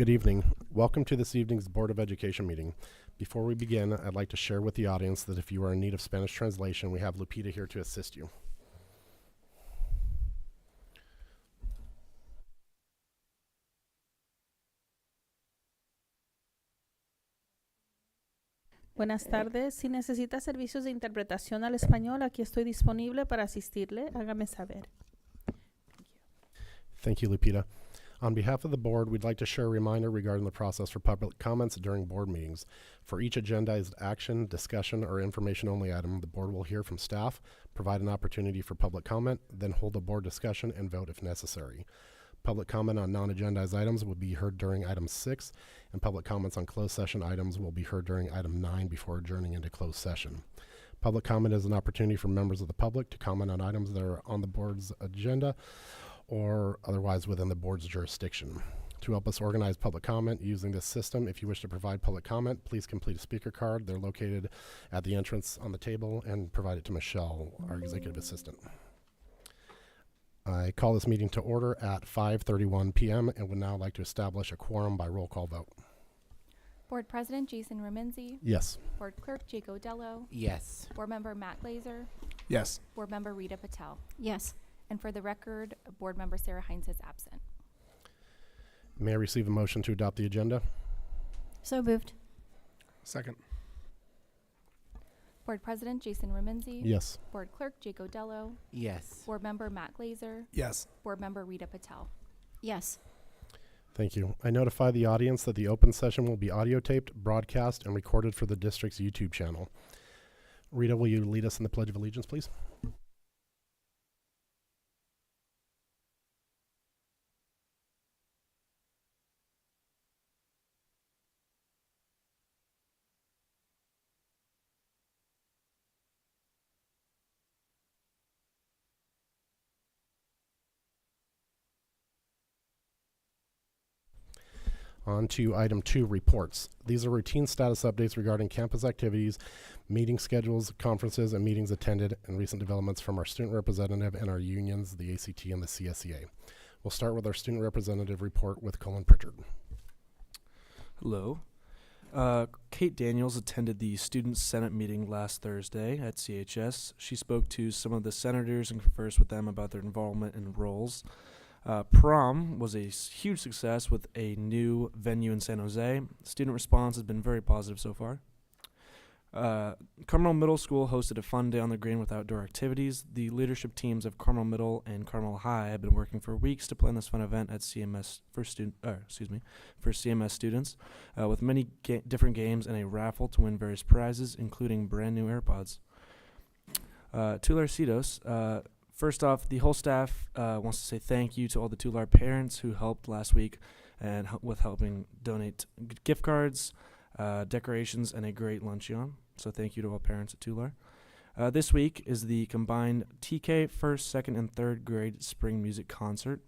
Good evening. Welcome to this evening's Board of Education meeting. Before we begin, I'd like to share with the audience that if you are in need of Spanish translation, we have Lupita here to assist you. Buenas tardes. Si necesita servicios de interpretación al español, aquí estoy disponible para asistirle. Hágame saber. Thank you, Lupita. On behalf of the board, we'd like to share a reminder regarding the process for public comments during board meetings. For each agendized action, discussion, or information-only item, the board will hear from staff, provide an opportunity for public comment, then hold a board discussion and vote if necessary. Public comment on non-agendized items will be heard during item 6, and public comments on closed session items will be heard during item 9 before adjourning into closed session. Public comment is an opportunity for members of the public to comment on items that are on the board's agenda or otherwise within the board's jurisdiction. To help us organize public comment using this system, if you wish to provide public comment, please complete a speaker card. They're located at the entrance on the table, and provide it to Michelle, our executive assistant. I call this meeting to order at 5:31 p.m. and would now like to establish a quorum by roll call vote. Board President Jason Remenzi. Yes. Board Clerk Jake Odello. Yes. Board Member Matt Glazer. Yes. Board Member Rita Patel. Yes. And for the record, Board Member Sarah Hines is absent. May I receive a motion to adopt the agenda? So moved. Second. Board President Jason Remenzi. Yes. Board Clerk Jake Odello. Yes. Board Member Matt Glazer. Yes. Board Member Rita Patel. Yes. Thank you. I notify the audience that the open session will be audio taped, broadcast, and recorded for the district's YouTube channel. Rita, will you lead us in the Pledge of Allegiance, please? On to item 2, reports. These are routine status updates regarding campus activities, meeting schedules, conferences, and meetings attended, and recent developments from our student representative and our unions, the ACT and the CSEA. We'll start with our student representative report with Colin Pritchard. Hello. Kate Daniels attended the Student Senate meeting last Thursday at CHS. She spoke to some of the senators and conversed with them about their involvement and roles. Prom was a huge success with a new venue in San Jose. Student response has been very positive so far. Carmel Middle School hosted a fun day on the green with outdoor activities. The leadership teams of Carmel Middle and Carmel High have been working for weeks to plan this fun event at CMS for CMS students, with many different games and a raffle to win various prizes, including brand new AirPods. Tular Cedos. First off, the whole staff wants to say thank you to all the Tular parents who helped last week and with helping donate gift cards, decorations, and a great luncheon. So thank you to all parents at Tular. This week is the combined TK first, second, and third grade spring music concert.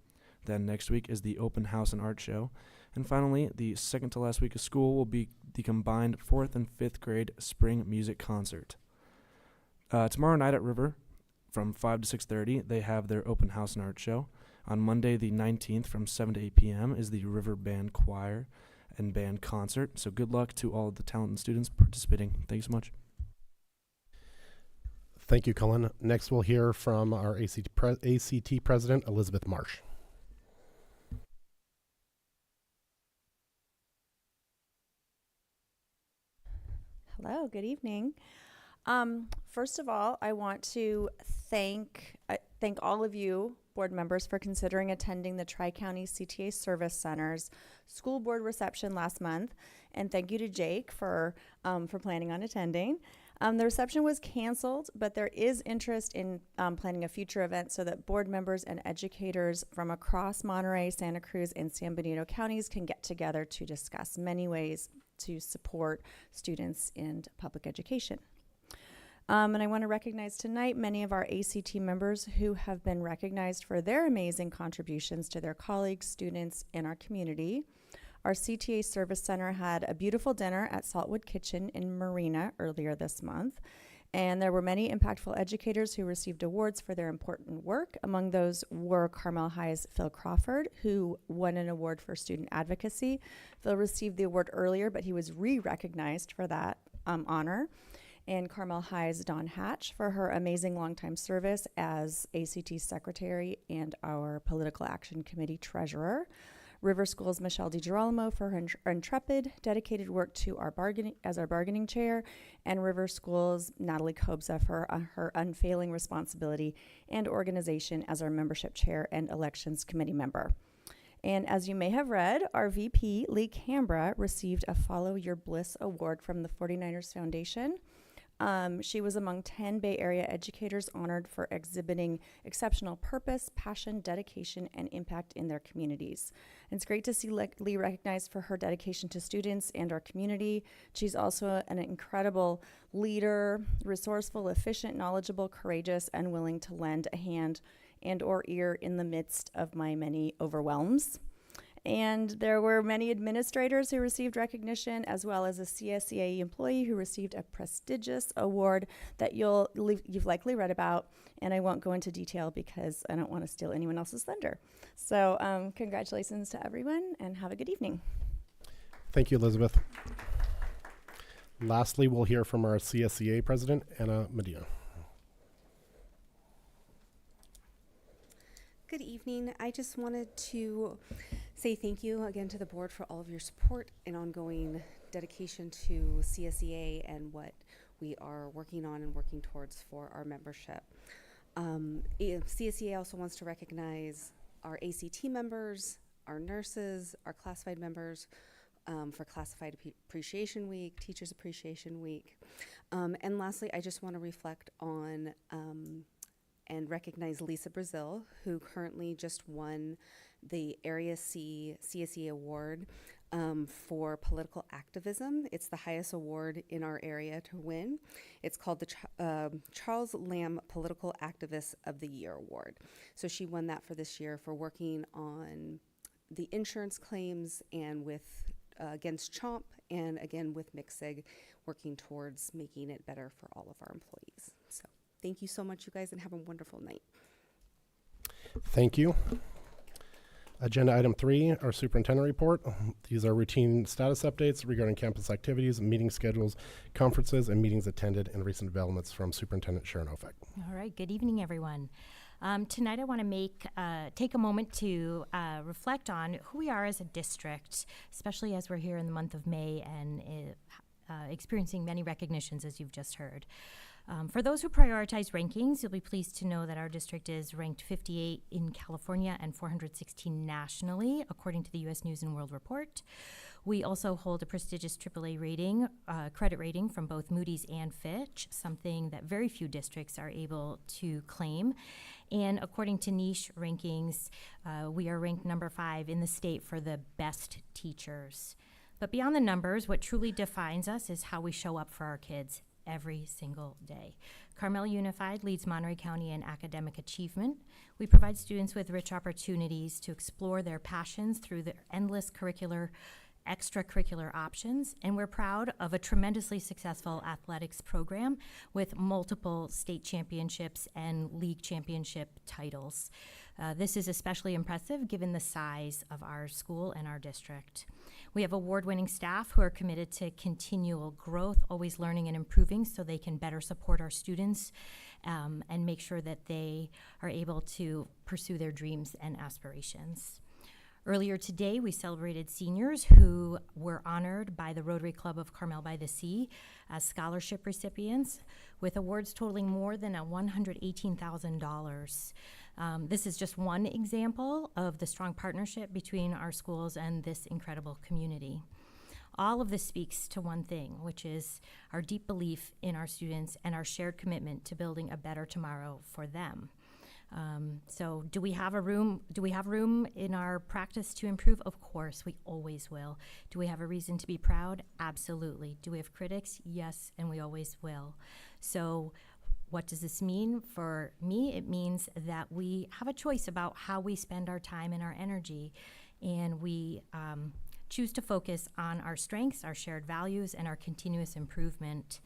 Then next week is the open house and art show. And finally, the second to last week of school will be the combined 4th and 5th grade spring music concert. Tomorrow night at River, from 5 to 6:30, they have their open house and art show. On Monday, the 19th, from 7 to 8 p.m., is the River Band Choir and Band Concert. So good luck to all of the talented students participating. Thank you so much. Thank you, Cullen. Next, we'll hear from our ACT President, Elizabeth Marsh. Hello, good evening. First of all, I want to thank all of you board members for considering attending the Tri-County CTA Service Center's school board reception last month, and thank you to Jake for planning on attending. The reception was canceled, but there is interest in planning a future event so that board members and educators from across Monterey, Santa Cruz, and San Benito counties can get together to discuss many ways to support students in public education. And I want to recognize tonight many of our ACT members who have been recognized for their amazing contributions to their colleagues, students, and our community. Our CTA Service Center had a beautiful dinner at Saltwood Kitchen in Marina earlier this month. And there were many impactful educators who received awards for their important work. Among those were Carmel High's Phil Crawford, who won an award for student advocacy. Phil received the award earlier, but he was re-recognized for that honor. And Carmel High's Dawn Hatch for her amazing longtime service as ACT secretary and our political action committee treasurer. River School's Michelle DiGirolamo for her intrepid, dedicated work to our bargaining chair, and River School's Natalie Kobza for her unfailing responsibility and organization as our membership chair and elections committee member. And as you may have read, our VP, Lee Cambra, received a Follow Your Bliss Award from the 49ers Foundation. She was among 10 Bay Area educators honored for exhibiting exceptional purpose, passion, dedication, and impact in their communities. And it's great to see Lee recognized for her dedication to students and our community. She's also an incredible leader, resourceful, efficient, knowledgeable, courageous, and willing to lend a hand and or ear in the midst of my many overwhelms. And there were many administrators who received recognition, as well as a CSEA employee who received a prestigious award that you've likely read about, and I won't go into detail because I don't want to steal anyone else's thunder. So congratulations to everyone, and have a good evening. Thank you, Elizabeth. Lastly, we'll hear from our CSEA president, Anna Medina. Good evening. I just wanted to say thank you again to the board for all of your support and ongoing dedication to CSEA and what we are working on and working towards for our membership. CSEA also wants to recognize our ACT members, our nurses, our classified members for Classified Appreciation Week, Teachers Appreciation Week. And lastly, I just want to reflect on and recognize Lisa Brazil, who currently just won the Area C CSE Award for political activism. It's the highest award in our area to win. It's called the Charles Lamb Political Activist of the Year Award. So she won that for this year for working on the insurance claims and with against CHOMP and again with MCSIG, working towards making it better for all of our employees. So thank you so much, you guys, and have a wonderful night. Thank you. Agenda item 3, our superintendent report. These are routine status updates regarding campus activities, meeting schedules, conferences, and meetings attended, and recent developments from Superintendent Sharon Ofek. All right. Good evening, everyone. Tonight, I want to take a moment to reflect on who we are as a district, especially as we're here in the month of May and experiencing many recognitions, as you've just heard. For those who prioritize rankings, you'll be pleased to know that our district is ranked 58 in California and 416 nationally, according to the U.S. News and World Report. We also hold a prestigious AAA rating, credit rating from both Moody's and Fitch, something that very few districts are able to claim. And according to niche rankings, we are ranked number 5 in the state for the best teachers. But beyond the numbers, what truly defines us is how we show up for our kids every single day. Carmel Unified leads Monterey County in academic achievement. We provide students with rich opportunities to explore their passions through the endless extracurricular options, and we're proud of a tremendously successful athletics program with multiple state championships and league championship titles. This is especially impressive given the size of our school and our district. We have award-winning staff who are committed to continual growth, always learning and improving so they can better support our students and make sure that they are able to pursue their dreams and aspirations. Earlier today, we celebrated seniors who were honored by the Rotary Club of Carmel by the Sea as scholarship recipients with awards totaling more than $118,000. This is just one example of the strong partnership between our schools and this incredible community. All of this speaks to one thing, which is our deep belief in our students and our shared commitment to building a better tomorrow for them. So do we have room in our practice to improve? Of course, we always will. Do we have a reason to be proud? Absolutely. Do we have critics? Yes, and we always will. So what does this mean for me? It means that we have a choice about how we spend our time and our energy, and we choose to focus on our strengths, our shared values, and our continuous improvement.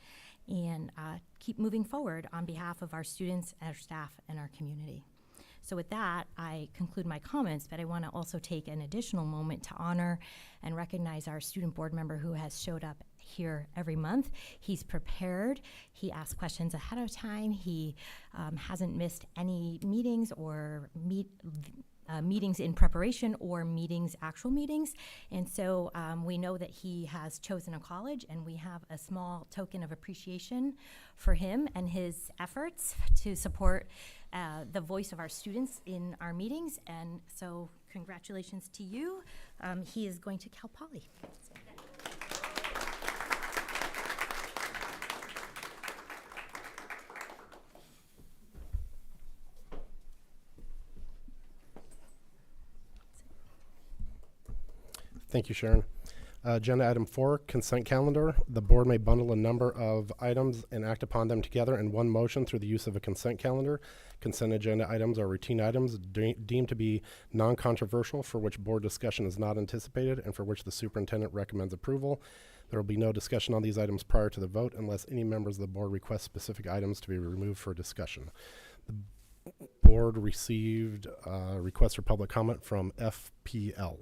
and keep moving forward on behalf of our students, our staff, and our community. So with that, I conclude my comments, but I want to also take an additional moment to honor and recognize our student board member who has showed up here every month. He's prepared. He asks questions ahead of time. He hasn't missed any meetings or meetings in preparation or actual meetings. And so we know that he has chosen a college, and we have a small token of appreciation for him and his efforts to support the voice of our students in our meetings. And so congratulations to you. He is going to Cal Poly. Thank you, Sharon. Agenda item 4, consent calendar. The board may bundle a number of items and act upon them together in one motion through the use of a consent calendar. Consent agenda items are routine items deemed to be non-controversial, for which board discussion is not anticipated and for which the superintendent recommends approval. There will be no discussion on these items prior to the vote unless any members of the board request specific items to be removed for discussion. The board received a request for public comment from FPL.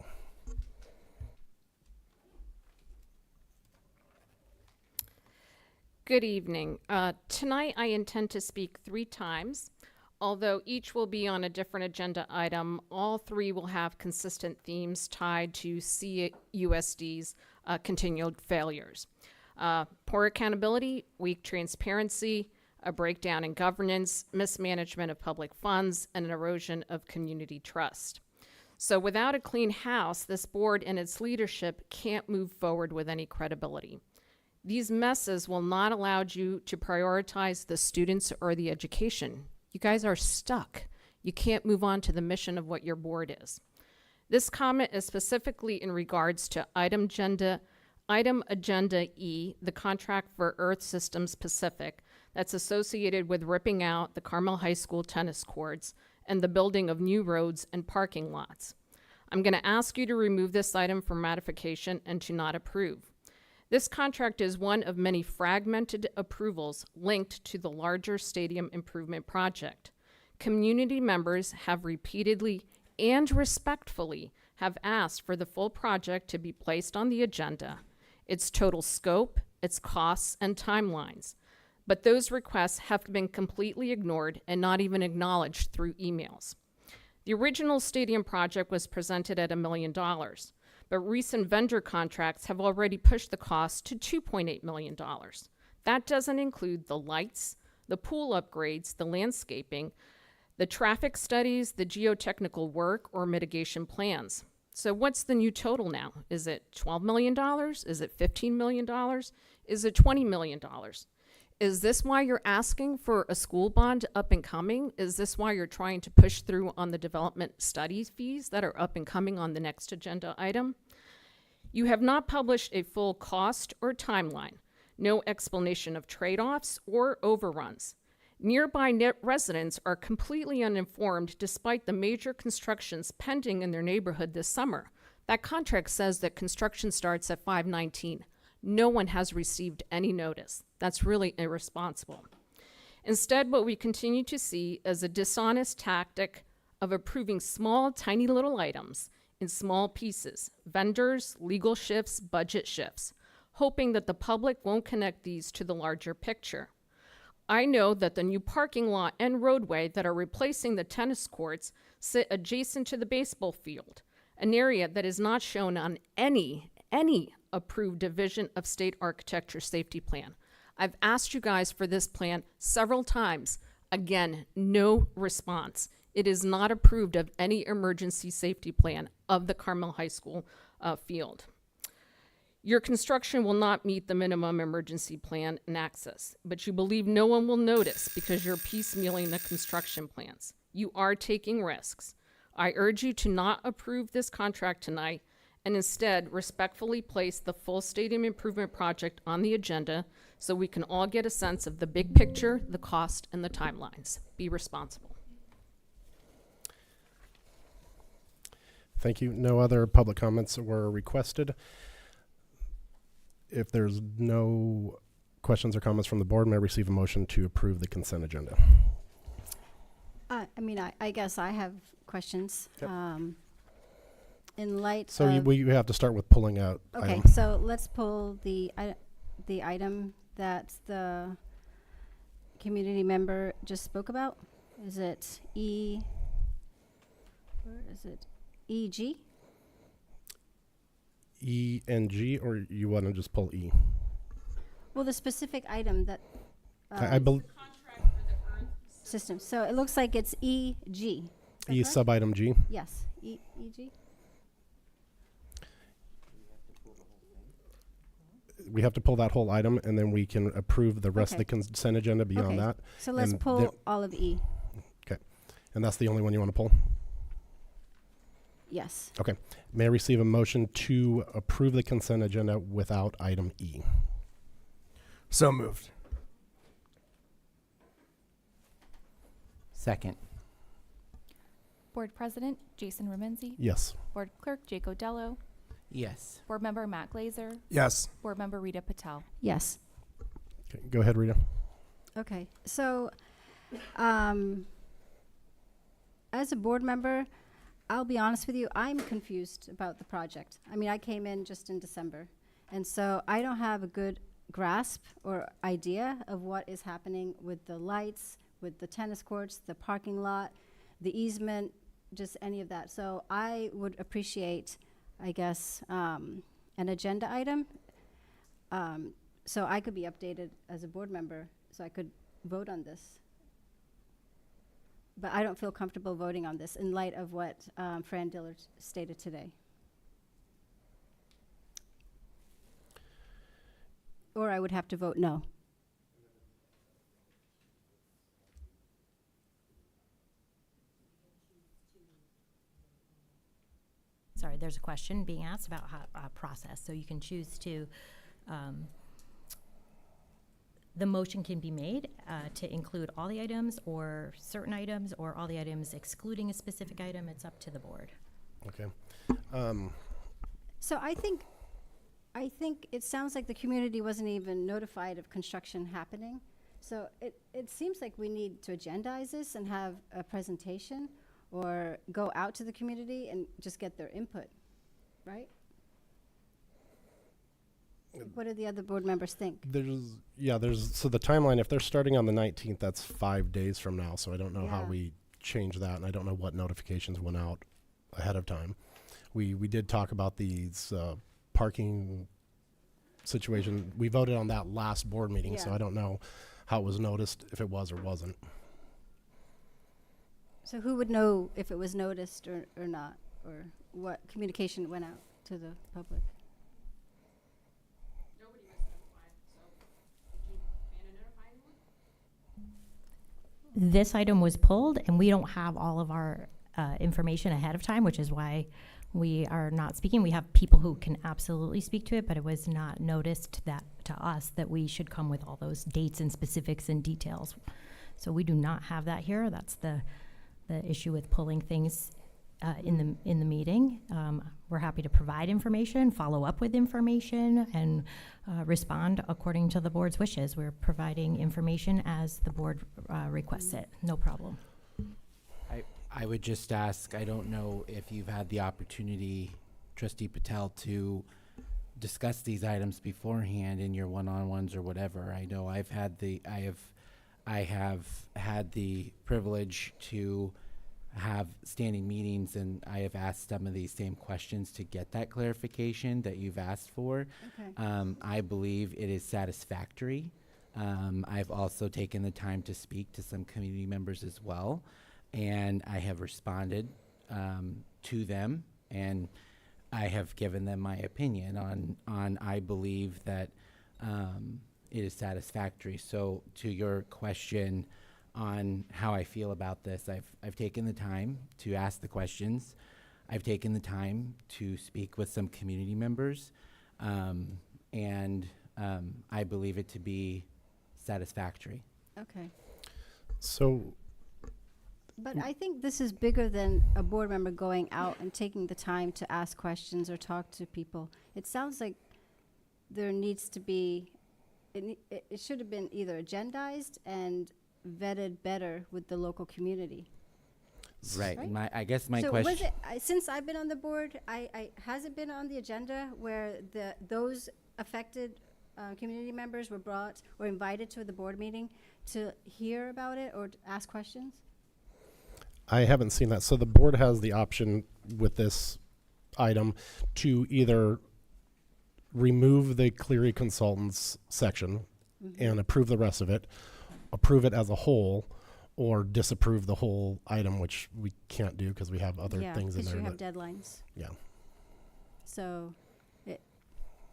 Good evening. Tonight I intend to speak 3 times. Although each will be on a different agenda item, all 3 will have consistent themes tied to CUSD's continued failures. Poor accountability, weak transparency, a breakdown in governance, mismanagement of public funds, and an erosion of community trust. So without a clean house, this board and its leadership can't move forward with any credibility. These messes will not allow you to prioritize the students or the education. You guys are stuck. You can't move on to the mission of what your board is. This comment is specifically in regards to item agenda E, the contract for Earth Systems Pacific, that's associated with ripping out the Carmel High School tennis courts and the building of new roads and parking lots. I'm going to ask you to remove this item from ratification and to not approve. This contract is one of many fragmented approvals linked to the larger stadium improvement project. Community members have repeatedly and respectfully have asked for the full project to be placed on the agenda, its total scope, its costs, and timelines. But those requests have been completely ignored and not even acknowledged through emails. The original stadium project was presented at $1 million. But recent vendor contracts have already pushed the cost to $2.8 million. That doesn't include the lights, the pool upgrades, the landscaping, the traffic studies, the geotechnical work, or mitigation plans. So what's the new total now? Is it $12 million? Is it $15 million? Is it $20 million? Is this why you're asking for a school bond up and coming? Is this why you're trying to push through on the development studies fees that are up and coming on the next agenda item? You have not published a full cost or timeline, no explanation of trade-offs or overruns. Nearby residents are completely uninformed despite the major constructions pending in their neighborhood this summer. That contract says that construction starts at 5/19. No one has received any notice. That's really irresponsible. Instead, what we continue to see is a dishonest tactic of approving small, tiny little items in small pieces, vendors, legal shifts, budget shifts, hoping that the public won't connect these to the larger picture. I know that the new parking lot and roadway that are replacing the tennis courts sit adjacent to the baseball field, an area that is not shown on any approved division of state architecture safety plan. I've asked you guys for this plan several times. Again, no response. It is not approved of any emergency safety plan of the Carmel High School field. Your construction will not meet the minimum emergency plan and access, but you believe no one will notice because you're piecemealing the construction plans. You are taking risks. I urge you to not approve this contract tonight and instead respectfully place the full stadium improvement project on the agenda so we can all get a sense of the big picture, the cost, and the timelines. Be responsible. Thank you. No other public comments were requested. If there's no questions or comments from the board, may I receive a motion to approve the consent agenda? I guess I have questions. Yep. In light So of, we have to start with pulling out. okay, item. so let's pull the item that the community member just spoke about. Is it where is it? EG? E and G, or you want to just pull E? Well, the specific item that, I believe system. So it looks like it's EG. Is that E correct? sub item G. Yes, EG. We have to pull that whole item, and then we can approve the rest of the Okay. consent agenda beyond Okay. that. So let's And pull there- all of E. And that's the only one you want to pull? Yes. May I receive a motion to approve the consent agenda without item E? So moved. Second. Board President Jason Remenzi, Yes. Board Clerk Jake Odello, Yes. Board Member Matt Glazer, Yes. Board Member Rita Patel. Yes. Okay, go ahead, Rita. Okay. So, as a board member, I'll be honest with you, I'm confused about the project. I mean, I came in just in December, and so I don't have a good grasp or idea of what is happening with the lights, with the tennis courts, the parking lot, the easement, just any of that. So I would appreciate, I guess, an agenda item, so I could be updated as a board member, so I could vote on this. But I don't feel comfortable voting on this in light of what Fran Dillard stated today. Or I would have to vote no. Sorry, there's a question being asked about how, process. So you can choose to, the motion can be made to include all the items or certain items or all the items excluding a specific item. It's up to the board. Okay. So I think it sounds like the community wasn't even notified of construction happening. So it seems like we need to agendize this and have a presentation or go out to the community and just get their input, right? What do the other board members think? So the timeline, if they're starting on the 19th, that's 5 days from now. So I don't know how Yeah. we change that, and I don't know what notifications went out ahead of time. We did talk about these parking situation. We voted on that last board meeting, so Yeah. I don't know how it was noticed, if it was or wasn't. So who would know if it was noticed or not, or what communication went out to the public? This item was pulled, and we don't have all of our information ahead of time, which is why we are not speaking. We have people who can absolutely speak to it, but it was not noticed that to us that we should come with all those dates and specifics and details. So we do not have that here. That's the issue with pulling things in the meeting. We're happy to provide information, follow up with information, and respond according to the board's wishes. We're providing information as the board requests it. No problem. I would just ask, I don't know if you've had the opportunity, Trustee Patel, to discuss these items beforehand in your one-on-ones or whatever. I know I have had the privilege to have standing meetings, and I have asked some of these same questions to get that clarification that you've asked for. Okay. I believe it is satisfactory. I've also taken the time to speak to some community members as well, and I have responded to them, and I have given them my opinion on I believe that it is satisfactory. So to your question on how I feel about this, I've taken the time to ask the questions. I've taken the time to speak with some community members, and I believe it to be satisfactory. Okay. So But I think this is bigger than a board member going out and taking the time to ask questions or talk to people. It sounds like there needs to be it should have been either agendized and vetted better with the local community. Right. Right. I guess my So question. was it, since I've been on the board, has it been on the agenda where those affected community members were brought or invited to the board meeting to hear about it or to ask questions? I haven't seen that. So the board has the option with this item to either remove the Cleary Consultants section and approve the rest of it, approve it as a whole, or disapprove the whole item, which we can't do because we have other things in because there. you have that- deadlines. yeah. So it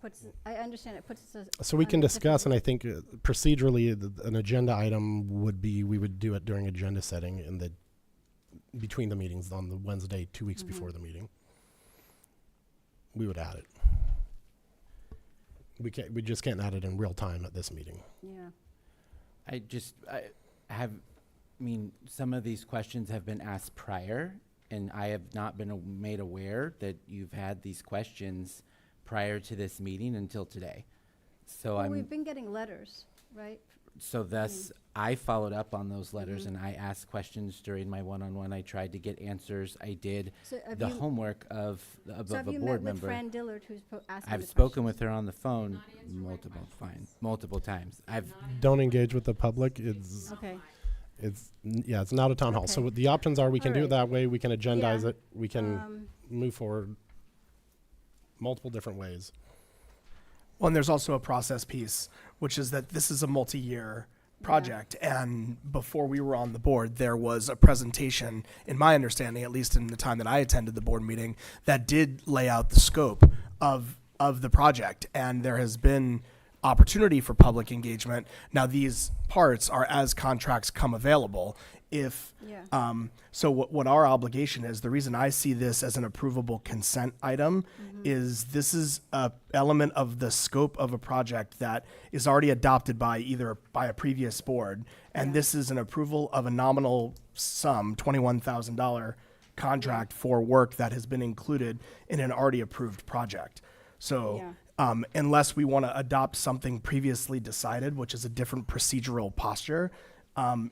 puts, I understand it puts us. So we on can a discuss, and different- I think procedurally, an agenda item would be, we would do it during agenda setting in the, between the meetings on the Wednesday, 2 weeks before the meeting. We would add it. We just can't add it in real time at this meeting. Yeah. I mean, some of these questions have been asked prior, and I have not been made aware that you've had these questions prior to this meeting until today. So Well, we've been getting letters, right? so thus I followed up on those letters and I asked questions during my one-on-one. I tried to get answers. I did So have the you, homework of so a have you board met with member. Fran Dillard, who's asking I've the spoken questions? with her on the phone multiple times. Don't engage with the public. Okay. It's not a town hall. So Okay. the options are, we can do it Alright. that way. We can agendize Yeah. it. We can Um, move forward multiple different ways. Well, and there's also a process piece, which is that this is a multi-year project. And before we were on the board, there was a presentation, in my understanding, at least in the time that I attended the board meeting, that did lay out the scope of the project. And there has been opportunity for public engagement. Now, these parts are as contracts come available. If Yeah. so what our obligation is, the reason I see this as an approvable consent item is this is a element of the scope of a project that is already adopted by a previous board. And Yeah. this is an approval of a nominal sum, $21,000 contract for work that has been included in an already approved project. So Yeah. unless we want to adopt something previously decided, which is a different procedural posture,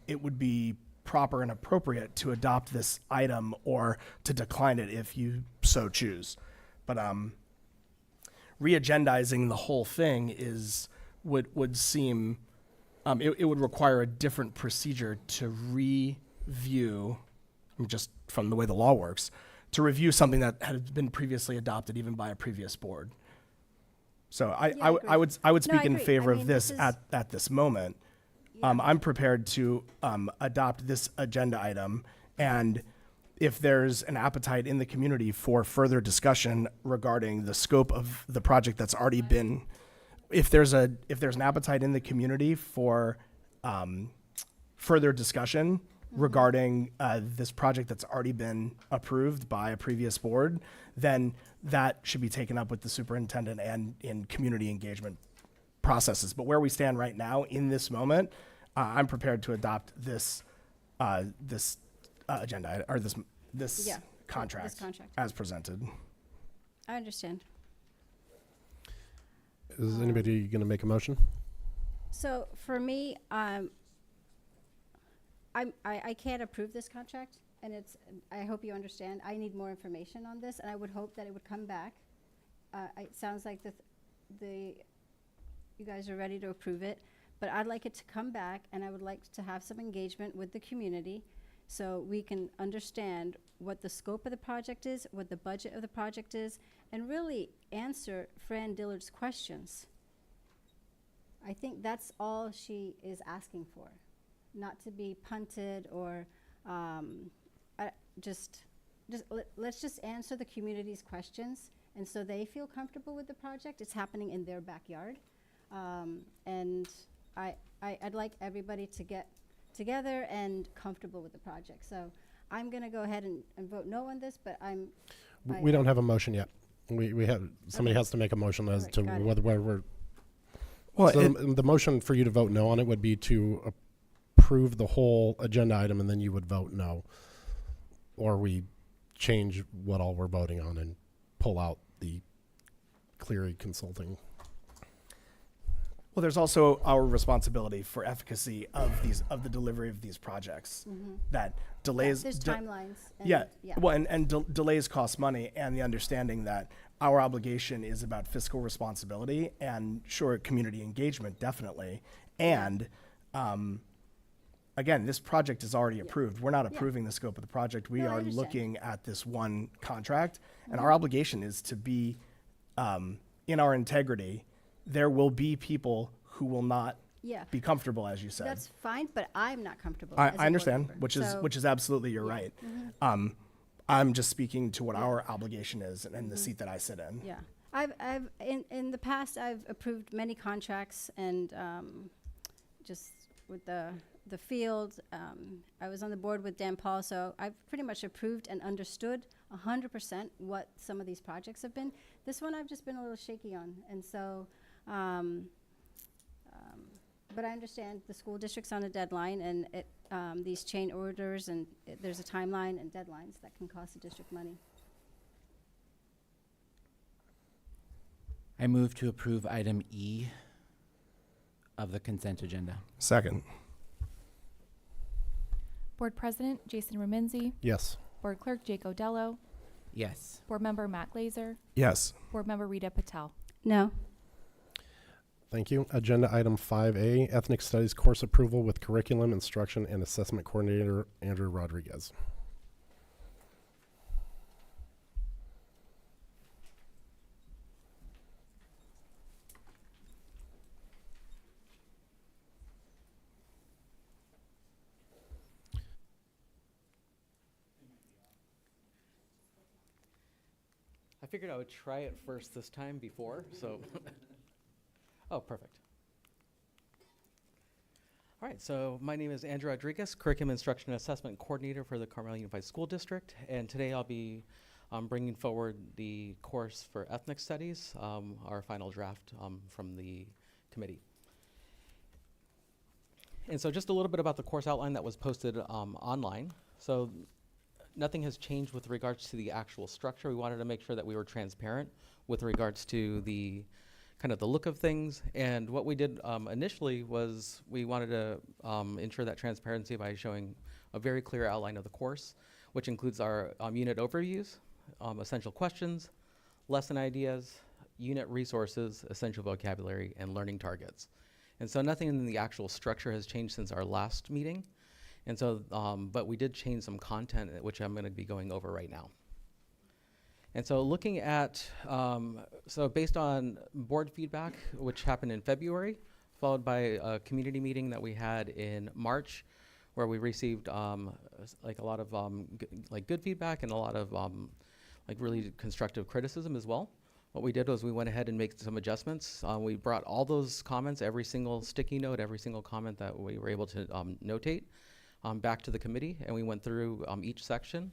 it would be proper and appropriate to adopt this item or to decline it if you so choose. But re-agendizing the whole thing would seem it would require a different procedure to review, just from the way the law works, to review something that had been previously adopted even by a previous board. So I I agree. would No, I speak in agree. favor I of mean, this this is- at this moment. I'm prepared to adopt this agenda item, and if there's an appetite in the community for further discussion regarding the scope of the project that's already been, if there's an appetite in the community for further discussion regarding this project that's already been approved by a previous board, then that should be taken up with the superintendent and in community engagement processes. But where we stand right now in this moment, I'm prepared to adopt this agenda or this Yeah, contract this contract. as presented. I understand. Is anybody going to make a motion? So for me, I can't approve this contract, and I hope you understand, I need more information on this, and I would hope that it would come back. It sounds like you guys are ready to approve it, but I'd like it to come back, and I would like to have some engagement with the community so we can understand what the scope of the project is, what the budget of the project is, and really answer Fran Dillard's questions. I think that's all she is asking for, not to be punted or let's just answer the community's questions, and so they feel comfortable with the project. It's happening in their backyard, and I'd like everybody to get together and comfortable with the project. So I'm going to go ahead and vote no on this, but We don't have a motion yet. We have, somebody Okay. has to make a motion as Alright, to got it. whether we're. Well, So the motion for you to vote no on it would be to approve the whole agenda item, and then you would vote no. Or we change what all we're voting on and pull out the Cleary Consulting. Well, there's also our responsibility for efficacy of the delivery of these projects. That delays. There's timelines. And Yeah. Well, and delays cost money, and the understanding that our obligation is about fiscal responsibility and sure, community engagement, definitely. And again, this project is already approved. We're not approving the scope of the project. We No, I are understand. looking at this one contract, and our obligation is to be in our integrity. There will be people who will not Yeah. be comfortable, as you said. That's fine, but I'm not comfortable. as a I board understand, member. which So- is absolutely you're right. I'm just speaking to what our obligation is and the seat that I sit in. Yeah, I've in the past I've approved many contracts and just with the field. I was on the board with Dan Paul, so I've pretty much approved and understood 100% what some of these projects have been. This one I've just been a little shaky on, and so. But I understand the school district's on a deadline, and these chain orders, and there's a timeline and deadlines that can cost the district money. I move to approve item E of the consent agenda. Second. Board President Jason Remenzi, Yes. Board Clerk Jake Odello, Yes. Board Member Matt Glazer, Yes. Board Member Rita Patel. No. Thank you. Agenda item 5A, Ethnic Studies course approval with curriculum, instruction, and assessment coordinator Andrew Rodriguez. I figured I would try it first this time before, so. Oh, perfect. All right, so my name is Andrew Rodriguez, Curriculum Instruction and Assessment Coordinator for the Carmel Unified School District, and today I'll be bringing forward the course for Ethnic Studies, our final draft from the committee. And so just a little bit about the course outline that was posted online. So nothing has changed with regards to the actual structure. We wanted to make sure that we were transparent with regards to the kind of the look of things. And what we did initially was we wanted to ensure that transparency by showing a very clear outline of the course, which includes our unit overviews, essential questions, lesson ideas, unit resources, essential vocabulary, and learning targets. And so nothing in the actual structure has changed since our last meeting. And so, but we did change some content, which I'm going to be going over right now. And so looking at, so based on board feedback, which happened in February, followed by a community meeting that we had in March, where we received like a lot of good feedback and a lot of like really constructive criticism as well. What we did was we went ahead and made some adjustments. We brought all those comments, every single sticky note, every single comment that we were able to notate back to the committee, and we went through each section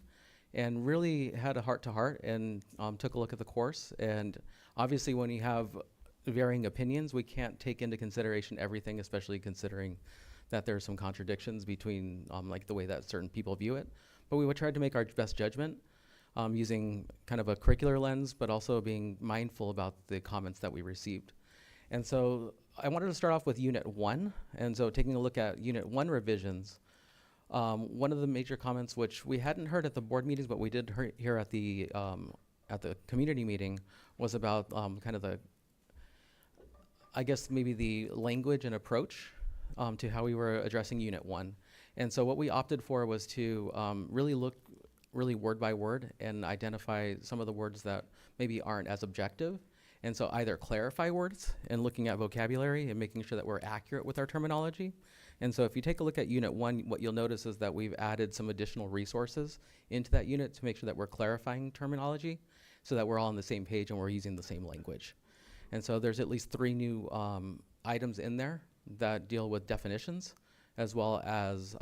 and really had a heart-to-heart and took a look at the course. And obviously when you have varying opinions, we can't take into consideration everything, especially considering that there are some contradictions between like the way that certain people view it. But we would try to make our best judgment using kind of a curricular lens, but also being mindful about the comments that we received. And so I wanted to start off with Unit 1. And so taking a look at Unit 1 revisions, one of the major comments, which we hadn't heard at the board meetings, but we did hear at the community meeting, was about kind of the, I guess maybe the language and approach to how we were addressing Unit 1. And so what we opted for was to really look word by word and identify some of the words that maybe aren't as objective. And so either clarify words and looking at vocabulary and making sure that we're accurate with our terminology. And so if you take a look at Unit 1, what you'll notice is that we've added some additional resources into that unit to make sure that we're clarifying terminology so that we're all on the same page and we're using the same language. And so there's at least 3 new items in there that deal with definitions, as well as,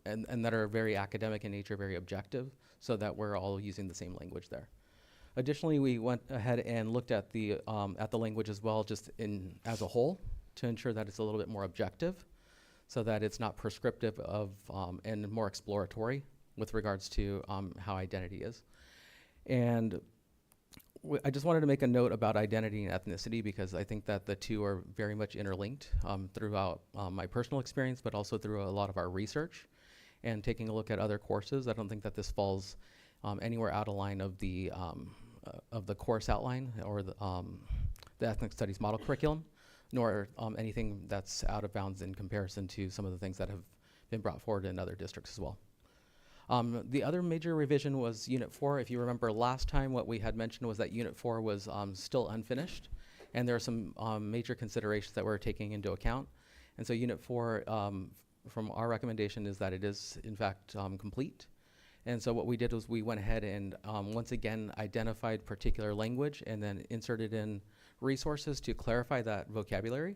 and that are very academic in nature, very objective, so that we're all using the same language there. Additionally, we went ahead and looked at the language as well, just as a whole, to ensure that it's a little bit more objective, so that it's not prescriptive of and more exploratory with regards to how identity is. And I just wanted to make a note about identity and ethnicity because I think that the two are very much interlinked throughout my personal experience, but also through a lot of our research and taking a look at other courses. I don't think that this falls anywhere out of line of the course outline or the ethnic studies model curriculum, nor anything that's out of bounds in comparison to some of the things that have been brought forward in other districts as well. The other major revision was Unit 4. If you remember last time, what we had mentioned was that Unit 4 was still unfinished, and there are some major considerations that we're taking into account. And so Unit 4, from our recommendation, is that it is, in fact, complete. And so what we did was we went ahead and once again identified particular language and then inserted in resources to clarify that vocabulary,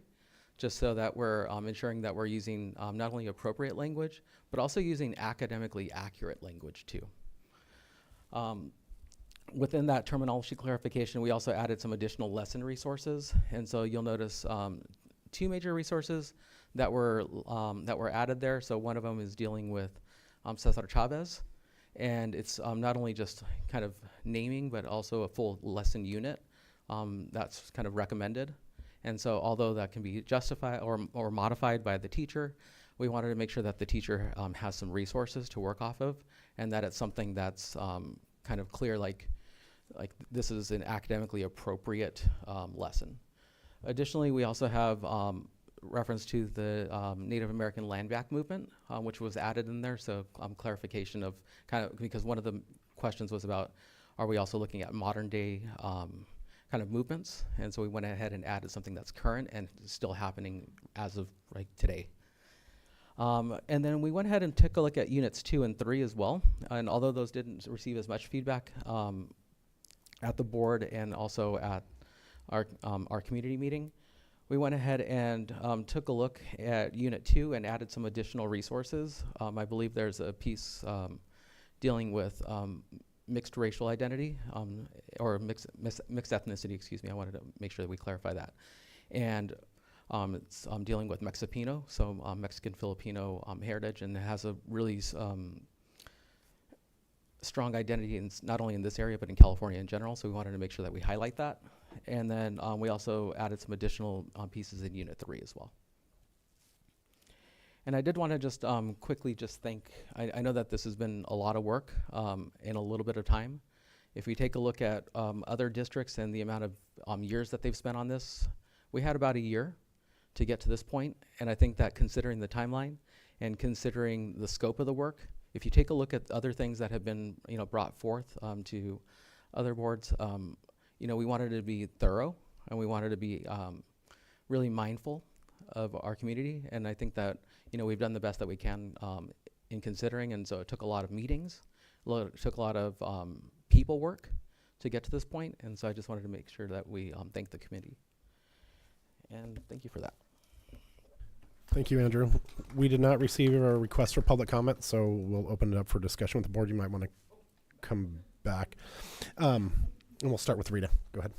just so that we're ensuring that we're using not only appropriate language, but also using academically accurate language too. Within that terminology clarification, we also added some additional lesson resources. And so you'll notice 2 major resources that were added there. So one of them is dealing with Cesar Chavez. And it's not only just kind of naming, but also a full lesson unit that's kind of recommended. And so although that can be justified or modified by the teacher, we wanted to make sure that the teacher has some resources to work off of and that it's something that's kind of clear, like this is an academically appropriate lesson. Additionally, we also have reference to the Native American land back movement, which was added in there. So clarification of kind of, because one of the questions was about, are we also looking at modern day kind of movements? And so we went ahead and added something that's current and still happening as of like today. And then we went ahead and took a look at units 2 and 3 as well. And although those didn't receive as much feedback at the board and also at our community meeting, we went ahead and took a look at Unit 2 and added some additional resources. I believe there's a piece dealing with mixed racial identity, or mixed ethnicity, excuse me. I wanted to make sure that we clarify that. And it's dealing with Mexipino, so Mexican-Filipino heritage, and it has a really strong identity not only in this area, but in California in general. So we wanted to make sure that we highlight that. And then we also added some additional pieces in Unit 3 as well. And I did want to just quickly just thank, I know that this has been a lot of work in a little bit of time. If we take a look at other districts and the amount of years that they've spent on this, we had about a year to get to this point. And I think that considering the timeline and considering the scope of the work, if you take a look at other things that have been brought forth to other boards, we wanted to be thorough and we wanted to be really mindful of our community. And I think that, we've done the best that we can in considering. And so it took a lot of meetings, it took a lot of people work to get to this point. And so I just wanted to make sure that we thank the committee. And thank you for that. Thank you, Andrew. We did not receive a request for public comment, so we'll open it up for discussion with the board. You might want to come back. And we'll start with Rita. Go ahead.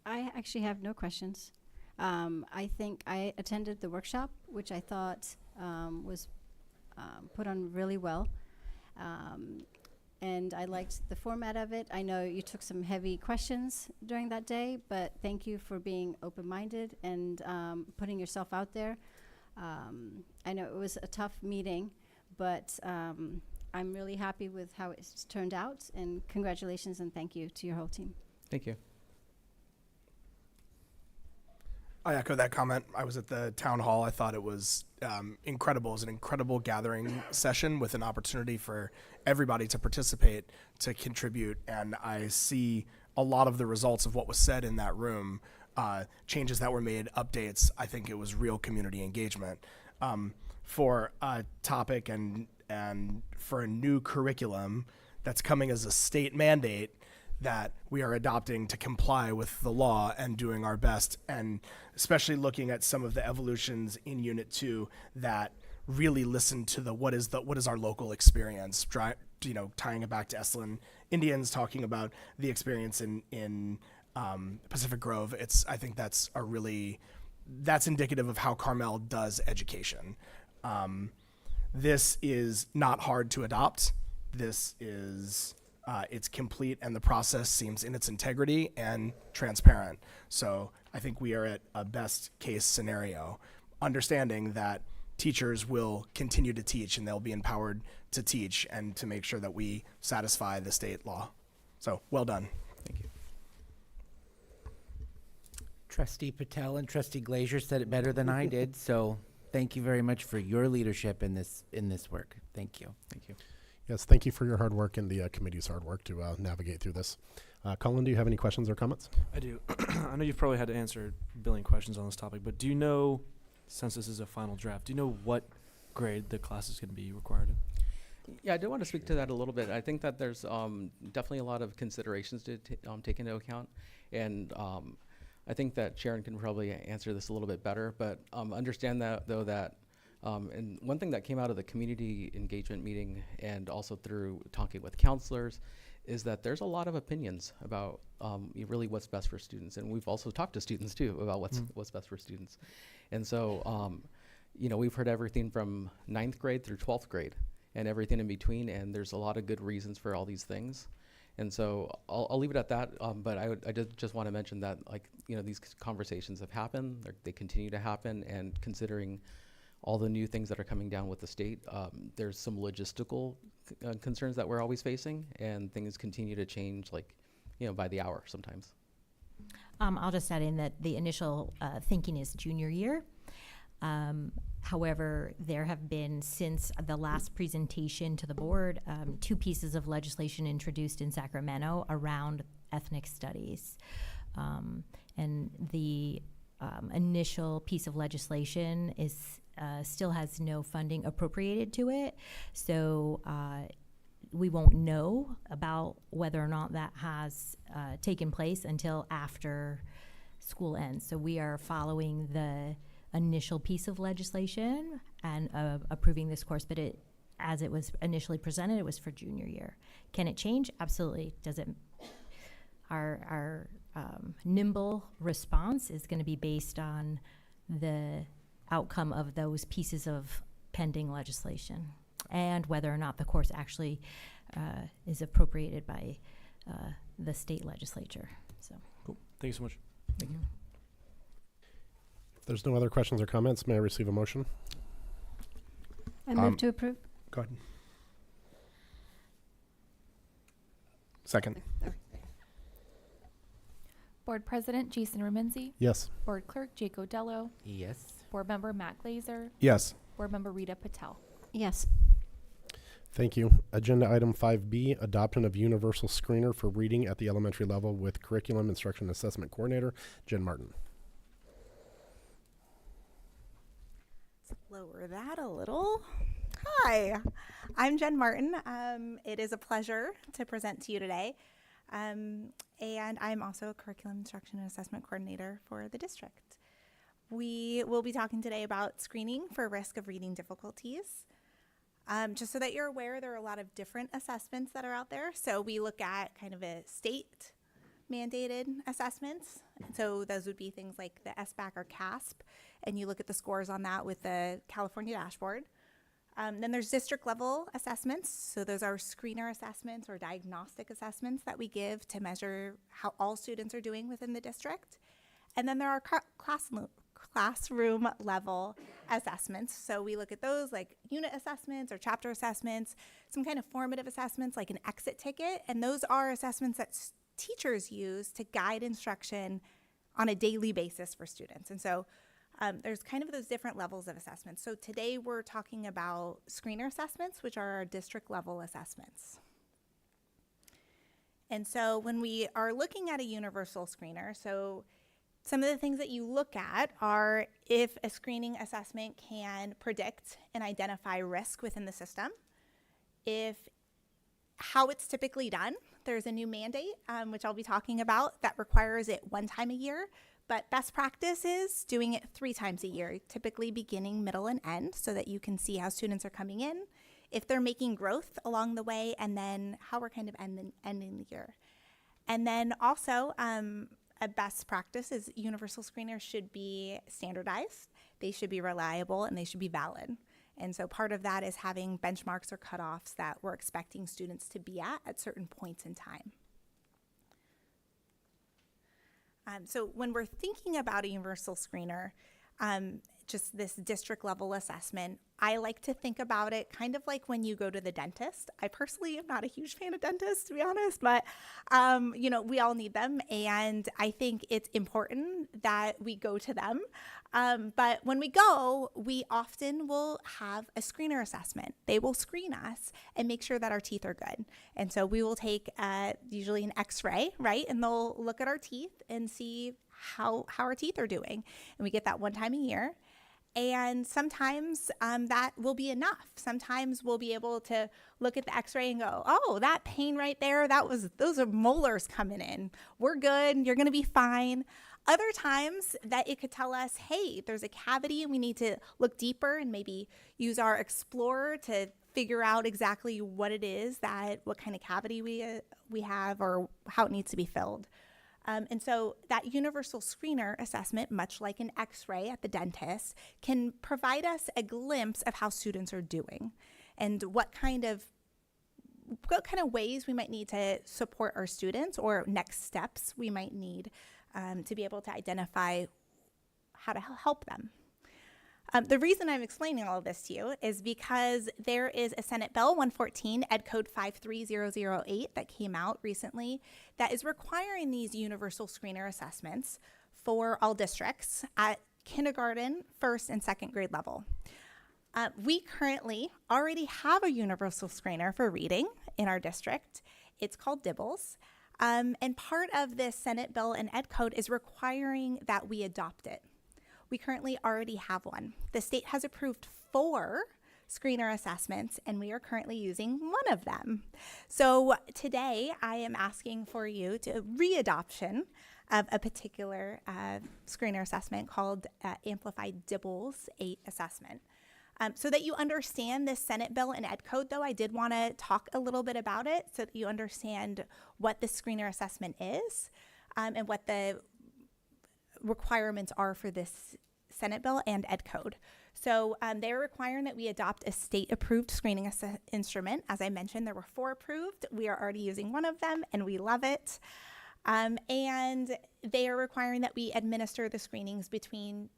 I actually have no questions. I think I attended the workshop, which I thought was put on really well. And I liked the format of it. I know you took some heavy questions during that day, but thank you for being open-minded and putting yourself out there. I know it was a tough meeting, but I'm really happy with how it's turned out, and congratulations and thank you to your whole team. Thank you. I echo that comment. I was at the town hall. I thought it was incredible. It was an incredible gathering session with an opportunity for everybody to participate, to contribute. And I see a lot of the results of what was said in that room, changes that were made, updates. I think it was real community engagement. For a topic and for a new curriculum that's coming as a state mandate that we are adopting to comply with the law and doing our best, and especially looking at some of the evolutions in Unit 2 that really listen to what is our local experience, tying it back to Esalen Indians, talking about the experience in Pacific Grove. I think that's indicative of how Carmel does education. this is not hard to adopt. This is it's complete, and the process seems in its integrity and transparent. So I think we are at a best case scenario, understanding that teachers will continue to teach and they'll be empowered to teach and to make sure that we satisfy the state law. So well done. Thank you. Trustee Patel and Trustee Glazier said it better than I did, so thank you very much for your leadership in this work. Thank you. Thank you. Yes, thank you for your hard work and the committee's hard work to navigate through this. Colin, do you have any questions or comments? I do. I know you've probably had to answer a billion questions on this topic, but do you know, since this is a final draft, do you know what grade the class is going to be required in? Yeah, I do want to speak to that a little bit. I think that there's definitely a lot of considerations to take into account, and I think that Sharon can probably answer this a little bit better. But understand that though that, and one thing that came out of the community engagement meeting and also through talking with counselors is that there's a lot of opinions about really what's best for students, and we've also talked to students too about what's best for students, and so we've heard everything from 9th grade through 12th grade and everything in between, and there's a lot of good reasons for all these things. And so I'll leave it at that, but I did just want to mention that, these conversations have happened, they continue to happen, and considering all the new things that are coming down with the state, there's some logistical concerns that we're always facing, and things continue to change by the hour sometimes. I'll just add in that the initial thinking is junior year. However, there have been, since the last presentation to the board, 2 pieces of legislation introduced in Sacramento around ethnic studies. And the initial piece of legislation is still has no funding appropriated to it. So we won't know about whether or not that has taken place until after school ends. So we are following the initial piece of legislation and approving this course, but as it was initially presented, it was for junior year. Can it change? Absolutely. Does it? Our nimble response is going to be based on the outcome of those pieces of pending legislation and whether or not the course actually is appropriated by the state legislature. So, cool. Thank you so much. Thank you. If there's no other questions or comments, may I receive a motion? I move to approve. Go ahead. Second. Board President Jason Remenzi, Yes. Board Clerk Jake Odello, Yes. Board Member Matt Glazer, Yes. Board Member Rita Patel. Yes. Thank you. Agenda item 5B, adoption of universal screener for reading at the elementary level with curriculum instruction assessment coordinator, Jen Martin. Lower that a little. Hi, I'm Jen Martin. It is a pleasure to present to you today. And I'm also a curriculum instruction and assessment coordinator for the district. We will be talking today about screening for risk of reading difficulties. Just so that you're aware, there are a lot of different assessments that are out there. So we look at kind of a state mandated assessments. So those would be things like the SBAC or CASP, and you look at the scores on that with the California dashboard. Then there's district level assessments. So those are screener assessments or diagnostic assessments that we give to measure how all students are doing within the district. And then there are classroom level assessments. So we look at those like unit assessments or chapter assessments, some kind of formative assessments like an exit ticket. And those are assessments that teachers use to guide instruction on a daily basis for students. And so there's kind of those different levels of assessments. So today we're talking about screener assessments, which are our district level assessments. And so when we are looking at a universal screener, so some of the things that you look at are if a screening assessment can predict and identify risk within the system, how it's typically done. There's a new mandate, which I'll be talking about, that requires it 1 time a year. But best practice is doing it 3 times a year, typically beginning, middle, and end, so that you can see how students are coming in, if they're making growth along the way, and then how we're kind of ending the year. And then also, a best practice is universal screeners should be standardized, they should be reliable, and they should be valid. And so part of that is having benchmarks or cutoffs that we're expecting students to be at certain points in time. So when we're thinking about a universal screener, just this district level assessment, I like to think about it kind of like when you go to the dentist. I personally am not a huge fan of dentists, to be honest, but we all need them, and I think it's important that we go to them. But when we go, we often will have a screener assessment. They will screen us and make sure that our teeth are good. And so we will take usually an x-ray, right? And they'll look at our teeth and see how our teeth are doing. And we get that one time a year. And sometimes that will be enough. Sometimes we'll be able to look at the x-ray and go, oh, that pain right there, those are molars coming in. We're good, you're gonna be fine. Other times that it could tell us, hey, there's a cavity and we need to look deeper and maybe use our Explorer to figure out exactly what it is, what kind of cavity we have or how it needs to be filled. And so that universal screener assessment, much like an x-ray at the dentist, can provide us a glimpse of how students are doing and what kind of ways we might need to support our students or next steps we might need to be able to identify how to help them. The reason I'm explaining all of this to you is because there is a Senate Bill 114, Ed Code 53008, that came out recently that is requiring these universal screener assessments for all districts at kindergarten, first, and second grade level. We currently already have a universal screener for reading in our district. It's called DIBELS. And part of this Senate Bill and Ed Code is requiring that we adopt it. We currently already have one. The state has approved 4 screener assessments, and we are currently using one of them. So today I am asking for you to readoption of a particular screener assessment called Amplified DIBELS 8 assessment. So that you understand this Senate Bill and Ed Code, though, I did want to talk a little bit about it so that you understand what the screener assessment is and what the requirements are for this Senate Bill and Ed Code. So they're requiring that we adopt a state-approved screening instrument. As I mentioned, there were 4 approved. We are already using one of them, and we love it. And they are requiring that we administer the screenings between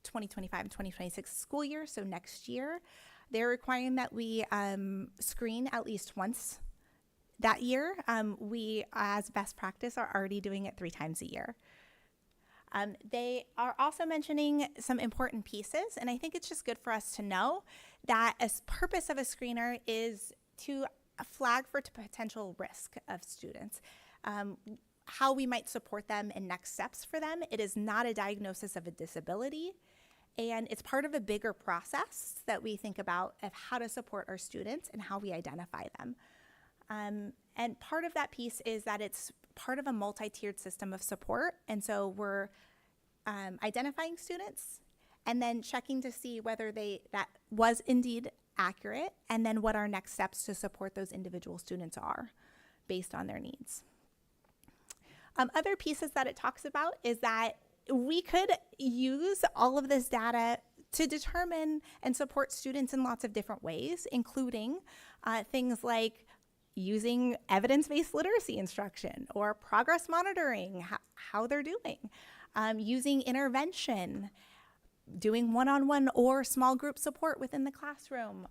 2025 and 2026 school year, so next year. They're requiring that we screen at least once that year. We, as best practice, are already doing it 3 times a year. They are also mentioning some important pieces, and I think it's just good for us to know that a purpose of a screener is to flag for potential risk of students, how we might support them and next steps for them. It is not a diagnosis of a disability, and it's part of a bigger process that we think about of how to support our students and how we identify them. And part of that piece is that it's part of a multi-tiered system of support. And so we're identifying students and then checking to see whether that was indeed accurate, and then what our next steps to support those individual students are based on their needs. Other pieces that it talks about is that we could use all of this data to determine and support students in lots of different ways, including things like using evidence-based literacy instruction or progress monitoring, how they're doing, using intervention, doing one-on-one or small group support within the classroom,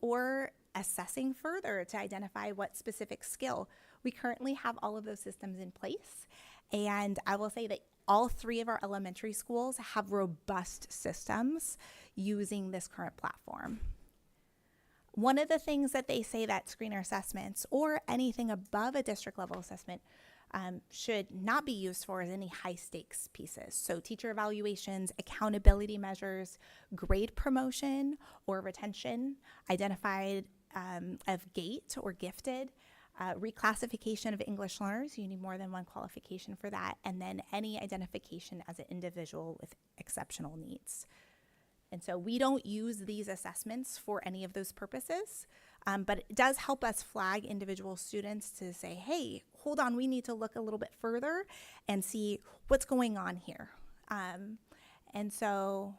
or assessing further to identify what specific skill. We currently have all of those systems in place, and I will say that all 3 of our elementary schools have robust systems using this current platform. One of the things that they say that screener assessments or anything above a district level assessment should not be used for is any high stakes pieces. So teacher evaluations, accountability measures, grade promotion or retention, identified of GATE or gifted, reclassification of English learners, you need more than one qualification for that, and then any identification as an individual with exceptional needs. And so we don't use these assessments for any of those purposes, but it does help us flag individual students to say, hey, hold on, we need to look a little bit further and see what's going on here. And so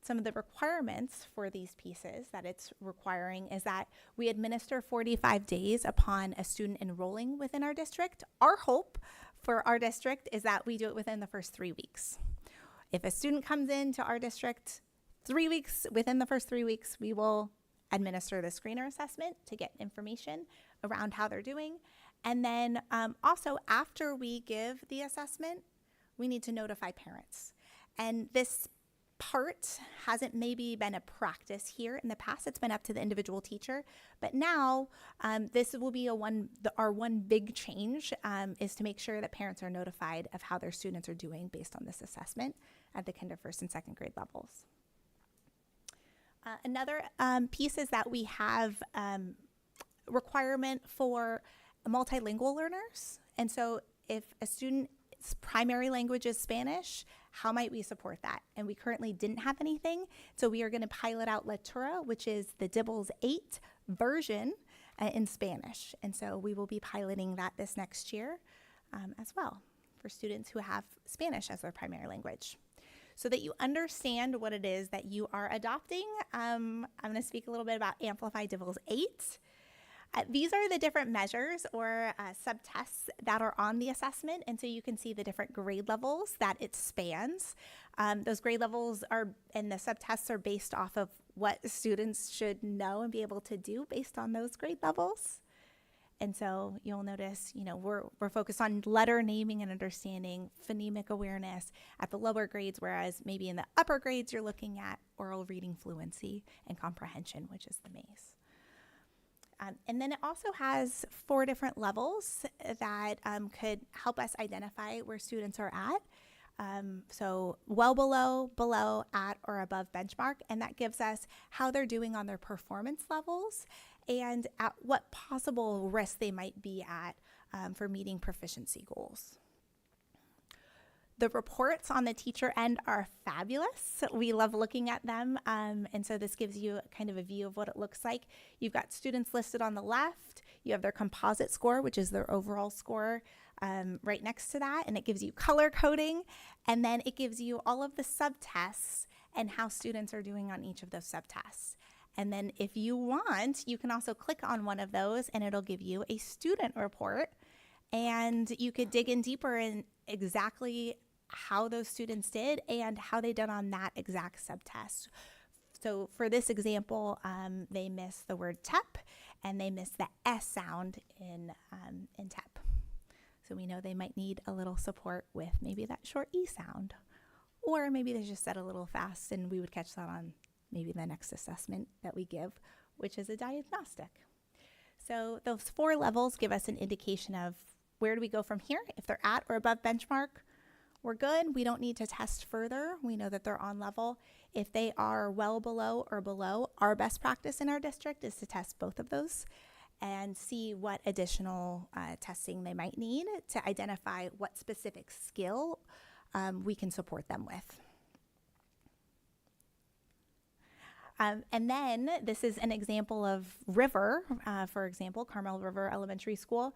some of the requirements for these pieces that it's requiring is that we administer 45 days upon a student enrolling within our district. Our hope for our district is that we do it within the first 3 weeks. If a student comes into our district 3 weeks, within the first 3 weeks, we will administer the screener assessment to get information around how they're doing. And then also after we give the assessment, we need to notify parents. And this part hasn't maybe been a practice here in the past. It's been up to the individual teacher. But now this will be our one big change is to make sure that parents are notified of how their students are doing based on this assessment at the kinder, first, and second grade levels. Another piece is that we have requirement for multilingual learners. And so if a student's primary language is Spanish, how might we support that? And we currently didn't have anything. So we are going to pilot out Lectura, which is the DIBELS 8 version in Spanish. And so we will be piloting that this next year as well for students who have Spanish as their primary language. So that you understand what it is that you are adopting, I'm going to speak a little bit about Amplify DIBELS 8. These are the different measures or subtests that are on the assessment, and so you can see the different grade levels that it spans. Those grade levels and the subtests are based off of what students should know and be able to do based on those grade levels. And so you'll notice, we're focused on letter naming and understanding, phonemic awareness at the lower grades, whereas maybe in the upper grades you're looking at oral reading fluency and comprehension, which is the MACE. And then it also has 4 different levels that could help us identify where students are at. So well below, at, or above benchmark, and that gives us how they're doing on their performance levels and at what possible risk they might be at for meeting proficiency goals. The reports on the teacher end are fabulous. We love looking at them. And so this gives you kind of a view of what it looks like. You've got students listed on the left. You have their composite score, which is their overall score, right next to that. And it gives you color coding. And then it gives you all of the subtests and how students are doing on each of those subtests. And then if you want, you can also click on one of those and it'll give you a student report. And you could dig in deeper in exactly how those students did and how they did on that exact subtest. So for this example, they missed the word TEP and they missed the S sound in TEP. So we know they might need a little support with maybe that short E sound. Or maybe they just said a little fast and we would catch that on maybe the next assessment that we give, which is a diagnostic. So those 4 levels give us an indication of where do we go from here. If they're at or above benchmark, we're good. We don't need to test further. We know that they're on level. If they are well below or below, our best practice in our district is to test both of those and see what additional testing they might need to identify what specific skill we can support them with. And then this is an example of River, for example, Carmel River Elementary School.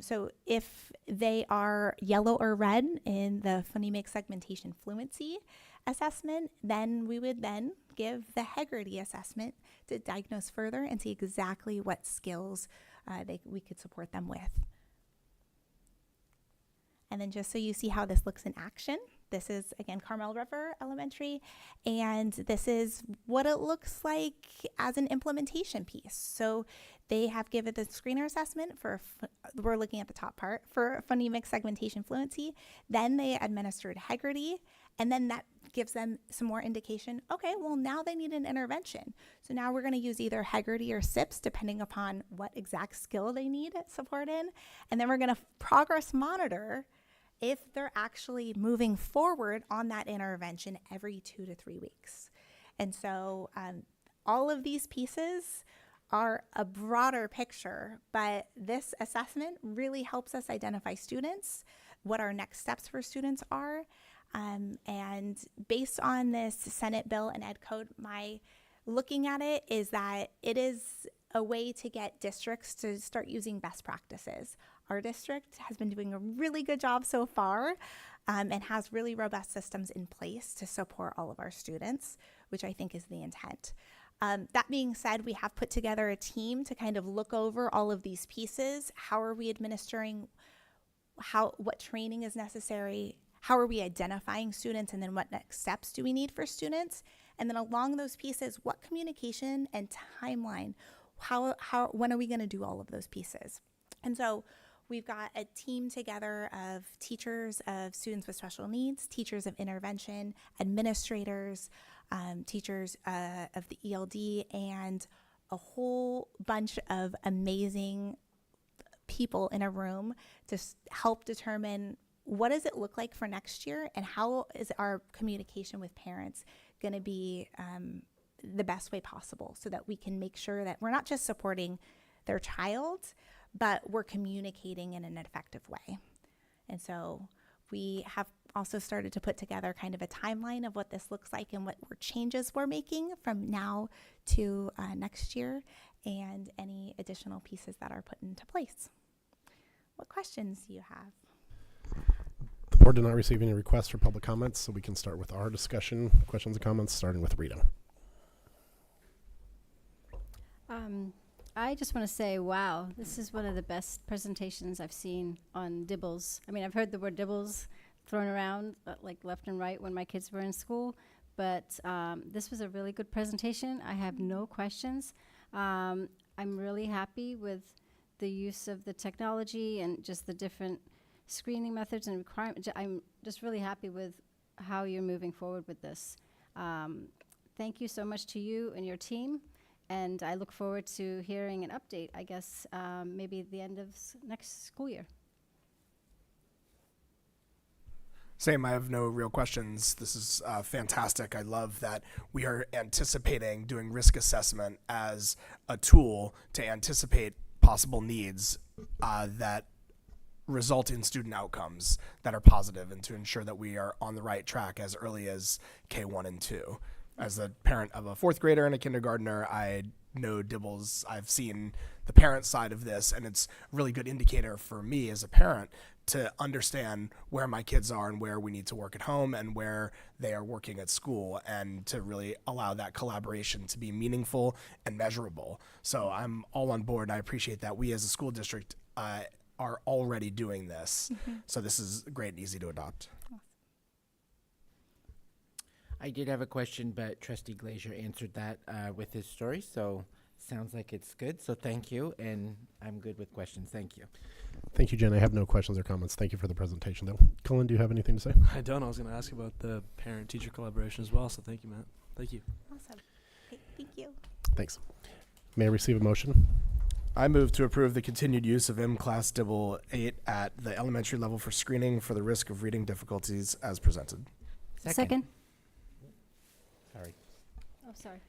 So if they are yellow or red in the phonemic segmentation fluency assessment, then we would then give the Hegarty assessment to diagnose further and see exactly what skills we could support them with. And then just so you see how this looks in action, this is, again, Carmel River Elementary, and this is what it looks like as an implementation piece. So they have given the screener assessment for, we're looking at the top part, for phonemic segmentation fluency. Then they administered Hegarty, and then that gives them some more indication, okay, well, now they need an intervention. So now we're going to use either Hegarty or SIPS, depending upon what exact skill they need support in. And then we're going to progress monitor if they're actually moving forward on that intervention every 2 to 3 weeks. And so all of these pieces are a broader picture, but this assessment really helps us identify students, what our next steps for students are. And based on this Senate bill and Ed Code, my looking at it is that it is a way to get districts to start using best practices. Our district has been doing a really good job so far and has really robust systems in place to support all of our students. which I think is the intent. That being said, we have put together a team to kind of look over all of these pieces. How are we administering? What training is necessary? How are we identifying students? And then what next steps do we need for students? And then along those pieces, what communication and timeline? When are we going to do all of those pieces? And so we've got a team together of teachers of students with special needs, teachers of intervention, administrators, teachers of the ELD, and a whole bunch of amazing people in a room to help determine what does it look like for next year, and how is our communication with parents going to be the best way possible, so that we can make sure that we're not just supporting their child, but we're communicating in an effective way. And so we have also started to put together kind of a timeline of what this looks like and what changes we're making from now to next year, and any additional pieces that are put into place. What questions do you have? The board did not receive any requests for public comments, so we can start with our discussion, questions and comments, starting with Rita. I just want to say, wow, this is one of the best presentations I've seen on Dibbles. I mean, I've heard the word Dibbles thrown around like left and right when my kids were in school, but this was a really good presentation. I have no questions. I'm really happy with the use of the technology and just the different screening methods and requirements. I'm just really happy with how you're moving forward with this. Thank you so much to you and your team. And I look forward to hearing an update, I guess, maybe at the end of next school year. Same, I have no real questions. This is fantastic. I love that we are anticipating doing risk assessment as a tool to anticipate possible needs that result in student outcomes that are positive, and to ensure that we are on the right track as early as K1 and 2. As a parent of a fourth grader and a kindergartner, I know Dibbles. I've seen the parent side of this, and it's a really good indicator for me as a parent to understand where my kids are and where we need to work at home and where they are working at school, and to really allow that collaboration to be meaningful and measurable. So I'm all on board. I appreciate that we as a school district are already doing this. So this is great and easy to adopt. I did have a question, but Trustee Glazier answered that with his story, so sounds like it's good. So thank you, and I'm good with questions. Thank you. Thank you, Jen. I have no questions or comments. Thank you for the presentation, though. Cullen, do you have anything to say? I don't. I was going to ask about the parent-teacher collaboration as well, so thank you, Matt. Thank you. Awesome. Okay, thank you. Thanks. May I receive a motion? I move to approve the continued use of M-Class Dibble 8 at the elementary level for screening for the risk of reading difficulties as presented. Second. Sorry. Oh, sorry.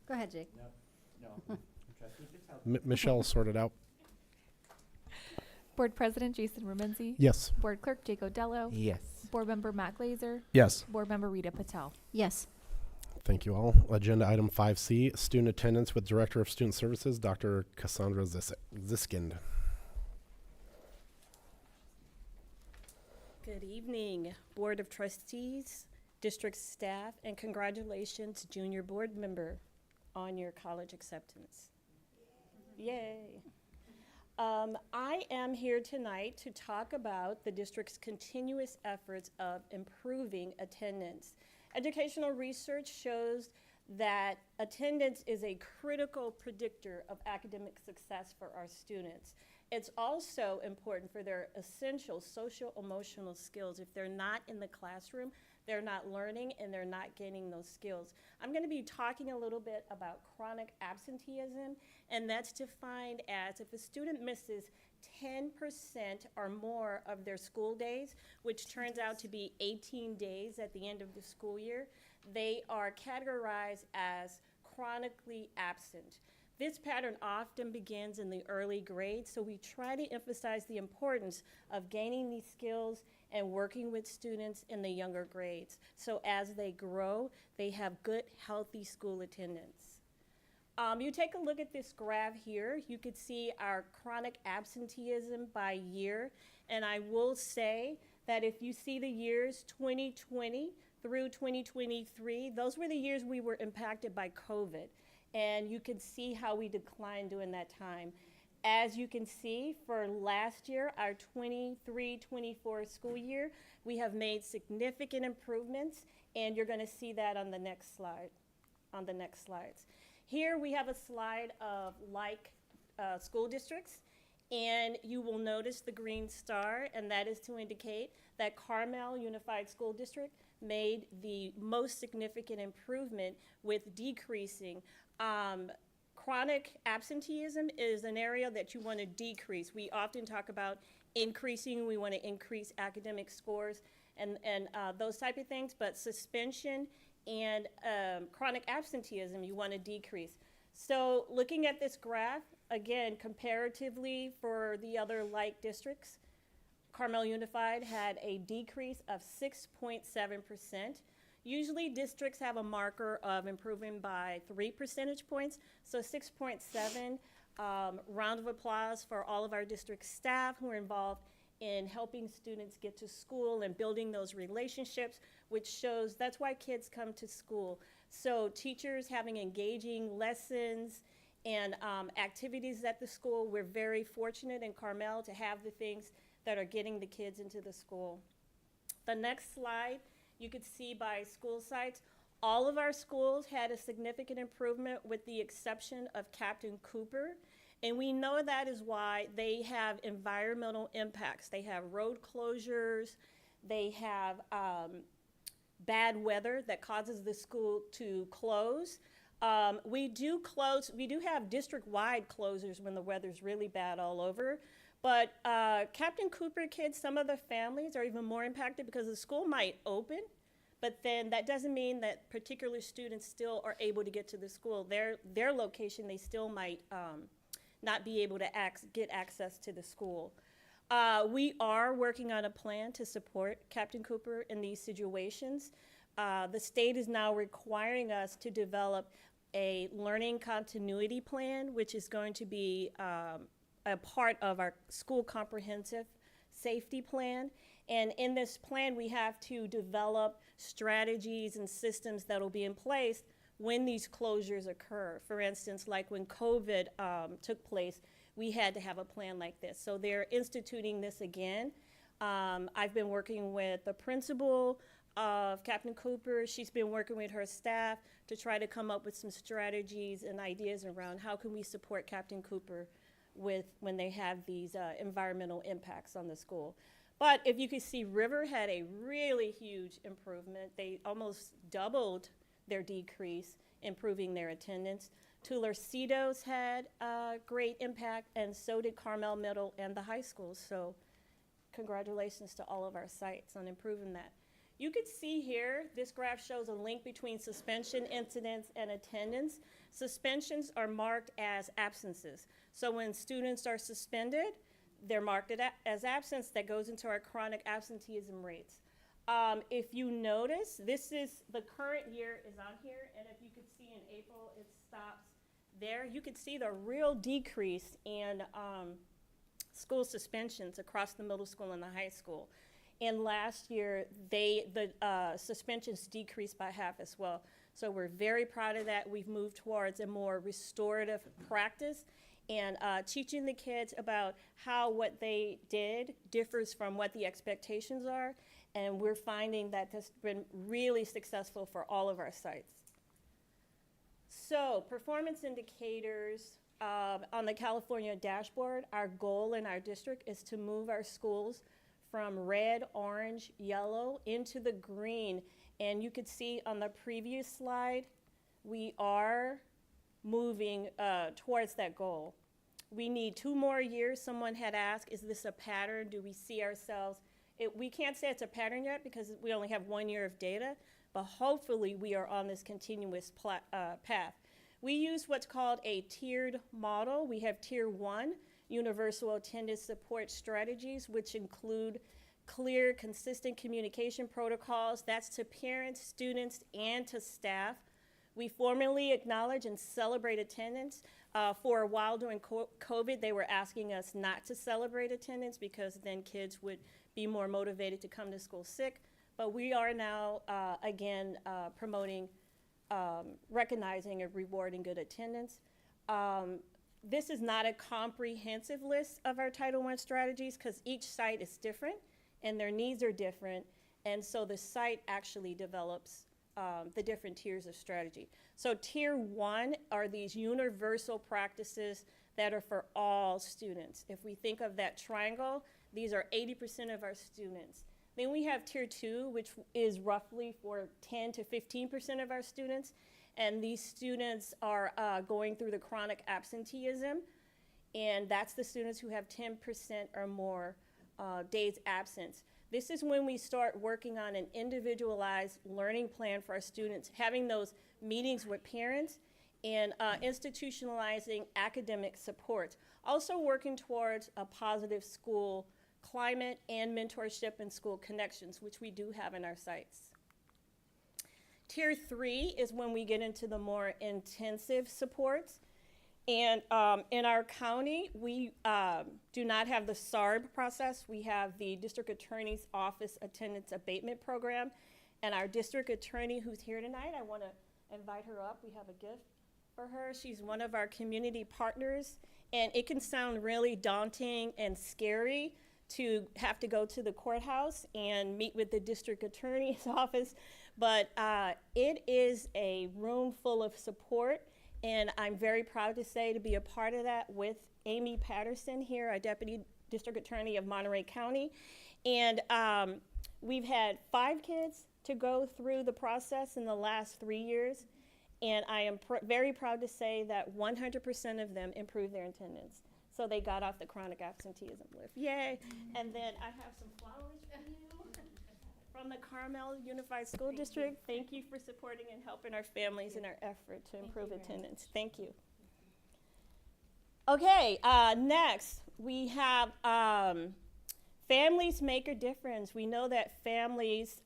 Go ahead, Jake. No. Michelle sorted out. Board President Jason Remenzi. Yes. Board Clerk Jake Odello. Yes. Board Member Matt Glazer. Yes. Board Member Rita Patel. Yes. Thank you all. Agenda item 5C, student attendance with Director of Student Services, Dr. Cassandra Ziskind. Good evening, Board of Trustees, district staff, and congratulations, junior board member, on your college acceptance. Yay. I am here tonight to talk about the district's continuous efforts of improving attendance. Educational research shows that attendance is a critical predictor of academic success for our students. It's also important for their essential social-emotional skills. If they're not in the classroom, they're not learning and they're not gaining those skills. I'm going to be talking a little bit about chronic absenteeism, and that's defined as if a student misses 10% or more of their school days, which turns out to be 18 days at the end of the school year, they are categorized as chronically absent. This pattern often begins in the early grades, so we try to emphasize the importance of gaining these skills and working with students in the younger grades. So as they grow, they have good, healthy school attendance. You take a look at this graph here, you could see our chronic absenteeism by year. And I will say that if you see the years 2020 through 2023, those were the years we were impacted by COVID. And you can see how we declined during that time. As you can see, for last year, our 23-24 school year, we have made significant improvements, and you're going to see that on the next slide, on the next slides. Here we have a slide of school districts, and you will notice the green star, and that is to indicate that Carmel Unified School District made the most significant improvement with decreasing. Chronic absenteeism is an area that you want to decrease. We often talk about increasing, we want to increase academic scores and those type of things, but suspension and chronic absenteeism you want to decrease. So looking at this graph, again, comparatively for the other like districts, Carmel Unified had a decrease of 6.7%. Usually districts have a marker of improving by 3 percentage points, so 6.7. Round of applause for all of our district staff who are involved in helping students get to school and building those relationships, which shows that's why kids come to school. So teachers having engaging lessons and activities at the school. We're very fortunate in Carmel to have the things that are getting the kids into the school. The next slide, you could see by school sites, all of our schools had a significant improvement with the exception of Captain Cooper. And we know that is why they have environmental impacts. They have road closures, they have bad weather that causes the school to close. We do have district-wide closures when the weather's really bad all over. But Captain Cooper kids, some of the families are even more impacted because the school might open, but then that doesn't mean that particular students still are able to get to the school. Their location, they still might not be able to get access to the school. We are working on a plan to support Captain Cooper in these situations. The state is now requiring us to develop a learning continuity plan, which is going to be a part of our school comprehensive safety plan. And in this plan, we have to develop strategies and systems that will be in place when these closures occur. For instance, like when COVID took place, we had to have a plan like this. So they're instituting this again. I've been working with the principal of Captain Cooper. She's been working with her staff to try to come up with some strategies and ideas around how can we support Captain Cooper when they have these environmental impacts on the school. But if you can see, River had a really huge improvement. They almost doubled their decrease, improving their attendance. Tularcitos had a great impact, and so did Carmel Middle and the high schools. So congratulations to all of our sites on improving that. You could see here, this graph shows a link between suspension incidents and attendance. Suspensions are marked as absences. So when students are suspended, they're marked as absence. That goes into our chronic absenteeism rates. If you notice, this is the current year is on here, and if you could see in April, it stops there. You could see the real decrease in school suspensions across the middle school and the high school. And last year, the suspensions decreased by half as well. So we're very proud of that. We've moved towards a more restorative practice and teaching the kids about how what they did differs from what the expectations are. And we're finding that that's been really successful for all of our sites. So performance indicators on the California dashboard, our goal in our district is to move our schools from red, orange, yellow into the green. And you could see on the previous slide, we are moving towards that goal. We need 2 more years. Someone had asked, is this a pattern? Do we see ourselves? We can't say it's a pattern yet because we only have 1 year of data, but hopefully we are on this continuous path. We use what's called a tiered model. We have tier 1, universal attendance support strategies, which include clear, consistent communication protocols. That's to parents, students, and to staff. We formally acknowledge and celebrate attendance. For a while during COVID, they were asking us not to celebrate attendance because then kids would be more motivated to come to school sick. but we are now, again, promoting, recognizing and rewarding good attendance. This is not a comprehensive list of our Title I strategies because each site is different and their needs are different. And so the site actually develops the different tiers of strategy. So tier 1 are these universal practices that are for all students. If we think of that triangle, these are 80% of our students. Then we have tier 2, which is roughly for 10 to 15% of our students. And these students are going through the chronic absenteeism. And that's the students who have 10% or more days absence. This is when we start working on an individualized learning plan for our students, having those meetings with parents and institutionalizing academic support. Also working towards a positive school climate and mentorship and school connections, which we do have in our sites. Tier 3 is when we get into the more intensive supports. And in our county, we do not have the SARB process. We have the District Attorney's Office Attendance Abatement Program. And our district attorney who's here tonight, I want to invite her up. We have a gift for her. She's one of our community partners. And it can sound really daunting and scary to have to go to the courthouse and meet with the district attorney's office. But it is a room full of support. And I'm very proud to say to be a part of that with Amy Patterson here, our Deputy District Attorney of Monterey County. And we've had 5 kids to go through the process in the last 3 years. And I am very proud to say that 100% of them improved their attendance. So they got off the chronic absenteeism list. Yay. And then I have some flowers for you. From the Carmel Unified School District, thank you for supporting and helping our families in our effort to improve attendance. Thank you. Okay, next we have families make a difference. We know that families,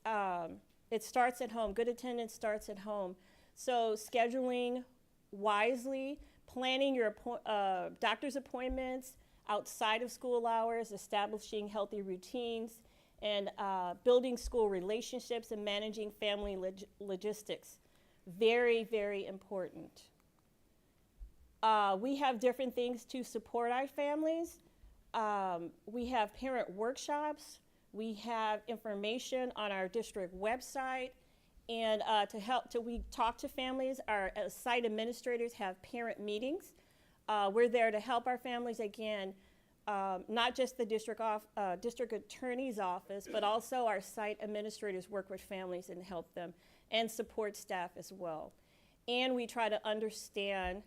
it starts at home. Good attendance starts at home. So scheduling wisely, planning your doctor's appointments outside of school hours, establishing healthy routines, and building school relationships and managing family logistics. Very, very important. We have different things to support our families. We have parent workshops. We have information on our district website. And we talk to families. Our site administrators have parent meetings. We're there to help our families, again, not just the district attorney's office, but also our site administrators work with families and help them, and support staff as well. And we try to understand,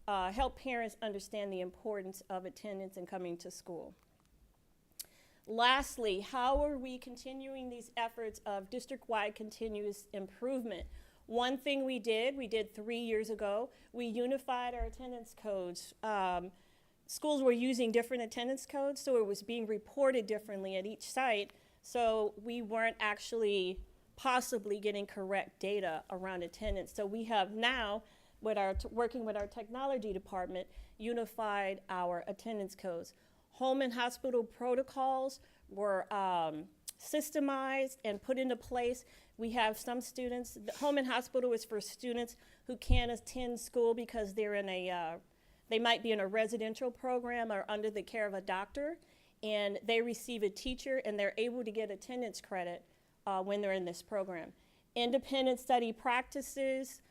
help parents understand the importance of attendance and coming to school. Lastly, how are we continuing these efforts of district-wide continuous improvement? One thing we did 3 years ago, we unified our attendance codes. Schools were using different attendance codes, so it was being reported differently at each site, so we weren't actually possibly getting correct data around attendance. So we have now, working with our technology department, unified our attendance codes. Home and hospital protocols were systemized and put into place. We have some students, the home and hospital is for students who can't attend school because they're in they might be in a residential program or under the care of a doctor, and they receive a teacher and they're able to get attendance credit when they're in this program. Independent study practices,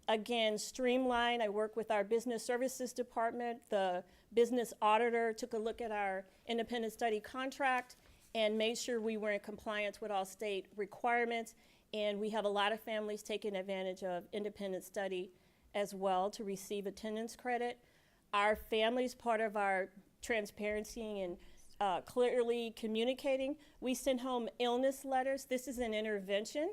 again, streamlined. I work with our business services department. The business auditor took a look at our independent study contract and made sure we were in compliance with all state requirements. And we have a lot of families taking advantage of independent study as well to receive attendance credit. Our families, part of our transparency and clearly communicating, we send home illness letters. This is an intervention.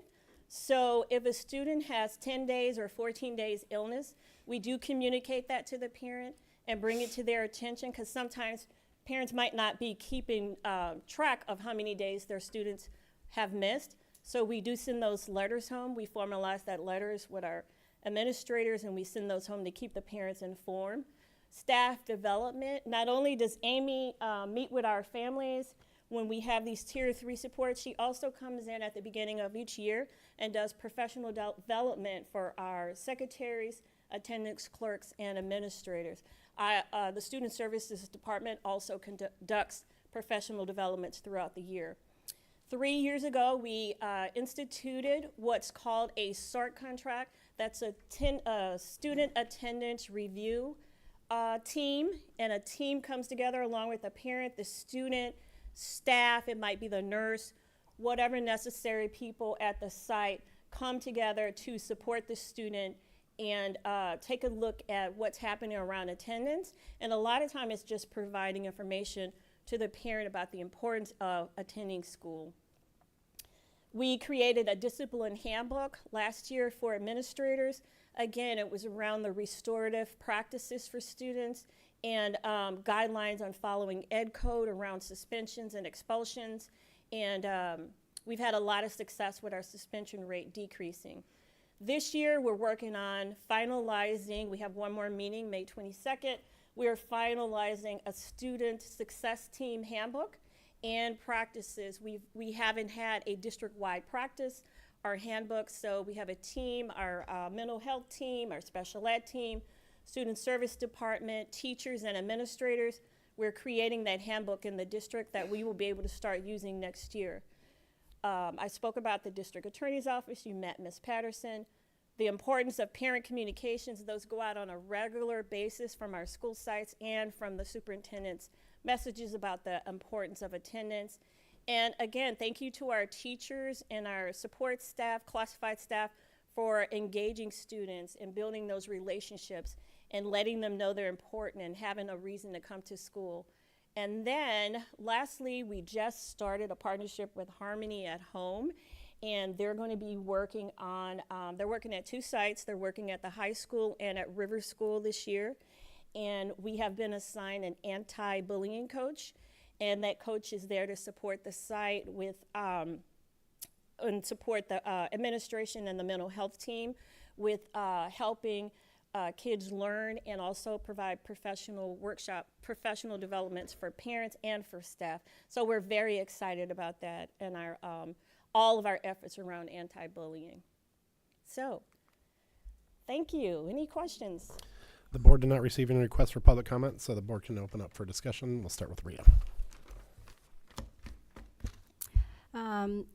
So if a student has 10 days or 14 days illness, we do communicate that to the parent and bring it to their attention, because sometimes parents might not be keeping track of how many days their students have missed. So we do send those letters home. We formalize that letters with our administrators, and we send those home to keep the parents informed. Staff development, not only does Amy meet with our families, when we have these tier 3 supports, she also comes in at the beginning of each year and does professional development for our secretaries, attendance clerks, and administrators. The Student Services Department also conducts professional developments throughout the year. 3 years ago, we instituted what's called a SART contract. That's a student attendance review team, and a team comes together along with the parent, the student, staff, it might be the nurse, whatever necessary people at the site come together to support the student and take a look at what's happening around attendance. And a lot of time it's just providing information to the parent about the importance of attending school. We created a discipline handbook last year for administrators. Again, it was around the restorative practices for students and guidelines on following ed code around suspensions and expulsions. And we've had a lot of success with our suspension rate decreasing. This year, we're working on finalizing, we have one more meeting, May 22nd. We're finalizing a student success team handbook and practices. We haven't had a district-wide practice, our handbook, so we have a team, our mental health team, our special ed team, student service department, teachers and administrators. We're creating that handbook in the district that we will be able to start using next year. I spoke about the district attorney's office. You met Ms. Patterson. The importance of parent communications, those go out on a regular basis from our school sites and from the superintendent's messages about the importance of attendance. And again, thank you to our teachers and our support staff, classified staff, for engaging students and building those relationships and letting them know they're important and having a reason to come to school. And then lastly, we just started a partnership with Harmony at Home, and they're going to be working on, they're working at 2 sites. They're working at the high school and at River School this year. And we have been assigned an anti-bullying coach, and that coach is there to support the site with, and support the administration and the mental health team with helping kids learn and also provide professional developments for parents and for staff. So we're very excited about that and our all of our efforts around anti-bullying. So, thank you. Any questions? The board did not receive any requests for public comment, so the board can open up for discussion. We'll start with Rhea.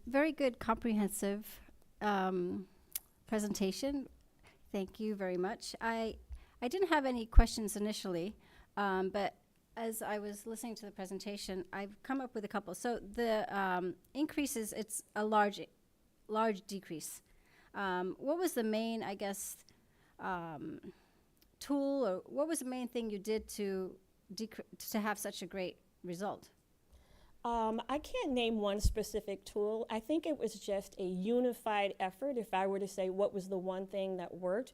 Very good, comprehensive presentation. Thank you very much. I didn't have any questions initially, but as I was listening to the presentation, I've come up with a couple. So the increases, it's a large decrease. What was the main, I guess, tool, or what was the main thing you did to have such a great result? I can't name one specific tool. I think it was just a unified effort. If I were to say what was the one thing that worked,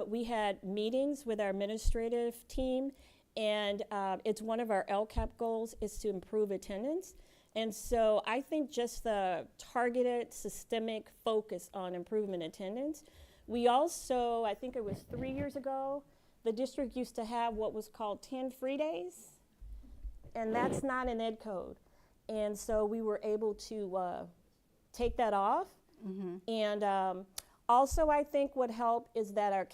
we had meetings with our administrative team, and it's one of our LCAP goals is to improve attendance. And so I think just the targeted systemic focus on improvement attendance. We also, I think it was 3 years ago, the district used to have what was called 10 free days. And that's not an ed code. And so we were able to take that off. Mm-hmm. And also I think what helped is that our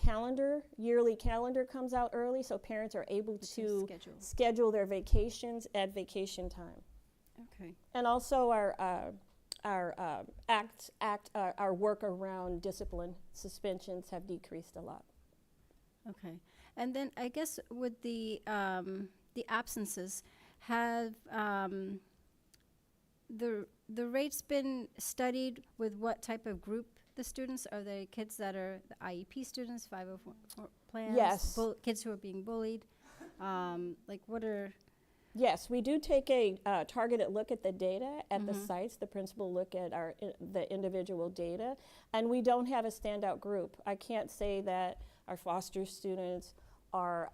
yearly calendar comes out early, so parents are able to schedule their vacations at vacation time. Okay. And also our work around discipline suspensions have decreased a lot. Okay. And then I guess with the absences, have the rates been studied with what type of group the students? Are they kids that are the IEP students, 504 plans? Yes. Kids who are being bullied? Like what are... Yes, we do take a targeted look at the data at the sites. The principal look at the individual data, and we don't have a standout group. I can't say that our foster students are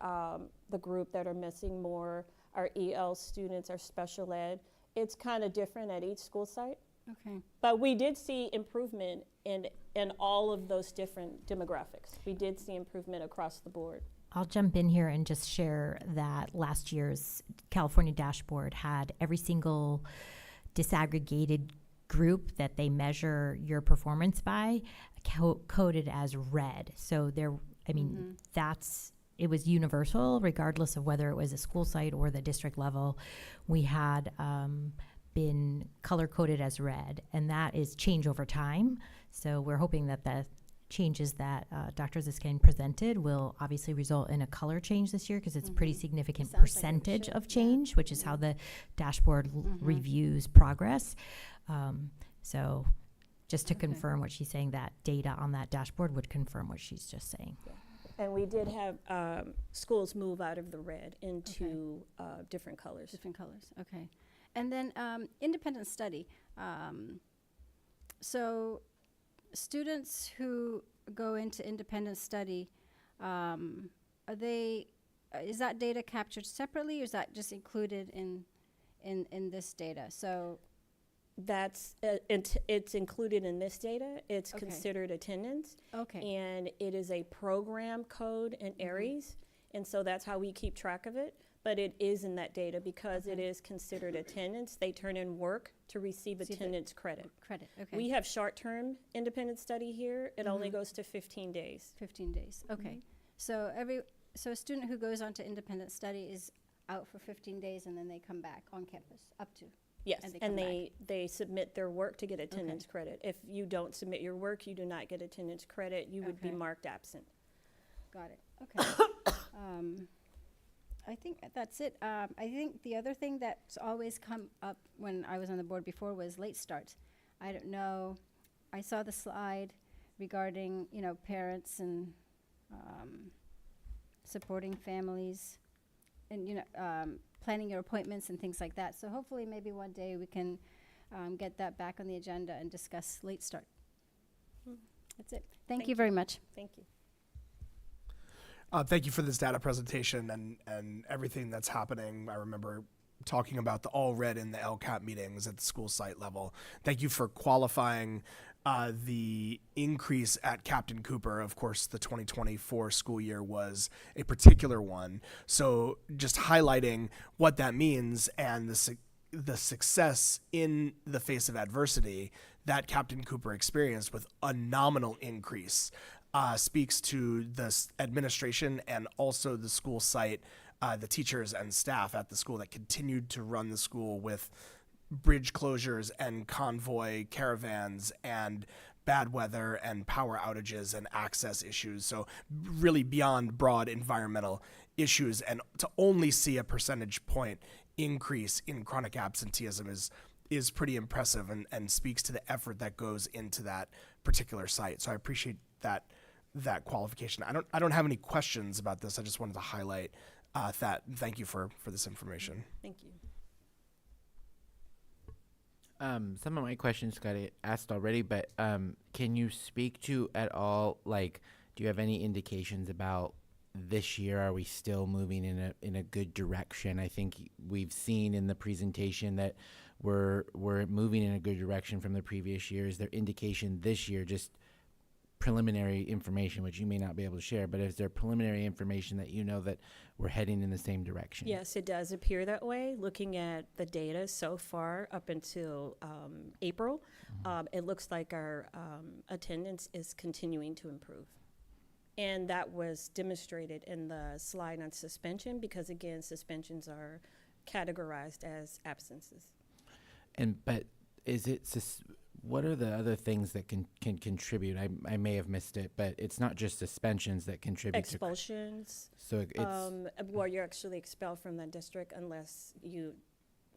the group that are missing more, our EL students, our special ed. It's kind of different at each school site. Okay. But we did see improvement in all of those different demographics. We did see improvement across the board. I'll jump in here and just share that last year's California dashboard had every single disaggregated group that they measure your performance by coded as red. So it was universal, regardless of whether it was a school site or the district level. We had been color coded as red, and that is change over time. So we're hoping that the changes that Dr. Ziskin presented will obviously result in a color change this year, because it's a pretty significant Sounds like it percentage should, of yeah. change, which is how the dashboard reviews progress. So just to confirm what she's saying, that data on that dashboard would confirm what she's just saying. And we did have schools move out of the red into different colors. Different colors, okay. And then independent study. So students who go into independent study, is that data captured separately, or is that just included in this data? So That's it's included in this data. It's Okay. considered attendance, okay, and it is a program code in Aries, and so that's how we keep track of it. But it is in that data because it Okay. is considered attendance. They turn in work to receive See the attendance credit. credit, okay. We have short-term independent study here. It only goes to 15 days. 15 days, okay. So a student who goes on to independent study is out for 15 days, and then they come back on campus, up to. Yes, And they and come they submit their work to get attendance credit. If you don't submit your work, you do not get attendance credit. You would be Okay. marked absent. Got it, okay. I think that's it. I think the other thing that's always come up when I was on the board before was late starts. I don't know, I saw the slide regarding, parents and supporting families and, planning your appointments and things like that. So hopefully maybe one day we can get that back on the agenda and discuss late start. That's it. Thank you very much. Thank you. Thank you for this data presentation and everything that's happening. I remember talking about the all red in the LCAP meetings at the school site level. Thank you for qualifying the increase at Captain Cooper. Of course, the 2024 school year was a particular one. So just highlighting what that means and the success in the face of adversity that Captain Cooper experienced with a nominal increase speaks to the administration and also the school site, the teachers and staff at the school that continued to run the school with bridge closures and convoy caravans and bad weather and power outages and access issues. So really beyond broad environmental issues, and to only see a percentage point increase in chronic absenteeism is pretty impressive and speaks to the effort that goes into that particular site. So I appreciate that qualification. I don't have any questions about this. I just wanted to highlight that. Thank you for this information. Thank you. Some of my questions got asked already, but can you speak to at all, like, do you have any indications about this year? Are we still moving in a good direction? I think we've seen in the presentation that we're moving in a good direction from the previous year. Is there indication this year, just preliminary information, which you may not be able to share, but is there preliminary information that that we're heading in the same direction? Yes, it does appear that way. Looking at the data so far up until April, it looks like our attendance is continuing to improve. And that was demonstrated in the slide on suspension because, again, suspensions are categorized as absences. But is it what are the other things that can contribute? I may have missed it, but it's not just suspensions that contribute Expulsions. So it's Well, you're actually expelled from the district unless you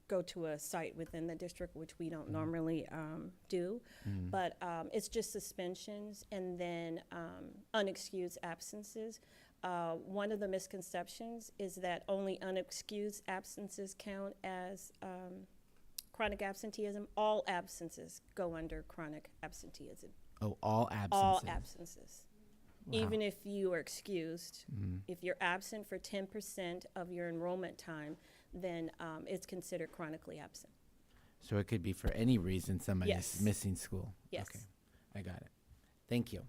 go to a site within the district, which we don't normally do. But it's just suspensions and then unexcused absences. One of the misconceptions is that only unexcused absences count as chronic absenteeism. All absences go under chronic absenteeism. Oh, all absences. All absences. Wow. Even if you are excused, if you're absent for 10% of your enrollment time, then it's considered chronically absent. So it could be for any reason somebody's Yes. missing school. Yes. Okay, I got it. Thank you.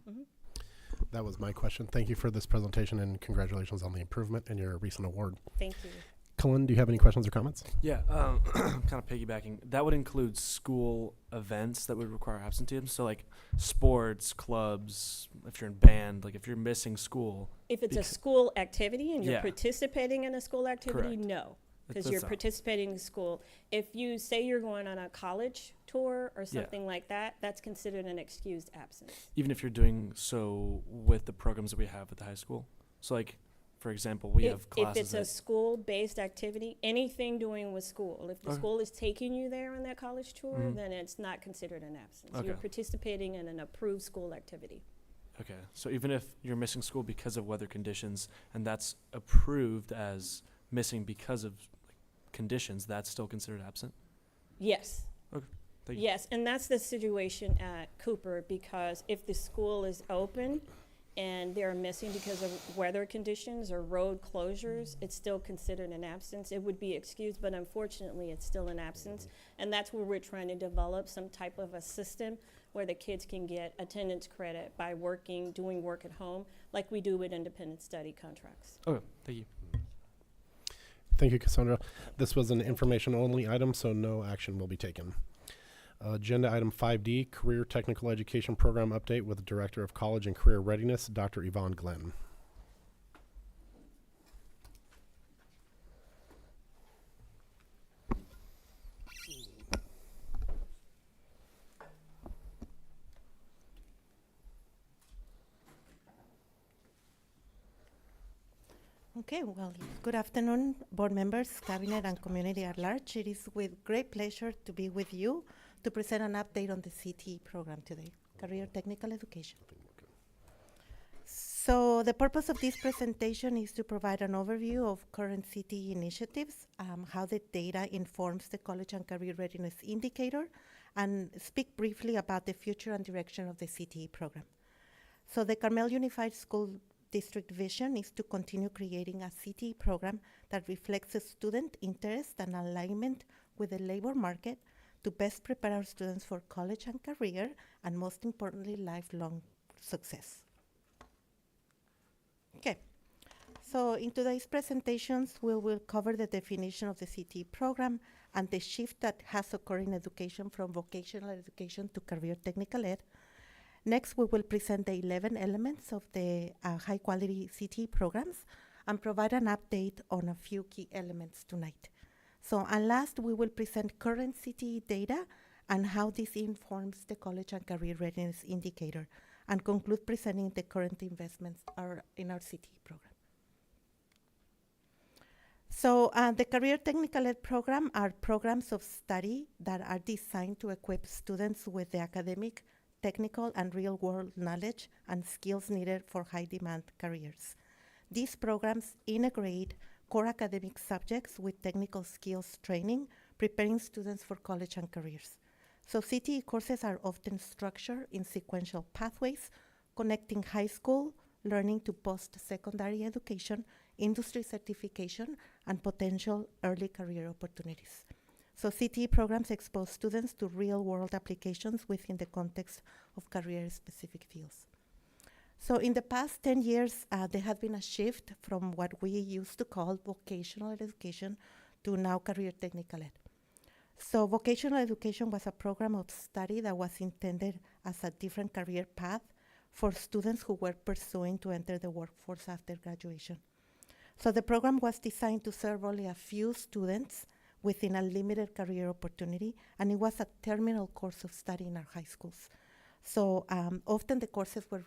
That was my question. Thank you for this presentation and congratulations on the improvement and your recent award. Thank you. Cullen, do you have any questions or comments? Yeah, kind of piggybacking. That would include school events that would require absenteeism. So like sports, clubs, if you're in band, like if you're missing school. If it's a Becau- school activity and you're Yeah. participating in a school activity, Correct. no. Because That's you're all. participating in school. If you say you're going on a college tour or Yeah. something like that, that's considered an excused absence. Even if you're doing so with the programs that we have at the high school. So like, for example, we have If classes it's a that- school-based activity, anything doing with school, if the Okay. school is taking you there on that college tour, Mhm. then it's not considered an absence. Okay. You're participating in an approved school activity. Okay, so even if you're missing school because of weather conditions, and that's approved as missing because of like, conditions, that's still considered absent? Yes. Thank you. Yes, and that's the situation at Cooper, because if the school is open and they're missing because of weather conditions or road closures, it's still considered an absence. It would be excused, but unfortunately, it's still an absence. And that's where we're trying to develop some type of a system where the kids can get attendance credit by doing work at home, like we do with independent study contracts. Okay, thank you. Thank you, Cassandra. This was an information-only item, so no action will be taken. Agenda item 5D, Career Technical Education Program Update with Director of College and Career Readiness, Dr. Yvonne Glenn. Okay, well, good afternoon, board members, cabinet, and community at large. It is with great pleasure to be with you to present an update on the CTE program today, Career Technical Education. So the purpose of this presentation is to provide an overview of current CTE initiatives, how the data informs the College and Career Readiness Indicator, and speak briefly about the future and direction of the CTE program. So the Carmel Unified School District vision is to continue creating a CTE program that reflects the student interest and alignment with the labor market to best prepare our students for college and career, and most importantly, lifelong success. Okay, so in today's presentations, we will cover the definition of the CTE program and the shift that has occurred in education from vocational education to career technical ed. Next, we will present the 11 elements of the high-quality CTE programs and provide an update on a few key elements tonight. So, and last, we will present current CTE data and how this informs the College and Career Readiness Indicator, and conclude presenting the current investments in our CTE program. So, the Career Technical Ed program are programs of study that are designed to equip students with the academic, technical, and real-world knowledge and skills needed for high-demand careers. These programs integrate core academic subjects with technical skills training, preparing students for college and careers. So CTE courses are often structured in sequential pathways, connecting high school learning to post-secondary education, industry certification, and potential early career opportunities. So CTE programs expose students to real-world applications within the context of career-specific fields. So in the past 10 years, there has been a shift from what we used to call vocational education to now career technical ed. So vocational education was a program of study that was intended as a different career path for students who were pursuing to enter the workforce after graduation. So the program was designed to serve only a few students within a limited career opportunity, and it was a terminal course of study in our high schools. So often the courses were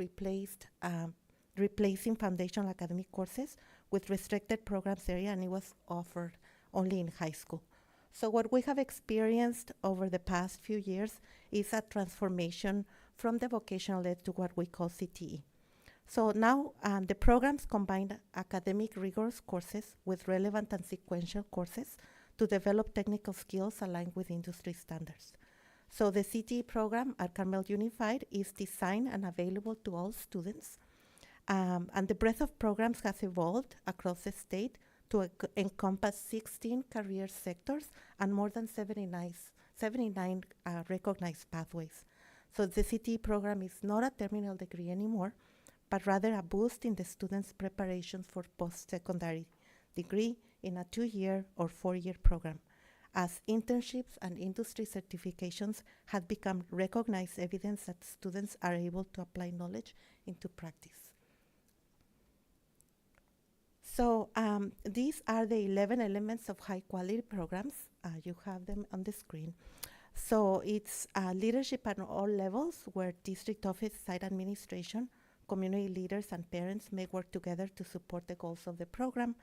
replacing foundational academic courses with restricted programs area, and it was offered only in high school. So what we have experienced over the past few years is a transformation from the vocational ed to what we call CTE. So now the programs combine academic rigorous courses with relevant and sequential courses to develop technical skills aligned with industry standards. So the CTE program at Carmel Unified is designed and available to all students. And the breadth of programs has evolved across the state to encompass 16 career sectors and more than 79 recognized pathways. So the CTE program is not a terminal degree anymore, but rather a boost in the students' preparation for post-secondary degree in a 2-year or 4-year program, as internships and industry certifications have become recognized evidence that students are able to apply knowledge into practice. So these are the 11 elements of high-quality programs. You have them on the screen. So it's leadership at all levels, where district office, site administration, community leaders, and parents may work together to support the goals of the program.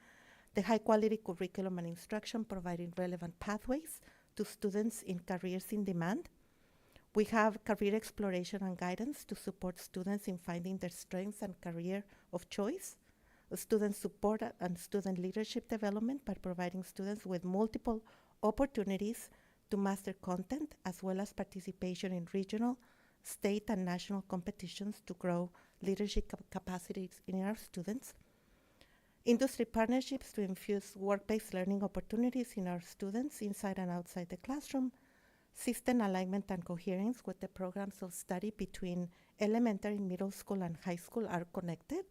The high-quality curriculum and instruction, providing relevant pathways to students in careers in demand. We have career exploration and guidance to support students in finding their strengths and career of choice. Student support and student leadership development by providing students with multiple opportunities to master content, as well as participation in regional, state, and national competitions to grow leadership capacities in our students. Industry partnerships to infuse work-based learning opportunities in our students inside and outside the classroom. System alignment and coherence with the programs of study between elementary, middle school, and high school are connected.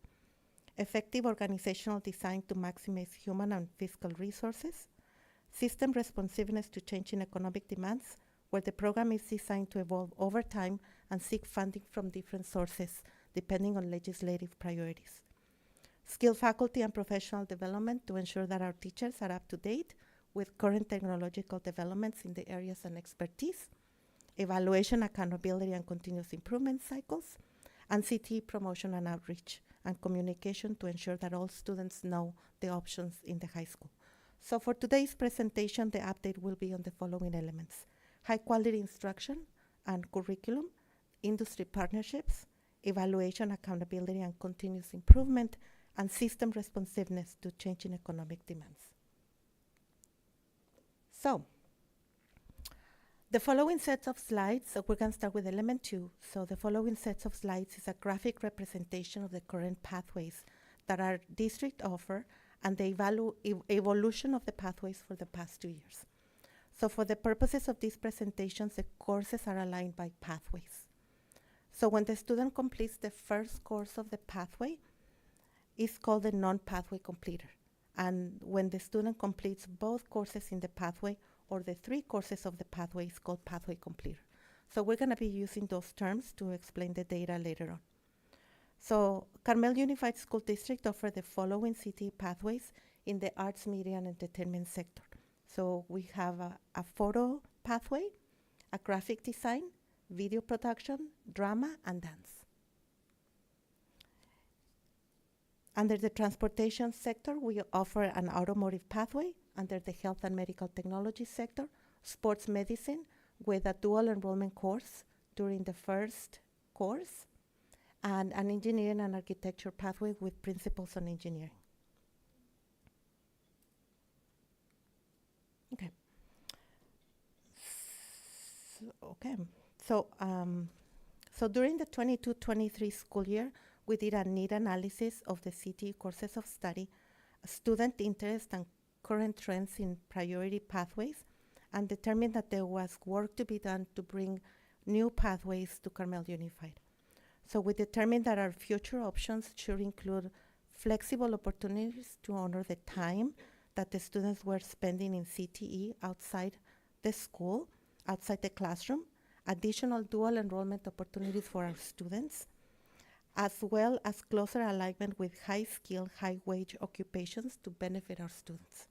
Effective organizational design to maximize human and physical resources. System responsiveness to changing economic demands, where the program is designed to evolve over time and seek funding from different sources, depending on legislative priorities. Skilled faculty and professional development to ensure that our teachers are up to date with current technological developments in the areas and expertise. Evaluation, accountability, and continuous improvement cycles. And CTE promotion and outreach and communication to ensure that all students know the options in the high school. So for today's presentation, the update will be on the following elements: high quality instruction and curriculum, industry partnerships, evaluation, accountability, and continuous improvement, and system responsiveness to changing economic demands. So, the following sets of slides, so we're going to start with element 2. So the following sets of slides is a graphic representation of the current pathways that our district offer and the evolution of the pathways for the past 2 years. So for the purposes of these presentations, the courses are aligned by pathways. So when the student completes the first course of the pathway, it's called the non-pathway completer. And when the student completes both courses in the pathway or the 3 courses of the pathway, it's called pathway completer. So we're going to be using those terms to explain the data later on. So Carmel Unified School District offers the following CTE pathways in the arts, media, and entertainment sector. So we have a photo pathway, a graphic design, video production, drama, and dance. Under the transportation sector, we offer an automotive pathway. Under the health and medical technology sector, sports medicine with a dual enrollment course during the first course, and an engineering and architecture pathway with principles on engineering. Okay. So during the 22-23 school year, we did a need analysis of the CTE courses of study, student interest, and current trends in priority pathways, and determined that there was work to be done to bring new pathways to Carmel Unified. So we determined that our future options should include flexible opportunities to honor the time that the students were spending in CTE outside the school, outside the classroom, additional dual enrollment opportunities for our students, as well as closer alignment with high-skill, high-wage occupations to benefit our students.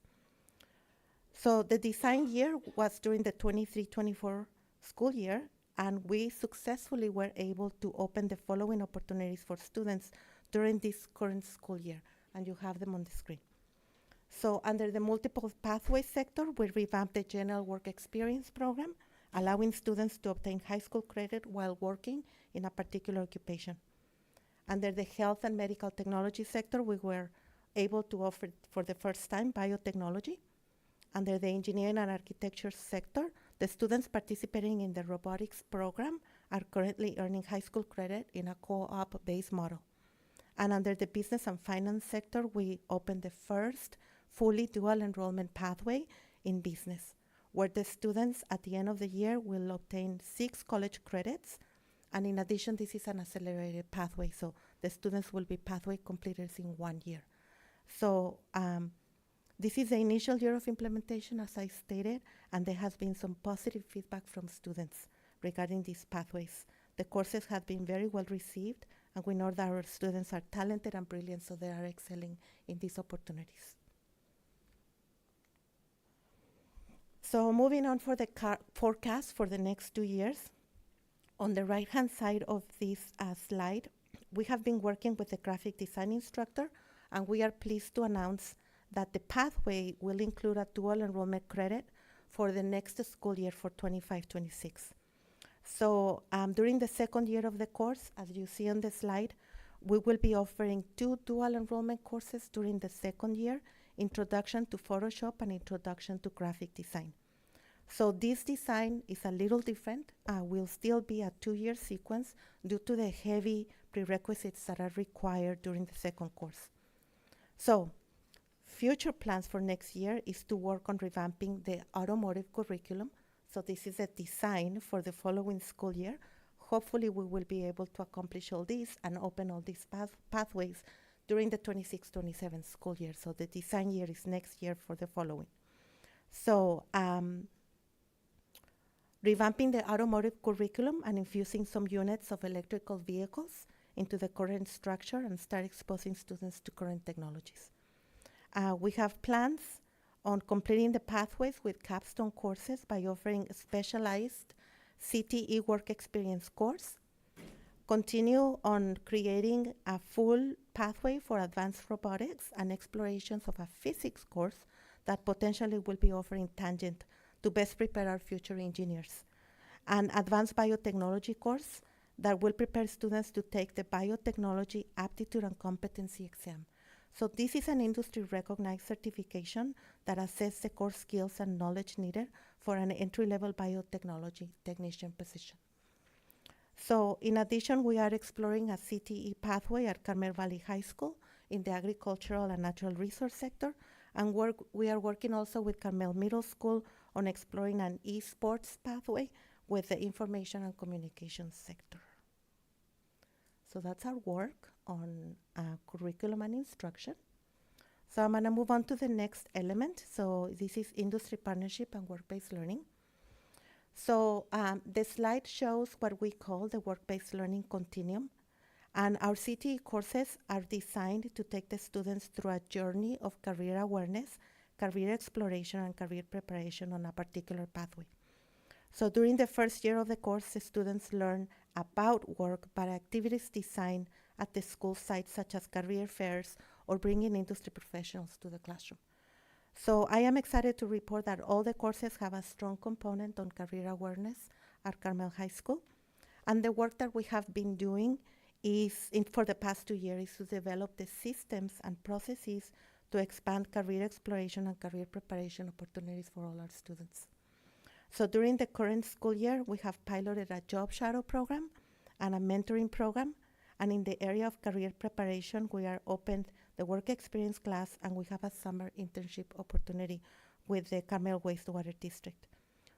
So the design year was during the 23-24 school year, and we successfully were able to open the following opportunities for students during this current school year, and you have them on the screen. So under the multiple pathway sector, we revamped the general work experience program, allowing students to obtain high school credit while working in a particular occupation. Under the health and medical technology sector, we were able to offer for the first time biotechnology. Under the engineering and architecture sector, the students participating in the robotics program are currently earning high school credit in a co-op based model. And under the business and finance sector, we opened the first fully dual enrollment pathway in business, where the students at the end of the year will obtain 6 college credits. And in addition, this is an accelerated pathway, so the students will be pathway completers in 1 year. So this is the initial year of implementation, as I stated, and there has been some positive feedback from students regarding these pathways. The courses have been very well received, and we know that our students are talented and brilliant, so they are excelling in these opportunities. So moving on for the forecast for the next 2 years. On the right-hand side of this slide, we have been working with the graphic design instructor, and we are pleased to announce that the pathway will include a dual enrollment credit for the next school year for 25-26. So during the second year of the course, as you see on the slide, we will be offering 2 dual enrollment courses during the second year, Introduction to Photoshop and Introduction to Graphic Design. So this design is a little different, will still be a 2-year sequence due to the heavy prerequisites that are required during the second course. So future plans for next year is to work on revamping the automotive curriculum. So this is a design for the following school year. Hopefully we will be able to accomplish all this and open all these pathways during the 26-27 school year. So the design year is next year for the following. So revamping the automotive curriculum and infusing some units of electrical vehicles into the current structure and start exposing students to current technologies. We have plans on completing the pathways with capstone courses by offering a specialized CTE work experience course. Continue on creating a full pathway for advanced robotics and explorations of a physics course that potentially will be offering tangent to best prepare our future engineers. An advanced biotechnology course that will prepare students to take the biotechnology aptitude and competency exam. So this is an industry-recognized certification that assesses the core skills and knowledge needed for an entry-level biotechnology technician position. So in addition, we are exploring a CTE pathway at Carmel Valley High School in the agricultural and natural resource sector, and we are working also with Carmel Middle School on exploring an esports pathway with the information and communications sector. So that's our work on curriculum and instruction. So I'm gonna move on to the next element. So this is industry partnership and work-based learning. So the slide shows what we call the work-based learning continuum. And our CTE courses are designed to take the students through a journey of career awareness, career exploration, and career preparation on a particular pathway. So during the first year of the course, the students learn about work by activities designed at the school sites, such as career fairs or bringing industry professionals to the classroom. So I am excited to report that all the courses have a strong component on career awareness at Carmel High School. And the work that we have been doing for the past 2 years is to develop the systems and processes to expand career exploration and career preparation opportunities for all our students. So during the current school year, we have piloted a job shadow program and a mentoring program. And in the area of career preparation, we are opened the work experience class, and we have a summer internship opportunity with the Carmel Wastewater District.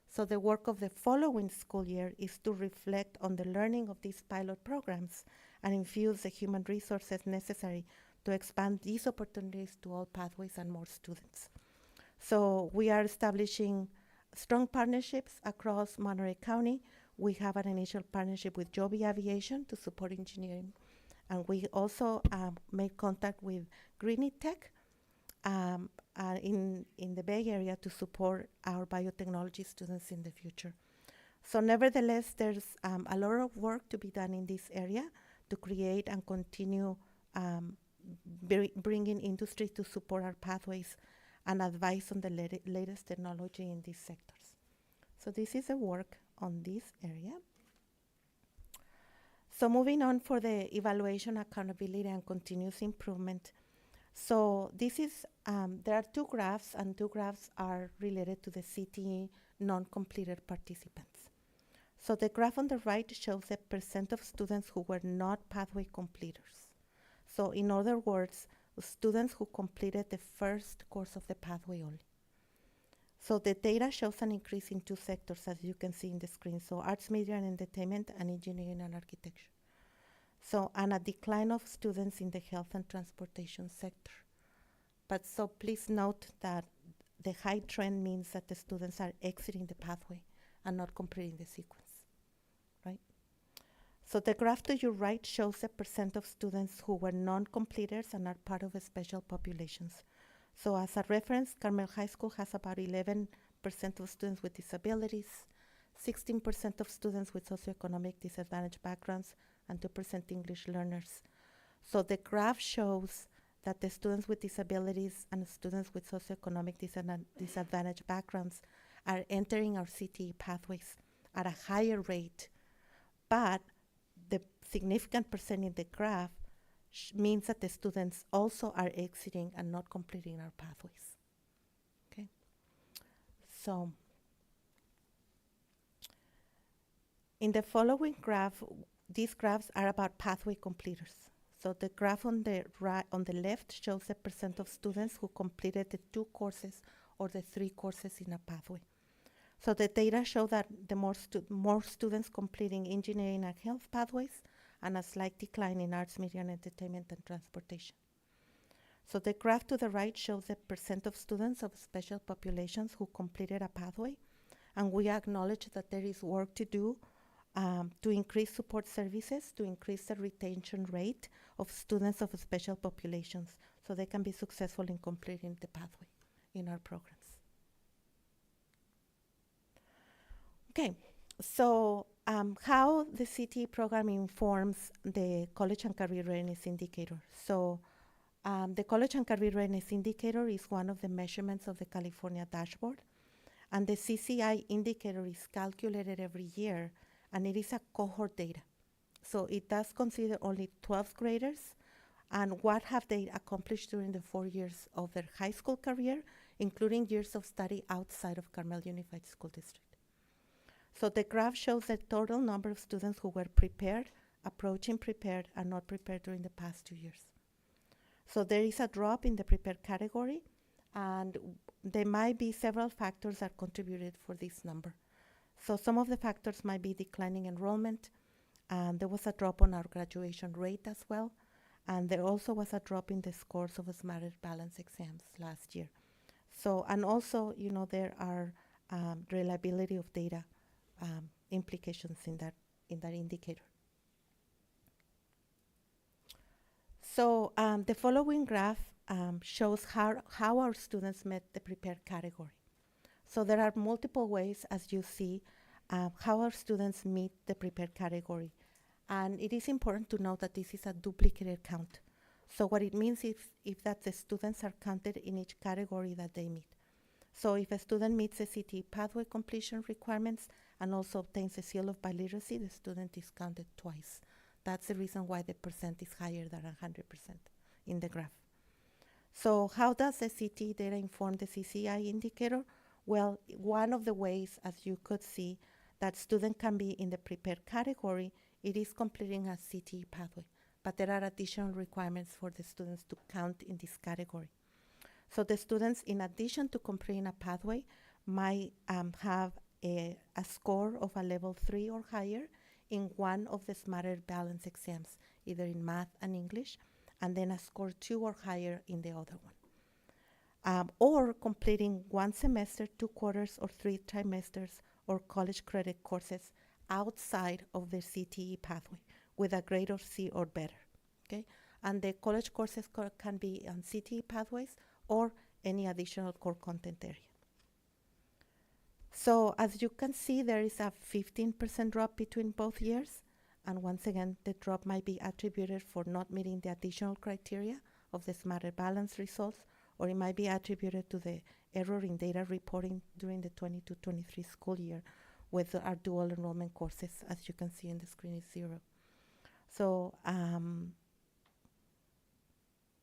So the work of the following school year is to reflect on the learning of these pilot programs and infuse the human resources necessary to expand these opportunities to all pathways and more students. So we are establishing strong partnerships across Monterey County. We have an initial partnership with Joby Aviation to support engineering. And we also made contact with Greeny Tech in the Bay Area to support our biotechnology students in the future. So nevertheless, there's a lot of work to be done in this area to create and continue bringing industry to support our pathways and advice on the latest technology in these sectors. So this is the work on this area. So moving on for the evaluation, accountability, and continuous improvement. So this is, there are 2 graphs, and 2 graphs are related to the CTE non-completed participants. So the graph on the right shows the % of students who were not pathway completers. So in other words, students who completed the first course of the pathway only. So the data shows an increase in 2 sectors, as you can see in the screen. So arts, media, and entertainment, and engineering and architecture. So, and a decline of students in the health and transportation sector. But so please note that the high trend means that the students are exiting the pathway and not completing the sequence, right? So the graph to your right shows the percent of students who were non-completers and are part of special populations. So as a reference, Carmel High School has about 11% of students with disabilities, 16% of students with socioeconomic disadvantaged backgrounds, and 2% English learners. So the graph shows that the students with disabilities and students with socioeconomic disadvantaged backgrounds are entering our CTE pathways at a higher rate, but the significant percent in the graph means that the students also are exiting and not completing our pathways. Okay, so in the following graph, these graphs are about pathway completers. So the graph on the right, on the left, shows the percent of students who completed the 2 courses or the 3 courses in a pathway. So the data show that the more students completing engineering and health pathways, and a slight decline in arts, media, and entertainment and transportation. So the graph to the right shows the percent of students of special populations who completed a pathway, and we acknowledge that there is work to do to increase support services, to increase the retention rate of students of special populations, so they can be successful in completing the pathway in our programs. Okay, so how the CTE program informs the College and Career Readiness Indicator. So the College and Career Readiness Indicator is one of the measurements of the California dashboard, and the CCI indicator is calculated every year, and it is a cohort data. So it does consider only 12th graders and what have they accomplished during the 4 years of their high school career, including years of study outside of Carmel Unified School District. So the graph shows the total number of students who were prepared, approaching prepared, and not prepared during the past 2 years. So there is a drop in the prepared category, and there might be several factors that contributed for this number. So some of the factors might be declining enrollment, and there was a drop on our graduation rate as well, and there also was a drop in the scores of Smarter Balance exams last year. So, and also, you know, there are reliability of data implications in that indicator. So the following graph shows how our students met the prepared category. So there are multiple ways, as you see, how our students meet the prepared category. And it is important to note that this is a duplicated count. So what it means is that the students are counted in each category that they meet. So if a student meets the CTE pathway completion requirements and also obtains a seal of biliteracy, the student is counted twice. That's the reason why the percent is higher than 100% in the graph. So how does the CTE data inform the CCI indicator? Well, one of the ways, as you could see, that student can be in the prepared category, it is completing a CTE pathway, but there are additional requirements for the students to count in this category. So the students, in addition to completing a pathway, might have a score of a level 3 or higher in one of the Smarter Balance exams, either in math and English, and then a score 2 or higher in the other one. Or completing 1 semester, 2 quarters, or 3 trimesters, or college credit courses outside of the CTE pathway with a grade of C or better, okay? And the college courses can be on CTE pathways or any additional core content area. So as you can see, there is a 15% drop between both years. And once again, the drop might be attributed for not meeting the additional criteria of the Smarter Balance results, or it might be attributed to the error in data reporting during the 22-23 school year with our dual enrollment courses, as you can see in the screen, is 0. So,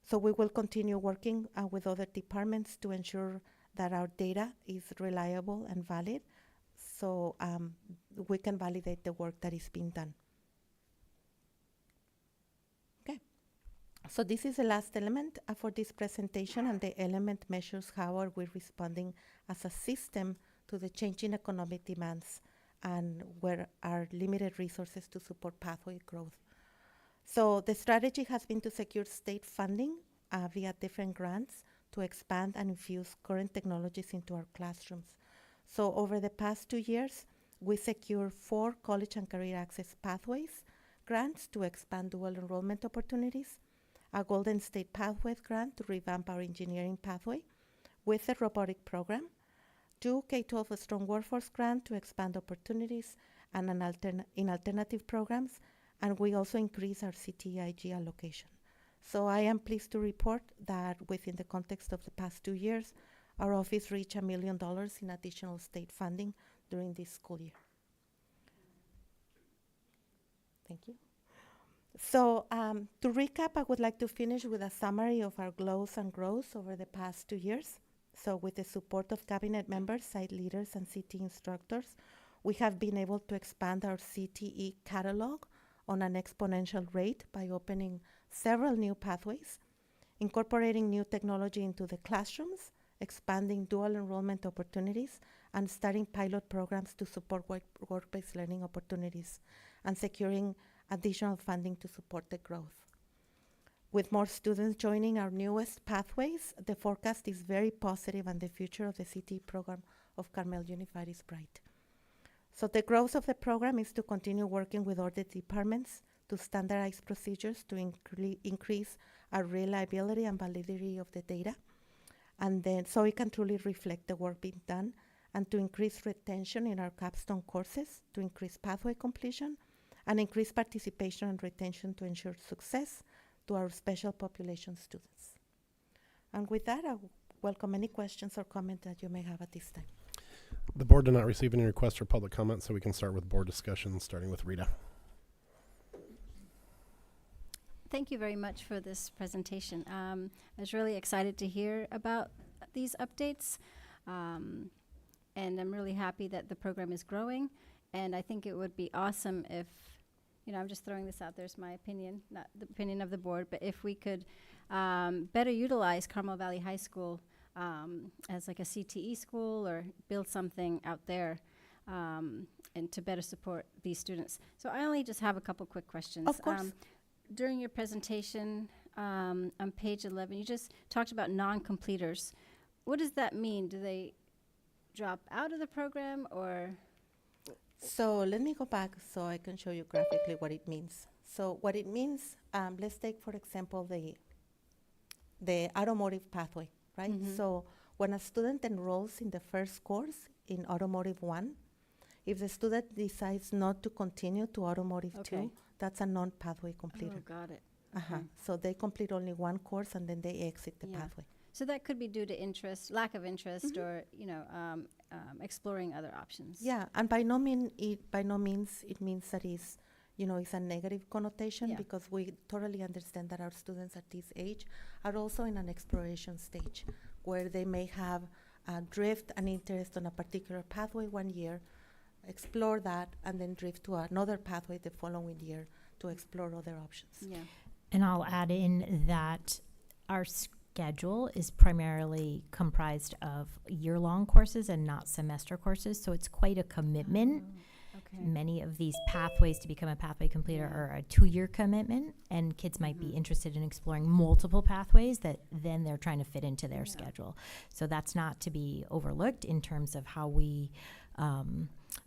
so we will continue working with other departments to ensure that our data is reliable and valid, so we can validate the work that is being done. Okay, so this is the last element for this presentation, and the element measures how are we responding as a system to the changing economic demands and where are limited resources to support pathway growth. So the strategy has been to secure state funding via different grants to expand and infuse current technologies into our classrooms. So over the past 2 years, we secured 4 college and career access pathways grants to expand dual enrollment opportunities, a Golden State Pathways grant to revamp our engineering pathway with the robotic program, 2 K-12 Strong Workforce grant to expand opportunities and in alternative programs, and we also increase our CTEIG allocation. So I am pleased to report that within the context of the past 2 years, our office reached $1 million in additional state funding during this school year. Thank you. So to recap, I would like to finish with a summary of our goals and growth over the past 2 years. So with the support of cabinet members, site leaders, and CTE instructors, we have been able to expand our CTE catalog on an exponential rate by opening several new pathways, incorporating new technology into the classrooms, expanding dual enrollment opportunities, and starting pilot programs to support work-based learning opportunities, and securing additional funding to support the growth. With more students joining our newest pathways, the forecast is very positive and the future of the CTE program of Carmel Unified is bright. So the growth of the program is to continue working with all the departments to standardize procedures to increase our reliability and validity of the data, and then so it can truly reflect the work being done, and to increase retention in our capstone courses, to increase pathway completion, and increase participation and retention to ensure success to our special population students. And with that, I welcome any questions or comments that you may have at this time. The board did not receive any requests for public comment, so we can start with board discussion, starting with Rita. Thank you very much for this presentation. I was really excited to hear about these updates, and I'm really happy that the program is growing. And I think it would be awesome if, I'm just throwing this out there as my opinion, not the opinion of the board, but if we could better utilize Carmel Valley High School as like a CTE school, or build something out there and to better support these students. So I only just have a couple quick questions. Of course. During your presentation on page 11, you just talked about non-completers. What does that mean? Do they drop out of the program, or? So let me go back so I can show you graphically what it means. So what it means, let's take, for example, the automotive pathway, right? Mhm. So when a student enrolls in the first course in Automotive 1, if the student decides not to continue to Automotive 2, that's a non-pathway completer. Oh, got it. Uh-huh. Okay. So they complete only one course and then they exit the Yeah. pathway. So that could be due to interest, lack of interest, Mhm. or exploring other options. Yeah, and by no means it means that it's a negative connotation, Yeah. because we totally understand that our students at this age are also in an exploration stage where they may have a drift and interest on a particular pathway one year, explore that, and then drift to another pathway the following year to explore other options. Yeah. And I'll add in that our schedule is primarily comprised of year-long courses and not semester courses, so it's quite a commitment. Okay. Many of these pathways to become a pathway completer are a 2-year commitment, and kids might be interested in exploring multiple pathways that then they're trying to fit into their schedule. So that's not to be overlooked in terms of how we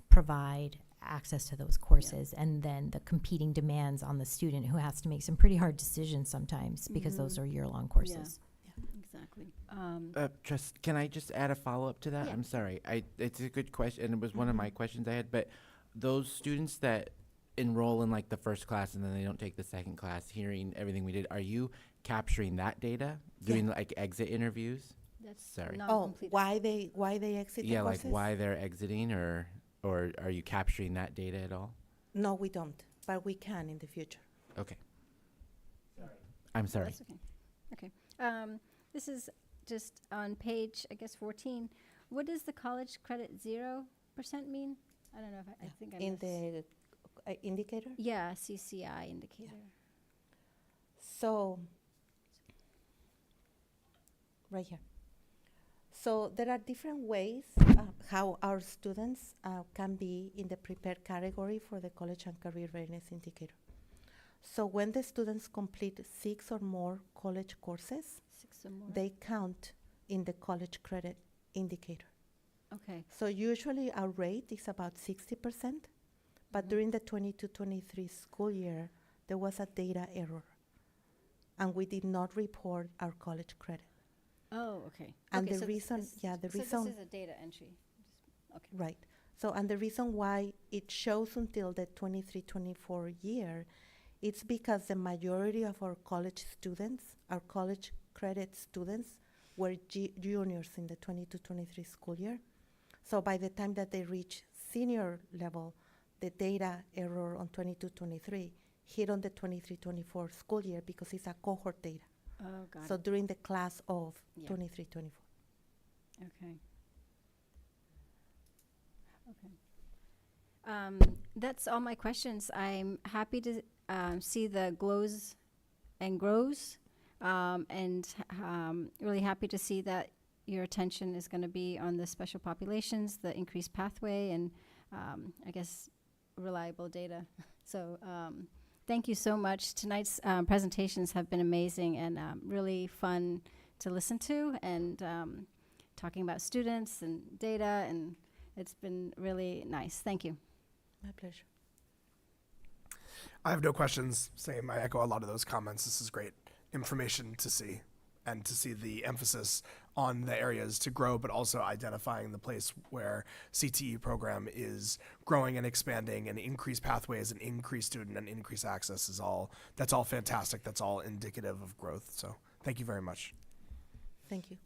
provide access to those courses, and then the competing demands on the student, who has to make some pretty hard decisions sometimes because those are year-long courses. Exactly. Can I just add a follow-up to that? Yeah. I'm sorry. It's a good question, and it was one of my questions I had. But those students that enroll in like the first class and then they don't take the second class, hearing everything we did, are you capturing that data, doing like exit interviews? That's Sorry. non-completers. Why they exit the Yeah, like courses? why they're exiting, or are you capturing that data at all? No, we don't, but we can in the future. Okay. I'm sorry. That's okay. Okay. This is just on page, I guess, 14. What does the college credit 0% mean? I don't know if I think I In missed. the indicator? Yeah, CCI indicator. So, right here. So there are different ways how our students can be in the prepared category for the college and career readiness indicator. So when the students complete 6 or more college courses, 6 or more. they count in the college credit indicator. Okay. So usually our rate is about 60%, but during the 22-23 school year, there was a data error, and we did not report our college credit. Oh, okay. And Okay, the so reason, this, yeah, the so reason, this is a data entry. Okay. right. So, and the reason why it shows until the 23-24 year, it's because the majority of our college students, our college credit students, were juniors in the 22-23 school year. So by the time that they reach senior level, the data error on 22-23 hit on the 23-24 school year because it's a cohort data. Oh, got So it. during the class of Yeah. 23-24. Okay. Okay. That's all my questions. I'm happy to see the glows and grows, and really happy to see that your attention is going to be on the special populations, the increased pathway, and I guess reliable data. So thank you so much. Tonight's presentations have been amazing and really fun to listen to, and talking about students and data, and it's been really nice. Thank you. My pleasure. I have no questions. Same. I echo a lot of those comments. This is great information to see, and to see the emphasis on the areas to grow, but also identifying the place where CTE program is growing and expanding, and increased pathways and increased student and increased access is all, that's all fantastic. That's all indicative of growth. So thank you very much. Thank you.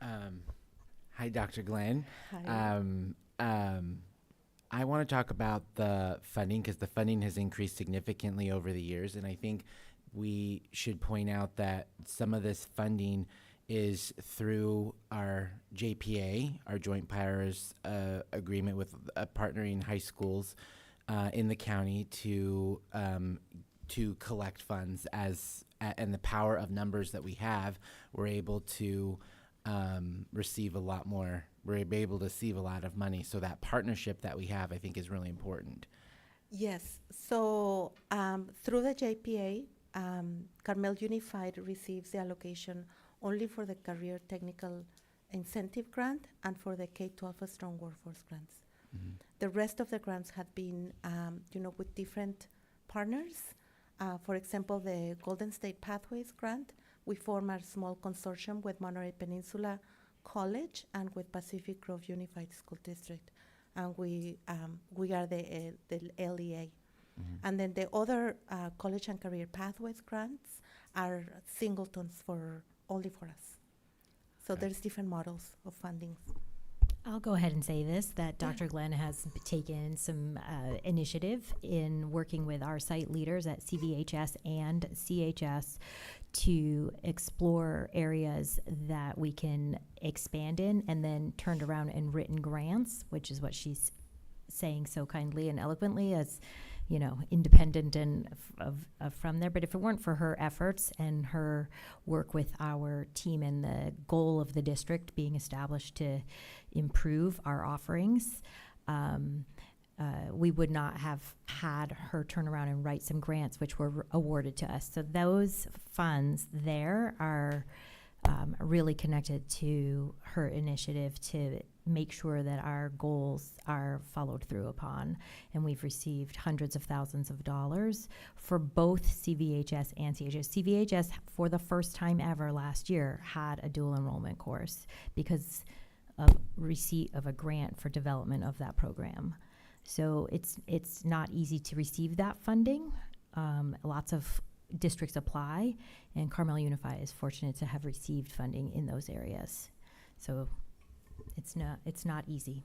Hi, Dr. Glenn. Hi. I want to talk about the funding, because the funding has increased significantly over the years, and I think we should point out that some of this funding is through our JPA, our Joint Powers Agreement with partnering high schools in the county to collect funds. And the power of numbers that we have, we're able to receive a lot more. We're able to receive a lot of money. So that partnership that we have, I think, is really important. Yes. So through the JPA, Carmel Unified receives the allocation only for the Career Technical Incentive Grant and for the K-12 Strong Workforce Grants. Mhm. The rest of the grants have been, with different partners. For example, the Golden State Pathways Grant, we form a small consortium with Monterey Peninsula College and with Pacific Grove Unified School District, and we are the LEA. Mhm. And then the other college and career pathways grants are singletons only for us. So Okay. there's different models of funding. I'll go ahead and say this, that Dr. Glenn has taken some initiative in working with our site leaders at CVHS and CHS to explore areas that we can expand in, and then turned around and written grants, which is what she's saying so kindly and eloquently, as independent and from there. But if it weren't for her efforts and her work with our team and the goal of the district being established to improve our offerings, we would not have had her turn around and write some grants which were awarded to us. So those funds there are really connected to her initiative to make sure that our goals are followed through upon. And we've received hundreds of thousands of dollars for both CVHS and CHS. CVHS, for the first time ever last year, had a dual enrollment course because of receipt of a grant for development of that program. So it's not easy to receive that funding. Lots of districts apply, and Carmel Unified is fortunate to have received funding in those areas. So it's not easy.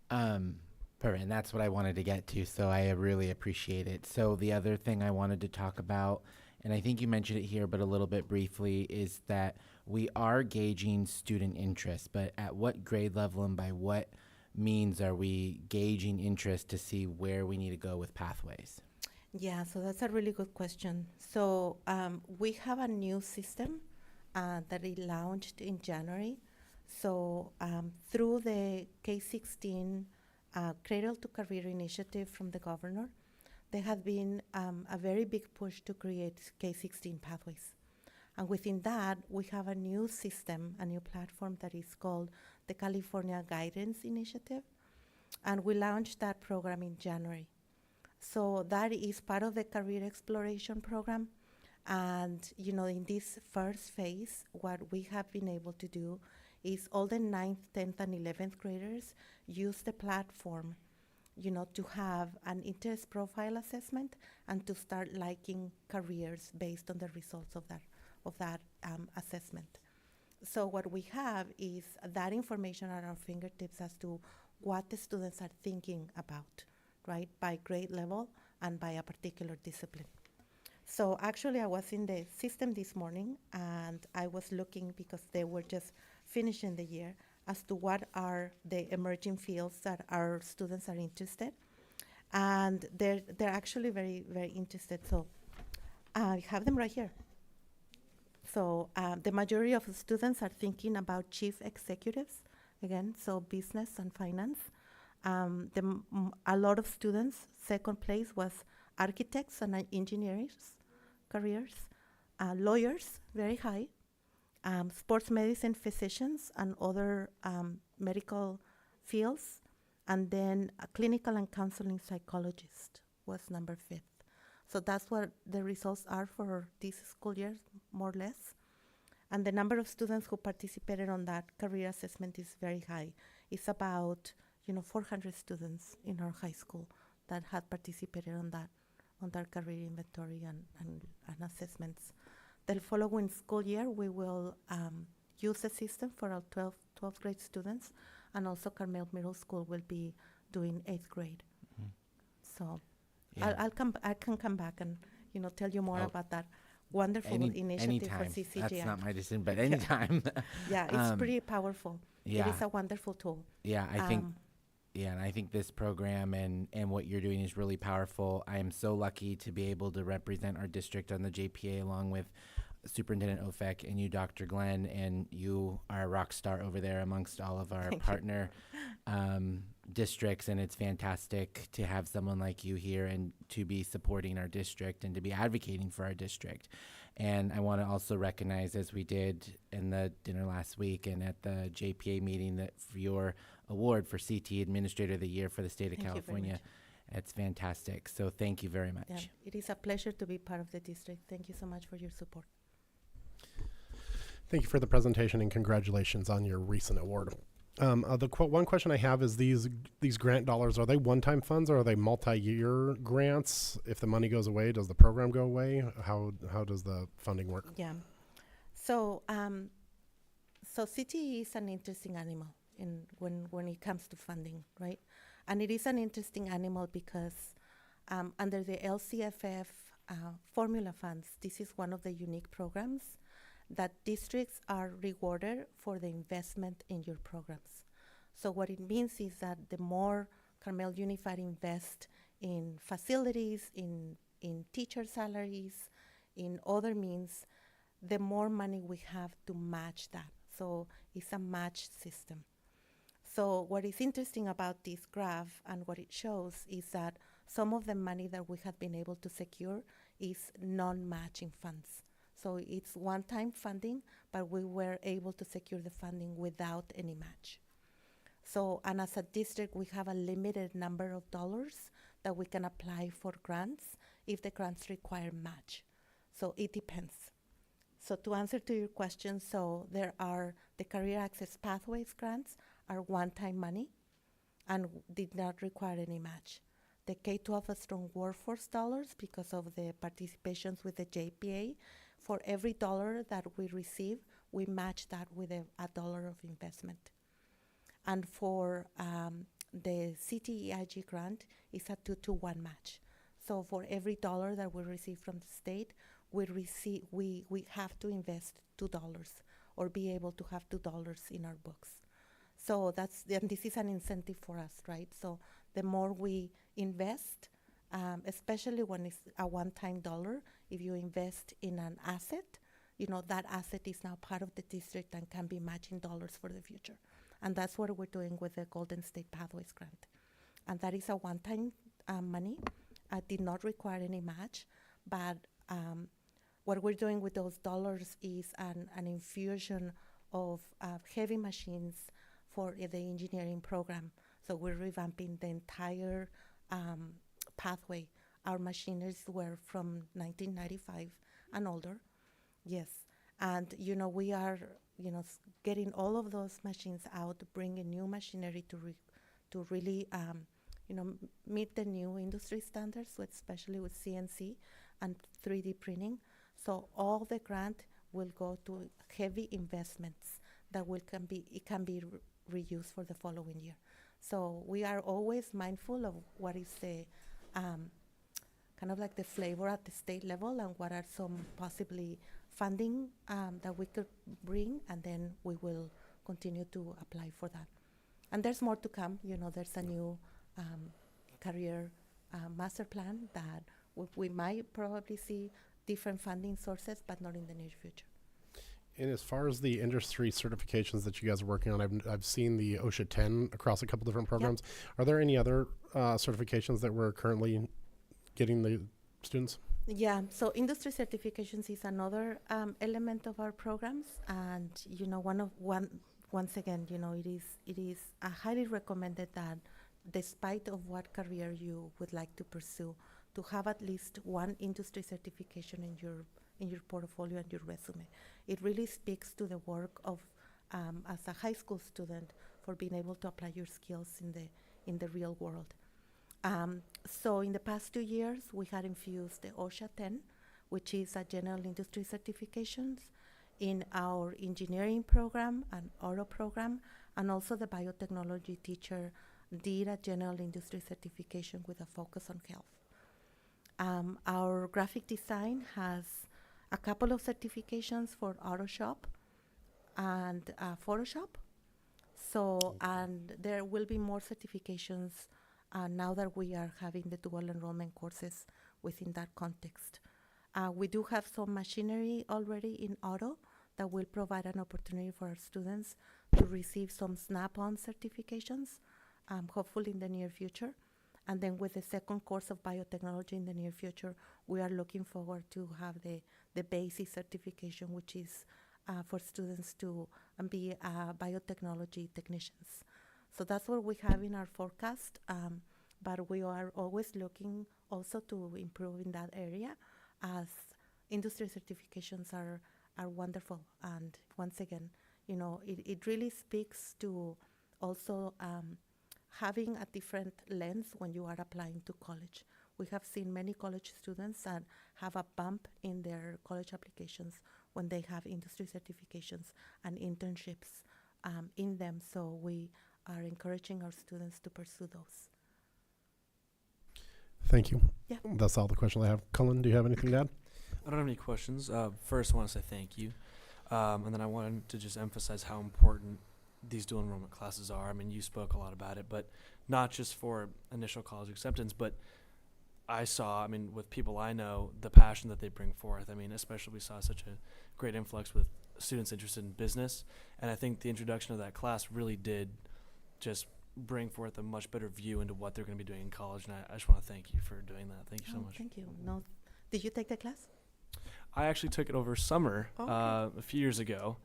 Perfect, and that's what I wanted to get to, so I really appreciate it. So the other thing I wanted to talk about, and I think you mentioned it here, but a little bit briefly, is that we are gauging student interest, but at what grade level and by what means are we gauging interest to see where we need to go with pathways? Yeah, so that's a really good question. So we have a new system that it launched in January. So through the K-16 Cradle to Career initiative from the governor, there has been a very big push to create K-16 pathways. And within that, we have a new system, a new platform that is called the California Guidance Initiative. And we launched that program in January. So that is part of the career exploration program. And, you know, in this first phase, what we have been able to do is all the 9th, 10th, and 11th graders use the platform, you know, to have an interest profile assessment and to start liking careers based on the results of that assessment. So what we have is that information at our fingertips as to what the students are thinking about, right, by grade level and by a particular discipline. So actually, I was in the system this morning, and I was looking, because they were just finishing the year, as to what are the emerging fields that our students are interested. And they're actually very, very interested. So I have them right here. So the majority of the students are thinking about chief executives, again, so business and finance. A lot of students, second place was architects and engineers careers, lawyers, very high, sports medicine physicians and other medical fields, and then a clinical and counseling psychologist was number 5th. So that's what the results are for this school year, more or less. And the number of students who participated on that career assessment is very high. It's about, 400 students in our high school that had participated on that career inventory and assessments. The following school year, we will use the system for our 12th grade students, and also Carmel Middle School will be doing 8th grade. Mhm. So Yeah. I can come back and tell you more Oh. about that wonderful initiative anytime. for CCGI. That's not my decision, but anytime. Yeah, it's pretty powerful. Yeah. It is a wonderful tool. Yeah, and I think this program and what you're doing is really powerful. I am so lucky to be able to represent our district on the JPA along with Superintendent Ofek and you, Dr. Glenn, and you are a rock star over there amongst all of our Thank you. partner districts, and it's fantastic to have someone like you here and to be supporting our district and to be advocating for our district. And I want to also recognize, as we did in the dinner last week and at the JPA meeting, that for your award for CT Administrator of the Year for the state of Thank you very California. much. It's fantastic. So thank you very much. Yeah, it is a pleasure to be part of the district. Thank you so much for your support. Thank you for the presentation and congratulations on your recent award. One question I have is these grant dollars, are they one-time funds or are they multi-year grants? If the money goes away, does the program go away? How does the funding work? Yeah. So CTE is an interesting animal when it comes to funding, right? And it is an interesting animal because under the LCFF formula funds, this is one of the unique programs that districts are rewarded for the investment in your programs. So what it means is that the more Carmel Unified invest in facilities, in teacher salaries, in other means, the more money we have to match that. So it's a match system. So what is interesting about this graph and what it shows is that some of the money that we have been able to secure is non-matching funds. So it's one-time funding, but we were able to secure the funding without any match. So, and as a district, we have a limited number of dollars that we can apply for grants if the grants require match. So it depends. So to answer to your question, so there are the Career Access Pathways grants are one-time money and did not require any match. The K-12 Strong Workforce dollars, because of the participations with the JPA, for every dollar that we receive, we match that with a dollar of investment. And for the CTEIG grant, it's a 2-to-1 match. So for every dollar that we receive from the state, we have to invest $2 or be able to have $2 in our books. So and this is an incentive for us, right? So the more we invest, especially when it's a one-time dollar, if you invest in an asset, that asset is now part of the district and can be matching dollars for the future. And that's what we're doing with the Golden State Pathways grant. And that is a one-time money, did not require any match, but what we're doing with those dollars is an infusion of heavy machines for the engineering program. So we're revamping the entire pathway. Our machineries were from 1995 and older, yes. And, we are, getting all of those machines out, bringing new machinery to really, meet the new industry standards, especially with CNC and 3D printing. So all the grant will go to heavy investments that can be reused for the following year. So we are always mindful of what is the kind of like the flavor at the state level and what are some possibly funding that we could bring, and then we will continue to apply for that. And there's more to come. There's a new career master plan that we might probably see different funding sources, but not in the near future. And as far as the industry certifications that you guys are working on, I've seen the OSHA 10 across a couple different programs. Are there any other certifications that we're currently getting the students? Yeah, so industry certifications is another element of our programs, and once again, it is highly recommended that, despite of what career you would like to pursue, to have at least one industry certification in your portfolio and your resume. It really speaks to the work of as a high school student for being able to apply your skills in the real world. So in the past 2 years, we had infused the OSHA 10, which is a general industry certifications, in our engineering program and auto program, and also the biotechnology teacher did a general industry certification with a focus on health. Our graphic design has a couple of certifications for Autoshop and Photoshop. So, and there will be more certifications now that we are having the dual enrollment courses within that context. We do have some machinery already in auto that will provide an opportunity for our students to receive some Snap-on certifications, hopefully in the near future. And then with the second course of biotechnology in the near future, we are looking forward to have the basic certification, which is for students to be biotechnology technicians. So that's what we have in our forecast, but we are always looking also to improve in that area, as industry certifications are wonderful. And once again, it really speaks to also having a different lens when you are applying to college. We have seen many college students that have a bump in their college applications when they have industry certifications and internships in them. So we are encouraging our students to pursue those. Thank you. Yeah. That's all the questions I have. Cullen, do you have anything to add? I don't have any questions. First, I want to say thank you. And then I wanted to just emphasize how important these dual enrollment classes are. I mean, you spoke a lot about it, but not just for initial college acceptance, but I saw, with people I know, the passion that they bring forth. Especially we saw such a great influx with students interested in business. And I think the introduction of that class really did just bring forth a much better view into what they're going to be doing in college. And I just want to thank you for doing that. Thank you so much. Thank you. No, did you take the class? I actually took it over summer a few years ago,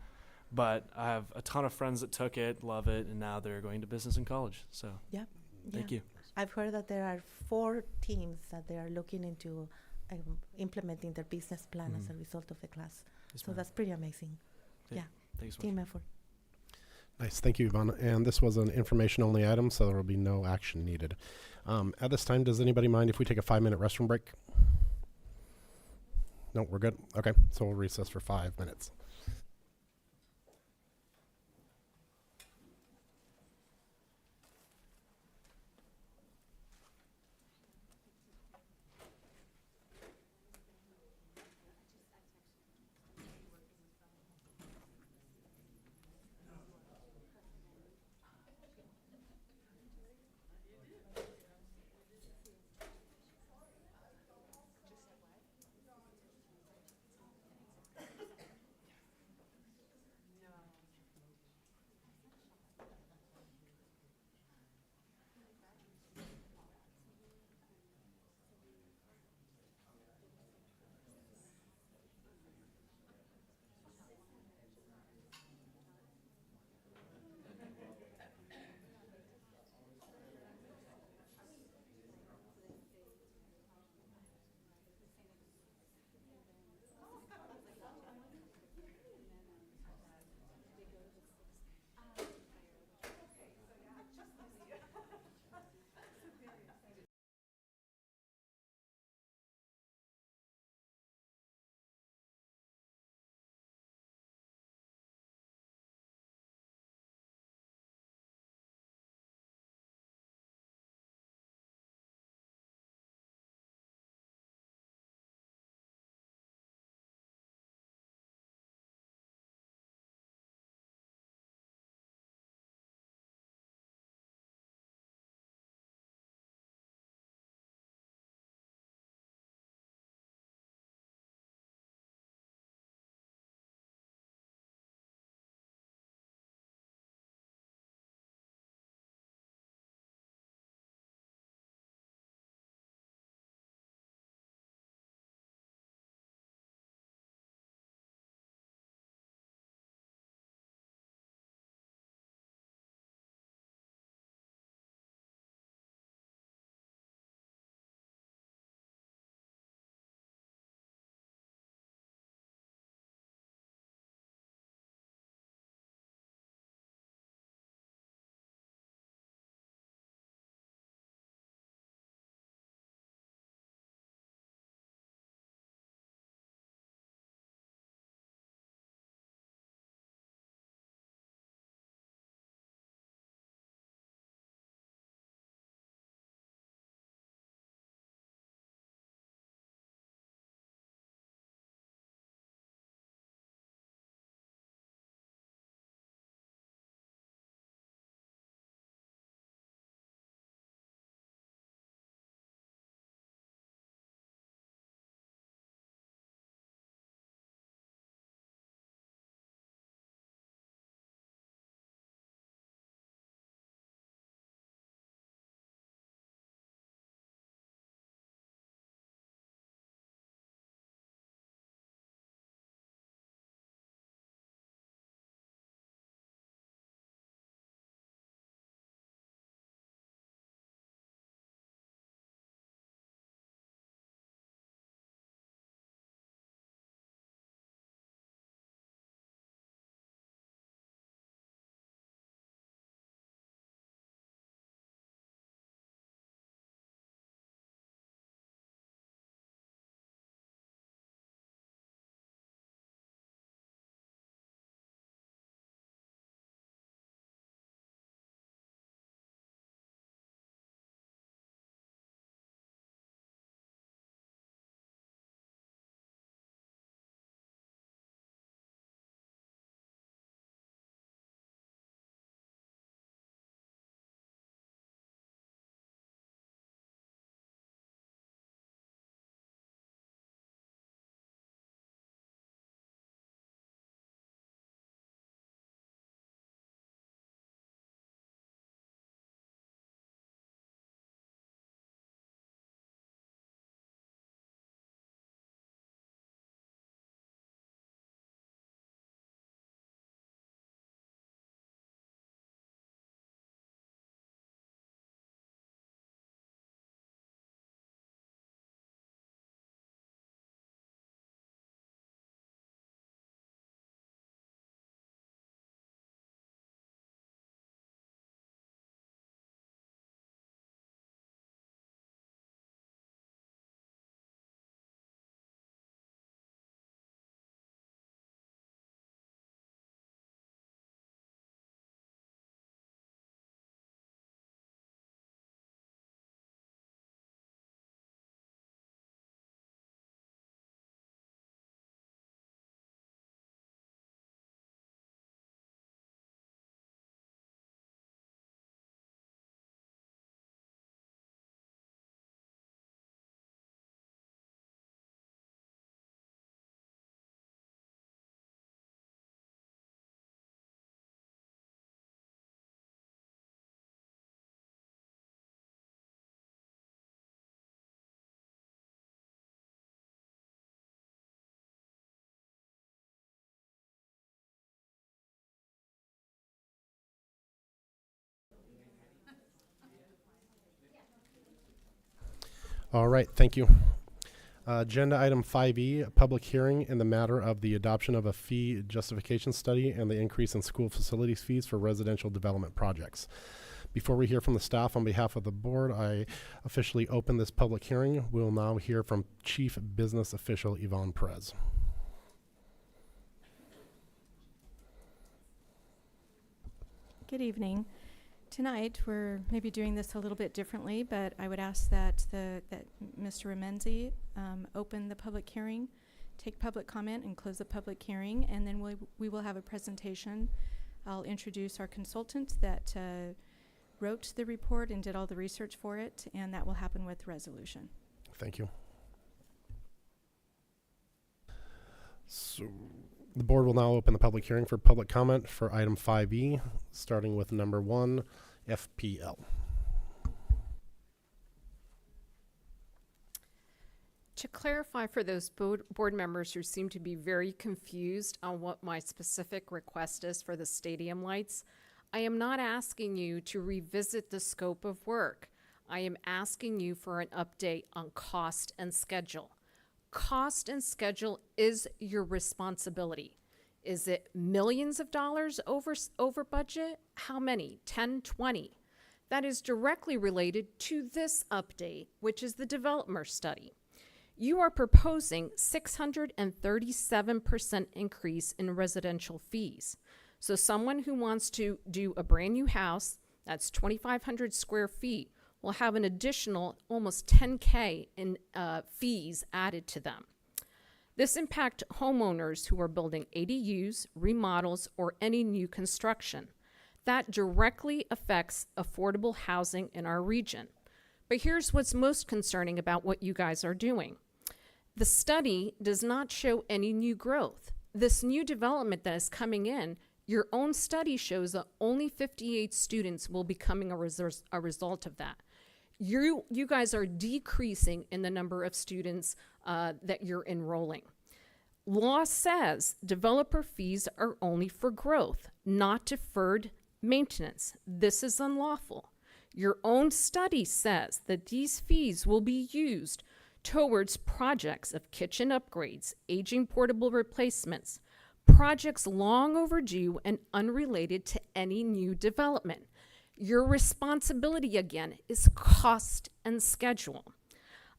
but I have a ton of friends that took it, love it, and now they're going to business in college. So thank you. I've heard that there are 4 teams that they are looking into implementing their business plan as a result of the class. Yes, So ma'am. that's pretty amazing. Yeah. Thanks so Team much. effort. Nice. Thank you, Yvonne. And this was an information-only item, so there will be no action needed. At this time, does anybody mind if we take a 5-minute restroom break? No, we're good? Okay, so we'll recess for 5 minutes. All right, thank you. Agenda item 5E, a public hearing in the matter of the adoption of a fee justification study and the increase in school facilities fees for residential development projects. Before we hear from the staff on behalf of the board, I officially open this public hearing. We'll now hear from Chief Business Official Yvonne Perez. Good evening. Tonight, we're maybe doing this a little bit differently, but I would ask that Mr. Remenzi open the public hearing, take public comment, and close the public hearing, and then we will have a presentation. I'll introduce our consultant that wrote the report and did all the research for it, and that will happen with resolution. Thank you. So the board will now open the public hearing for public comment for item 5E, starting with number 1, FPL. To clarify for those board members who seem to be very confused on what my specific request is for the stadium lights, I am not asking you to revisit the scope of work. I am asking you for an update on cost and schedule. Cost and schedule is your responsibility. Is it millions of dollars over budget? How many? 10, 20? That is directly related to this update, which is the developer study. You are proposing 637% increase in residential fees. So someone who wants to do a brand new house, that's 2,500 square feet, will have an additional almost $10K in fees added to them. This impacts homeowners who are building ADUs, remodels, or any new construction. That directly affects affordable housing in our region. But here's what's most concerning about what you guys are doing. The study does not show any new growth. This new development that is coming in, your own study shows that only 58 students will be coming a result of that. You guys are decreasing in the number of students that you're enrolling. Law says developer fees are only for growth, not deferred maintenance. This is unlawful. Your own study says that these fees will be used towards projects of kitchen upgrades, aging portable replacements, projects long overdue and unrelated to any new development. Your responsibility, again, is cost and schedule.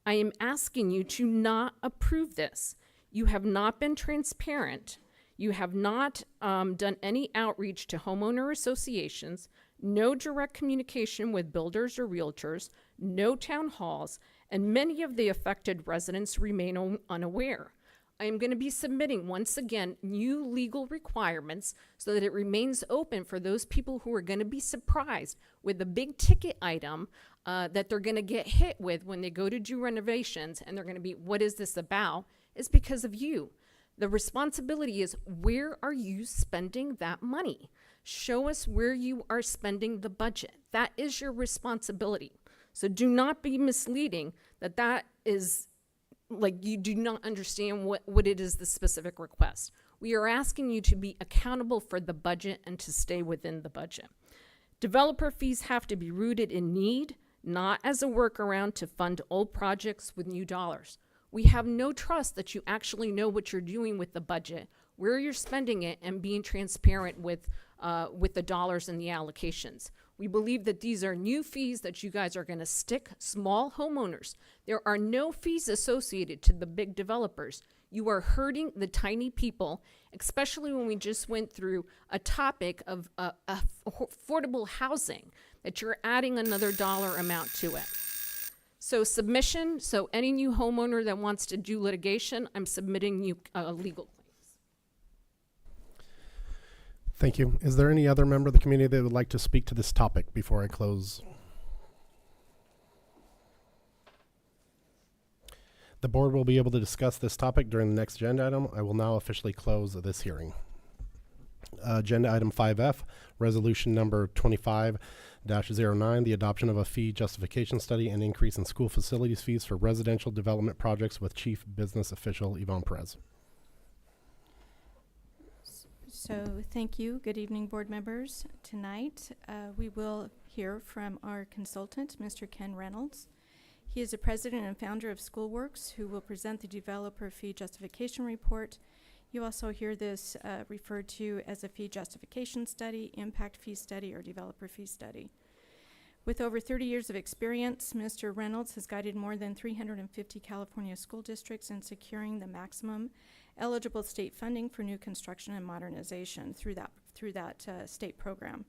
I am asking you to not approve this. You have not been transparent. You have not done any outreach to homeowner associations, no direct communication with builders or realtors, no town halls, and many of the affected residents remain unaware. I am going to be submitting, once again, new legal requirements so that it remains open for those people who are going to be surprised with the big ticket item that they're going to get hit with when they go to do renovations, and they're going to be, what is this about? It's because of you. The responsibility is, where are you spending that money? Show us where you are spending the budget. That is your responsibility. So do not be misleading that is like you do not understand what it is, the specific request. We are asking you to be accountable for the budget and to stay within the budget. Developer fees have to be rooted in need, not as a workaround to fund old projects with new dollars. We have no trust that you actually know what you're doing with the budget, where you're spending it, and being transparent with the dollars and the allocations. We believe that these are new fees that you guys are going to stick small homeowners. There are no fees associated to the big developers. You are hurting the tiny people, especially when we just went through a topic of affordable housing, that you're adding another dollar amount to it. So submission, so any new homeowner that wants to do litigation, I'm submitting you legal claims. Thank you. Is there any other member of the community that would like to speak to this topic before I close? The board will be able to discuss this topic during the next agenda item. I will now officially close this hearing. Agenda item 5F, resolution number 25-09, the adoption of a fee justification study and increase in school facilities fees for residential development projects with Chief Business Official Yvonne Perez. So thank you. Good evening, board members. Tonight, we will hear from our consultant, Mr. Ken Reynolds. He is the president and founder of Schoolworks, who will present the developer fee justification report. You also hear this referred to as a fee justification study, impact fee study, or developer fee study. With over 30 years of experience, Mr. Reynolds has guided more than 350 California school districts in securing the maximum eligible state funding for new construction and modernization through that state program.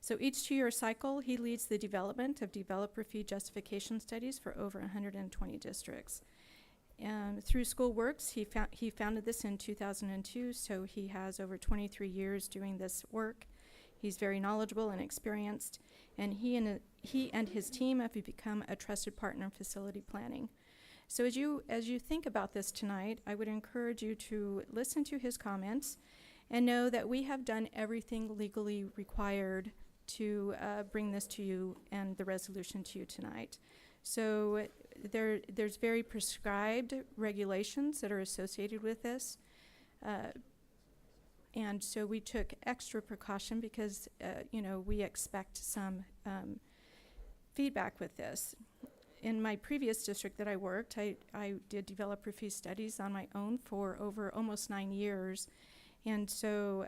So each 2-year cycle, he leads the development of developer fee justification studies for over 120 districts. Through Schoolworks, he founded this in 2002, so he has over 23 years doing this work. He's very knowledgeable and experienced, and he and his team have become a trusted partner in facility planning. So as you think about this tonight, I would encourage you to listen to his comments and know that we have done everything legally required to bring this to you and the resolution to you tonight. So there's very prescribed regulations that are associated with this. And so we took extra precaution because, we expect some feedback with this. In my previous district that I worked, I did developer fee studies on my own for over almost 9 years. And so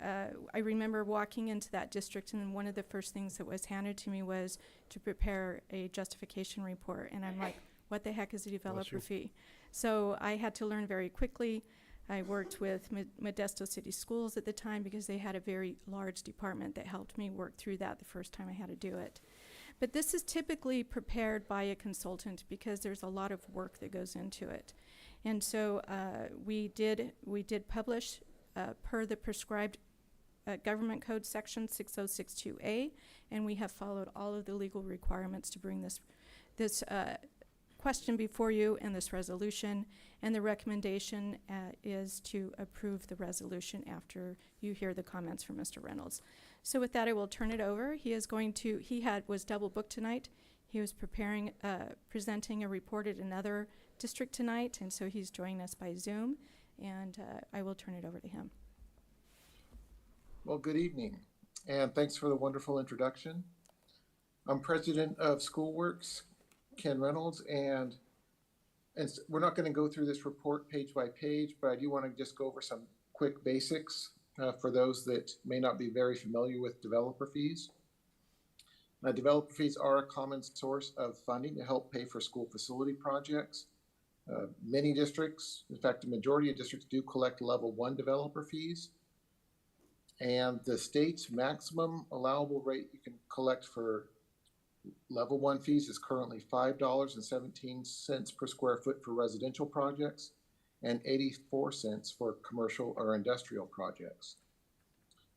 I remember walking into that district, and one of the first things that was handed to me was to prepare a justification report. And I'm like, what the heck is a developer fee? So I had to learn very quickly. I worked with Modesto City Schools at the time because they had a very large department that helped me work through that the first time I had to do it. But this is typically prepared by a consultant because there's a lot of work that goes into it. And so we did publish per the prescribed Government Code Section 6062A, and we have followed all of the legal requirements to bring this question before you and this resolution. And the recommendation is to approve the resolution after you hear the comments from Mr. Reynolds. So with that, I will turn it over. He was double booked tonight. He was presenting a report at another district tonight, and so he's joining us by Zoom, and I will turn it over to him. Well, good evening, and thanks for the wonderful introduction. I'm president of Schoolworks, Ken Reynolds, and we're not going to go through this report page by page, but I do want to just go over some quick basics for those that may not be very familiar with developer fees. Developer fees are a common source of funding to help pay for school facility projects. Many districts, in fact, the majority of districts do collect level 1 developer fees. And the state's maximum allowable rate you can collect for level 1 fees is currently $5.17 per square foot for residential projects and 84 cents for commercial or industrial projects.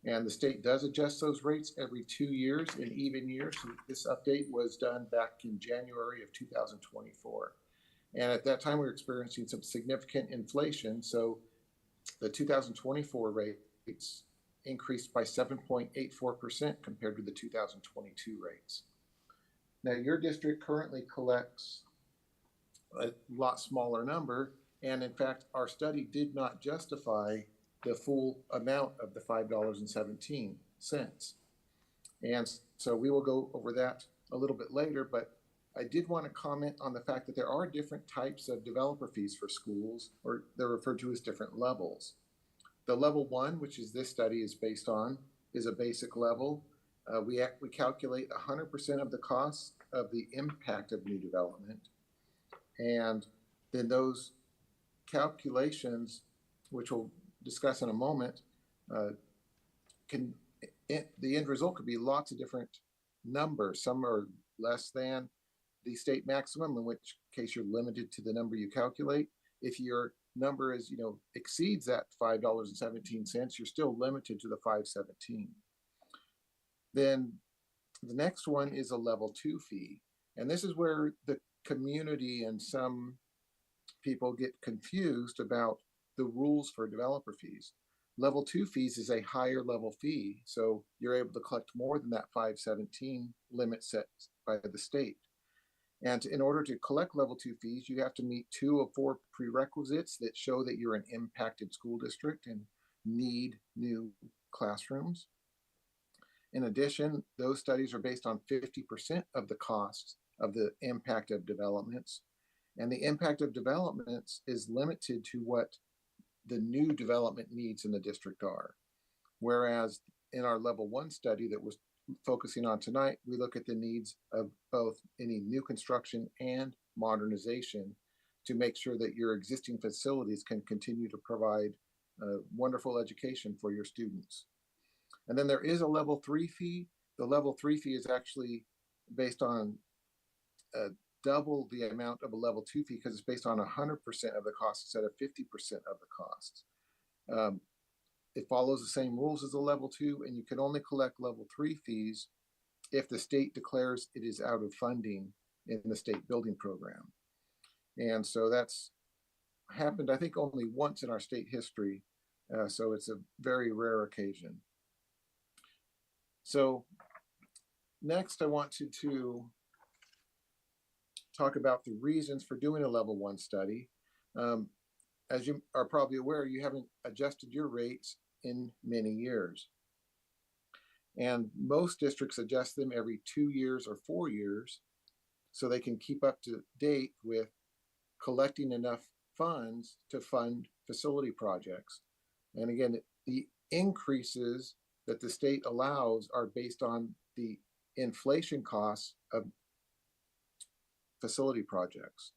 And the state does adjust those rates every 2 years in even years. So this update was done back in January of 2024. And at that time, we were experiencing some significant inflation. So the 2024 rates increased by 7.84% compared to the 2022 rates. Now, your district currently collects a lot smaller number. And in fact, our study did not justify the full amount of the $5.17. And so we will go over that a little bit later, but I did want to comment on the fact that there are different types of developer fees for schools, or they're referred to as different levels. The level 1, which is this study is based on, is a basic level. We calculate 100% of the costs of the impact of new development. And then those calculations, which we'll discuss in a moment, the end result could be lots of different numbers. Some are less than the state maximum, in which case you're limited to the number you calculate. If your number is, exceeds that $5.17, you're still limited to the $5.17. Then the next one is a level 2 fee. And this is where the community and some people get confused about the rules for developer fees. Level 2 fees is a higher level fee, so you're able to collect more than that $5.17 limit set by the state. And in order to collect level 2 fees, you have to meet 2 of 4 prerequisites that show that you're an impacted school district and need new classrooms. In addition, those studies are based on 50% of the costs of the impact of developments. And the impact of developments is limited to what the new development needs in the district are. Whereas in our level 1 study that was focusing on tonight, we look at the needs of both any new construction and modernization to make sure that your existing facilities can continue to provide wonderful education for your students. And then there is a level 3 fee. The level 3 fee is actually based on double the amount of a level 2 fee because it's based on 100% of the cost instead of 50% of the cost. It follows the same rules as a level 2, and you can only collect level 3 fees if the state declares it is out of funding in the state building program. And so that's happened, I think, only once in our state history. So it's a very rare occasion. So next, I want to talk about the reasons for doing a level 1 study. As you are probably aware, you haven't adjusted your rates in many years. And most districts adjust them every 2 years or 4 years so they can keep up to date with collecting enough funds to fund facility projects. And again, the increases that the state allows are based on the inflation costs of facility projects.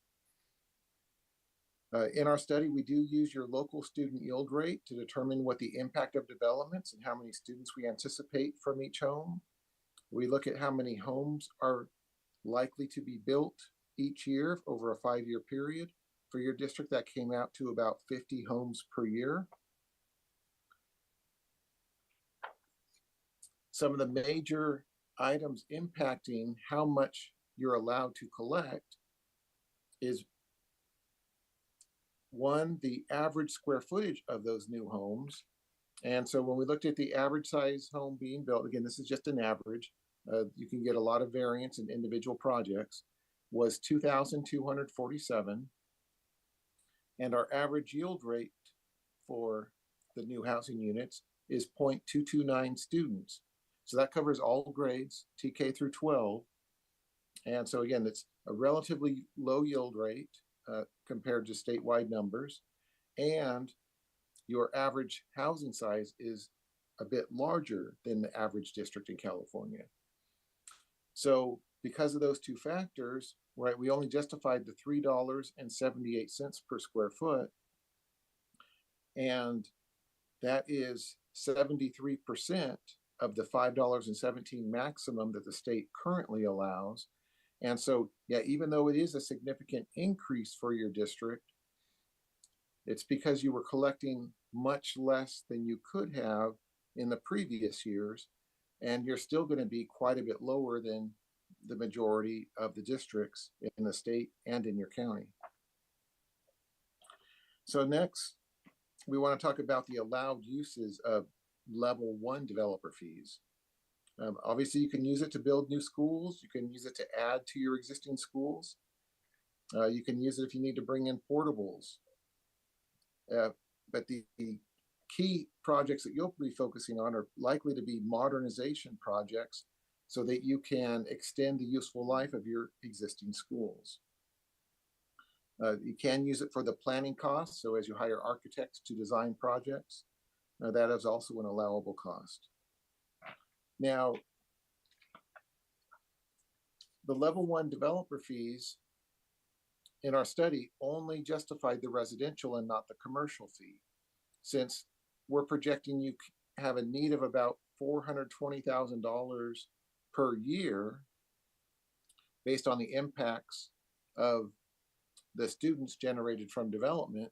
In our study, we do use your local student yield rate to determine what the impact of developments and how many students we anticipate from each home. We look at how many homes are likely to be built each year over a 5-year period. For your district, that came out to about 50 homes per year. Some of the major items impacting how much you're allowed to collect is one, the average square footage of those new homes. And so when we looked at the average size home being built, again, this is just an average, you can get a lot of variance in individual projects, was 2,247. And our average yield rate for the new housing units is 0.229 students. So that covers all grades, TK through 12. And so again, it's a relatively low yield rate compared to statewide numbers. And your average housing size is a bit larger than the average district in California. So because of those two factors, right, we only justified the $3.78 per square foot. And that is 73% of the $5.17 maximum that the state currently allows. And so, yeah, even though it is a significant increase for your district, it's because you were collecting much less than you could have in the previous years, and you're still going to be quite a bit lower than the majority of the districts in the state and in your county. So next, we want to talk about the allowed uses of level 1 developer fees. Obviously, you can use it to build new schools. You can use it to add to your existing schools. You can use it if you need to bring in portables. But the key projects that you'll be focusing on are likely to be modernization projects so that you can extend the useful life of your existing schools. You can use it for the planning costs. So as you hire architects to design projects, that is also an allowable cost. Now, the level 1 developer fees in our study only justified the residential and not the commercial fee, since we're projecting you have a need of about $420,000 per year based on the impacts of the students generated from development.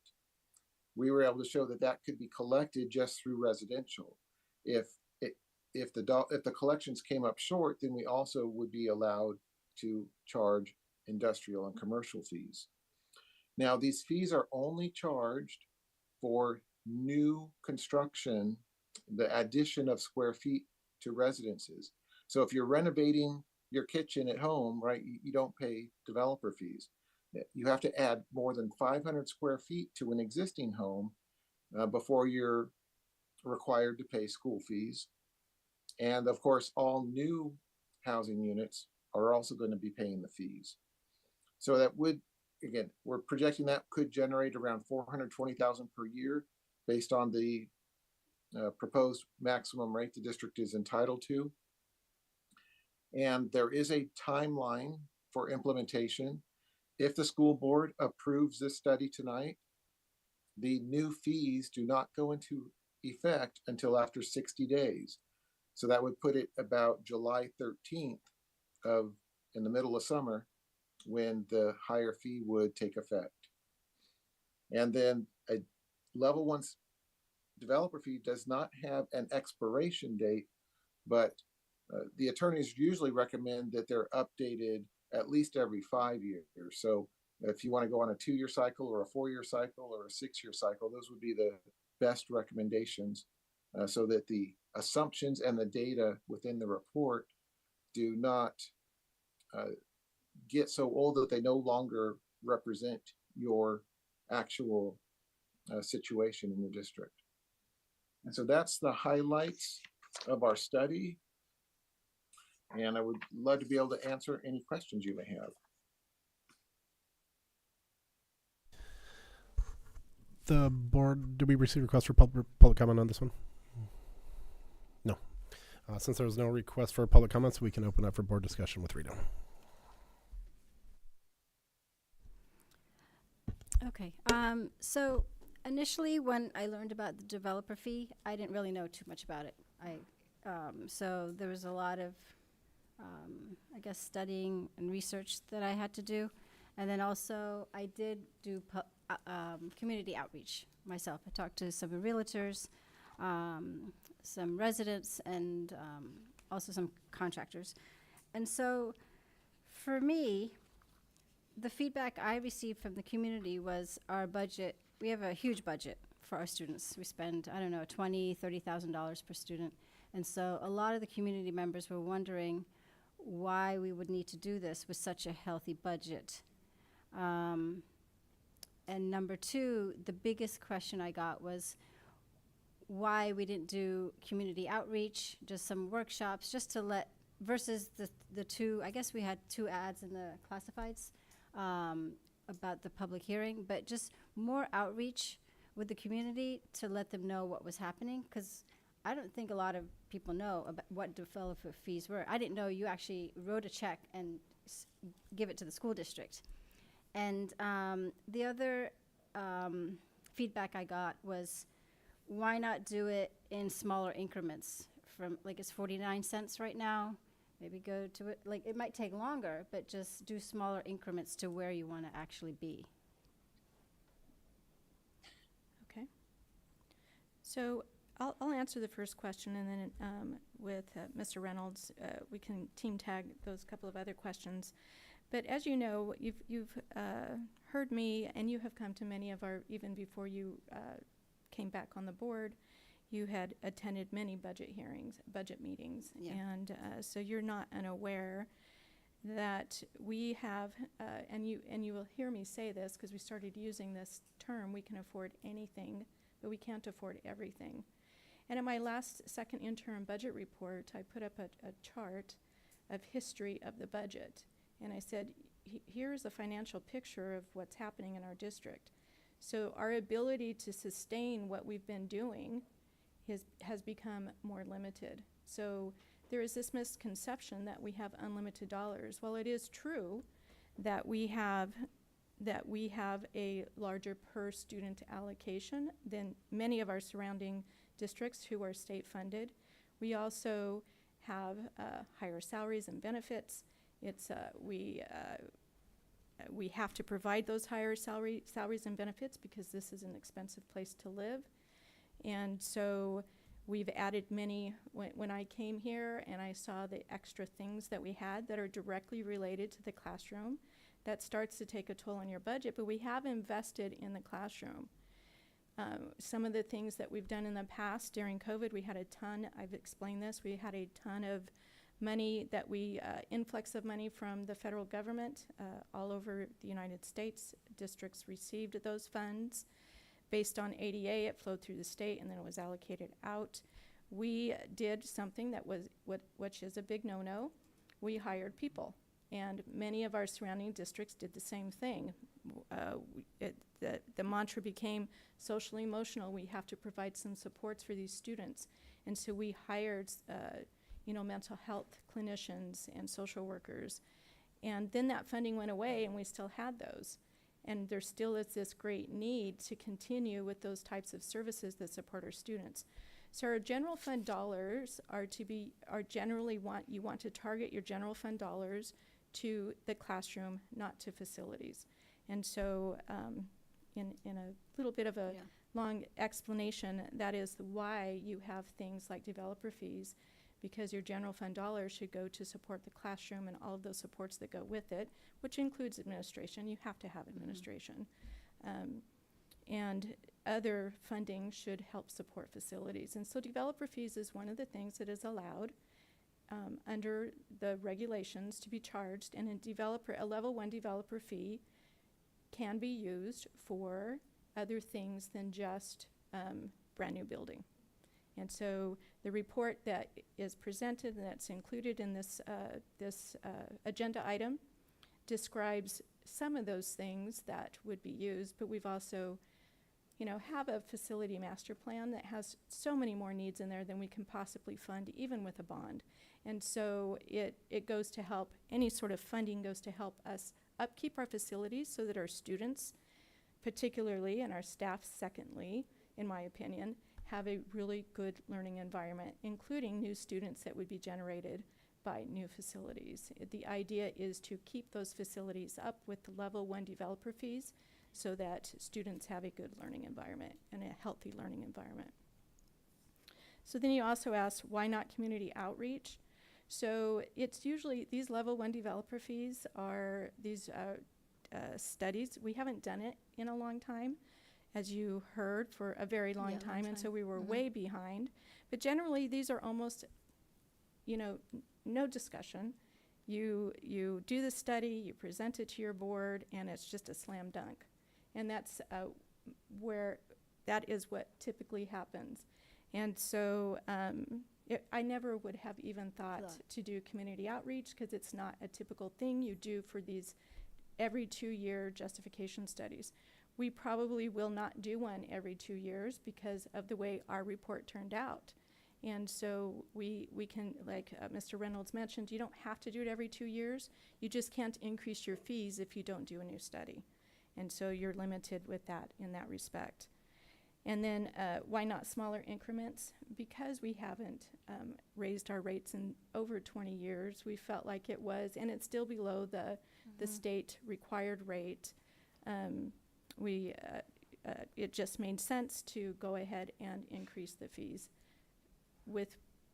We were able to show that that could be collected just through residential. If the collections came up short, then we also would be allowed to charge industrial and commercial fees. Now, these fees are only charged for new construction, the addition of square feet to residences. So if you're renovating your kitchen at home, right, you don't pay developer fees. You have to add more than 500 square feet to an existing home before you're required to pay school fees. And of course, all new housing units are also going to be paying the fees. So that would, again, we're projecting that could generate around $420,000 per year based on the proposed maximum rate the district is entitled to. And there is a timeline for implementation. If the school board approves this study tonight, the new fees do not go into effect until after 60 days. So that would put it about July 13th in the middle of summer when the higher fee would take effect. And then a level 1 developer fee does not have an expiration date, but the attorneys usually recommend that they're updated at least every 5 years. So if you want to go on a 2-year cycle or a 4-year cycle or a 6-year cycle, those would be the best recommendations so that the assumptions and the data within the report do not get so old that they no longer represent your actual situation in your district. And so that's the highlights of our study. And I would love to be able to answer any questions you may have. The board, did we receive requests for public comment on this one? No. Since there was no request for public comments, we can open up for board discussion with Rita. Okay. So initially, when I learned about the developer fee, I didn't really know too much about it. So there was a lot of, I guess, studying and research that I had to do. And then also, I did do community outreach myself. I talked to some realtors, some residents, and also some contractors. And so, for me, the feedback I received from the community was our budget. We have a huge budget for our students. We spend, I don't know, $20,000, $30,000 per student. And so a lot of the community members were wondering why we would need to do this with such a healthy budget. And number two, the biggest question I got was why we didn't do community outreach, just some workshops, just to let, versus the two, I guess we had 2 ads in the classifieds about the public hearing, but just more outreach with the community to let them know what was happening, because I don't think a lot of people know about what developer fees were. I didn't know you actually wrote a check and give it to the school district. And the other feedback I got was, why not do it in smaller increments? From, like, it's 49 cents right now. Maybe go to it, like, it might take longer, but just do smaller increments to where you want to actually be. Okay. So I'll answer the first question, and then with Mr. Reynolds, we can team tag those couple of other questions. But as you know, you've heard me, and you have come to many of our, even before you came back on the board, you had attended many budget hearings, budget meetings. Yeah. And so you're not unaware that we have, and you will hear me say this because we started using this term, we can afford anything, but we can't afford everything. And in my last second interim budget report, I put up a chart of history of the budget. And I said, here's a financial picture of what's happening in our district. So our ability to sustain what we've been doing has become more limited. So there is this misconception that we have unlimited dollars. While it is true that we have a larger per student allocation than many of our surrounding districts who are state funded, we also have higher salaries and benefits. It's we have to provide those higher salaries and benefits because this is an expensive place to live. And so we've added many, when I came here and I saw the extra things that we had that are directly related to the classroom, that starts to take a toll on your budget, but we have invested in the classroom. Some of the things that we've done in the past during COVID, we had a ton, I've explained this, we had a ton of money that influx of money from the federal government all over the United States. Districts received those funds. Based on ADA, it flowed through the state and then it was allocated out. We did something that was, which is a big no-no. we hired people. And many of our surrounding districts did the same thing. The mantra became social emotional. We have to provide some supports for these students. And so we hired, mental health clinicians and social workers. And then that funding went away and we still had those. And there still is this great need to continue with those types of services that support our students. So our general fund dollars you want to target your general fund dollars to the classroom, not to facilities. And so in a little bit of a long explanation, that is why you have things like developer fees, because your general fund dollars should go to support the classroom and all of those supports that go with it, which includes administration. You have to have administration. And other funding should help support facilities. And so developer fees is one of the things that is allowed under the regulations to be charged, and a level 1 developer fee can be used for other things than just brand new building. And so the report that is presented and that's included in this agenda item describes some of those things that would be used, but we've also have a facility master plan that has so many more needs in there than we can possibly fund, even with a bond. And so it goes to help, any sort of funding goes to help us upkeep our facilities so that our students, particularly, and our staff, secondly, in my opinion, have a really good learning environment, including new students that would be generated by new facilities. The idea is to keep those facilities up with the level 1 developer fees so that students have a good learning environment and a healthy learning environment. So then you also asked, why not community outreach? So it's usually, these level 1 developer fees are these studies. We haven't done it in a long time, as you heard, for a very long time, and so we were way behind. But generally, these are almost, no discussion. You do the study, you present it to your board, and it's just a slam dunk. And that's that is what typically happens. And so I never would have even thought to do community outreach, because it's not a typical thing you do for these every 2-year justification studies. We probably will not do one every 2 years because of the way our report turned out. And so we can, like Mr. Reynolds mentioned, you don't have to do it every 2 years. You just can't increase your fees if you don't do a new study. And so you're limited with that in that respect. And then why not smaller increments? Because we haven't raised our rates in over 20 years. We felt like it was, and it's still below the state required rate. It just made sense to go ahead and increase the fees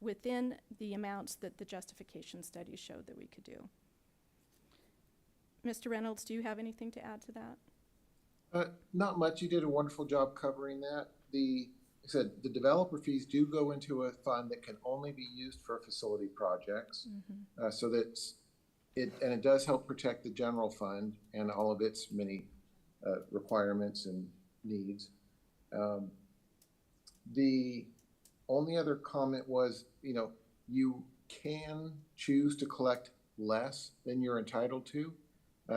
within the amounts that the justification study showed that we could do. Mr. Reynolds, do you have anything to add to that? Not much. You did a wonderful job covering that. Like I said, the developer fees do go into a fund that can only be used for facility projects. So that it does help protect the general fund and all of its many requirements and needs. The only other comment was, you can choose to collect less than you're entitled to.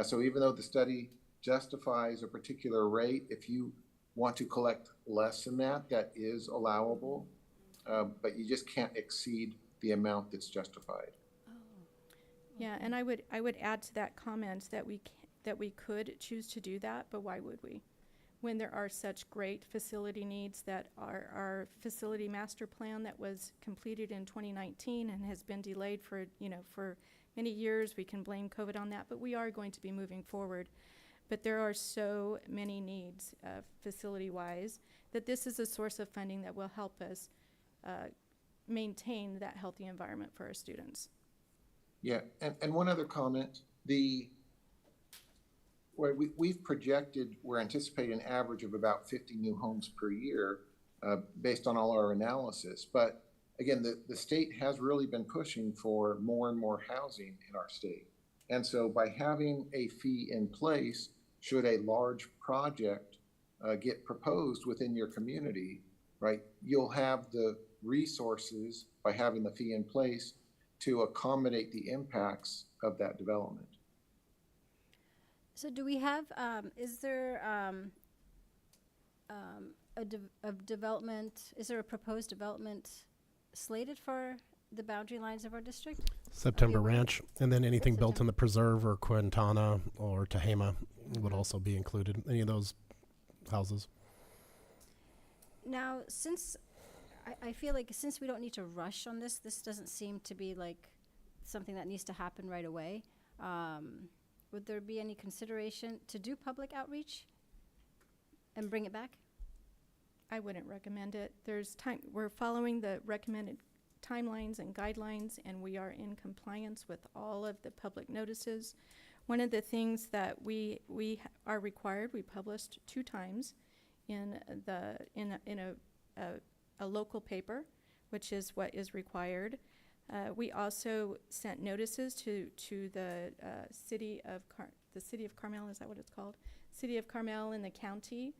So even though the study justifies a particular rate, if you want to collect less than that, that is allowable, but you just can't exceed the amount that's justified. Yeah, and I would add to that comment that we could choose to do that, but why would we? When there are such great facility needs that our facility master plan that was completed in 2019 and has been delayed for many years, we can blame COVID on that, but we are going to be moving forward. But there are so many needs facility-wise that this is a source of funding that will help us maintain that healthy environment for our students. Yeah, and one other comment, we've projected, we're anticipating an average of about 50 new homes per year based on all our analysis. But again, the state has really been pushing for more and more housing in our state. And so by having a fee in place, should a large project get proposed within your community, right, you'll have the resources by having the fee in place to accommodate the impacts of that development. So do we have, is there is there a proposed development slated for the boundary lines of our district? September aware? Ranch, and then anything built in the preserve or Quintana or Tehama would also be included, any of those houses. Now, since I feel like since we don't need to rush on this, this doesn't seem to be like something that needs to happen right away. Would there be any consideration to do public outreach and bring it back? I wouldn't recommend it. We're following the recommended timelines and guidelines, and we are in compliance with all of the public notices. One of the things that we are required, we published 2 times in a local paper, which is what is required. We also sent notices to the city of Carmel. Is that what it's called? City of Carmel in the county,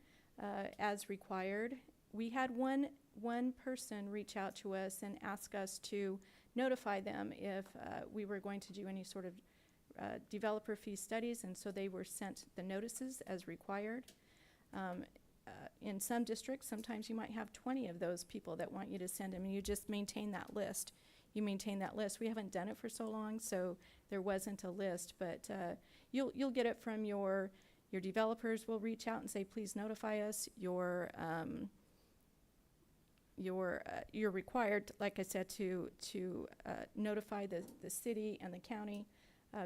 as required. We had one person reach out to us and ask us to notify them if we were going to do any sort of developer fee studies, and so they were sent the notices as required. In some districts, sometimes you might have 20 of those people that want you to send them, and you just maintain that list. You maintain that list. We haven't done it for so long, so there wasn't a list, but you'll get it from your developers will reach out and say, please notify us. You're required, like I said, to notify the city and the county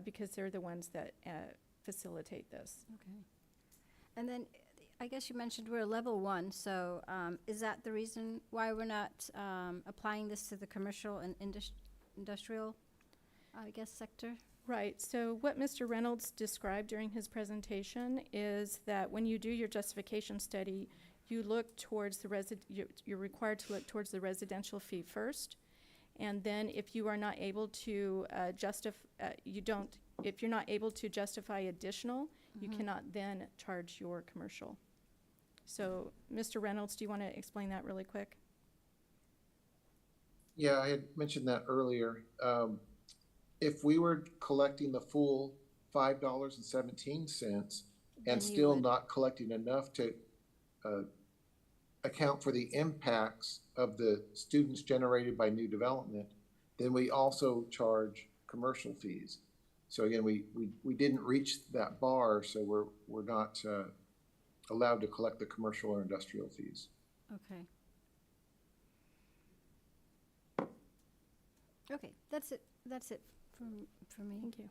because they're the ones that facilitate this. Okay. And then I guess you mentioned we're a level 1, so is that the reason why we're not applying this to the commercial and industrial, I guess, sector? Right. So what Mr. Reynolds described during his presentation is that when you do your justification study, you look towards the you're required to look towards the residential fee first, and then if you are not able to if you're not able to justify additional, you cannot then charge your commercial. So, Mr. Reynolds, do you want to explain that really quick? Yeah, I had mentioned that earlier. If we were collecting the full $5.17 and still not collecting enough to account for the impacts of the students generated by new development, then we also charge commercial fees. So again, we didn't reach that bar, so we're not allowed to collect the commercial or industrial fees. Okay. Okay, that's it. That's it for me. Thank you.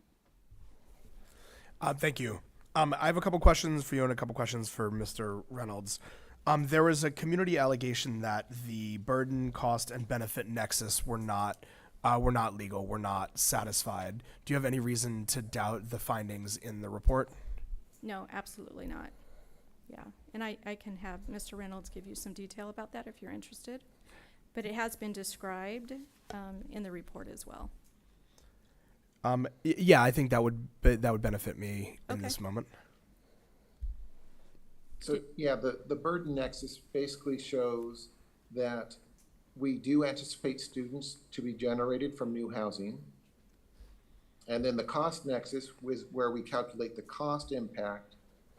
Thank you. I have a couple questions for you and a couple questions for Mr. Reynolds. There was a community allegation that the burden, cost, and benefit nexus were not legal, were not satisfied. Do you have any reason to doubt the findings in the report? No, absolutely not. Yeah, and I can have Mr. Reynolds give you some detail about that if you're interested. But it has been described in the report as well. Yeah, I think that would benefit me in this moment. So yeah, the burden nexus basically shows that we do anticipate students to be generated from new housing. And then the cost nexus was where we calculate the cost impact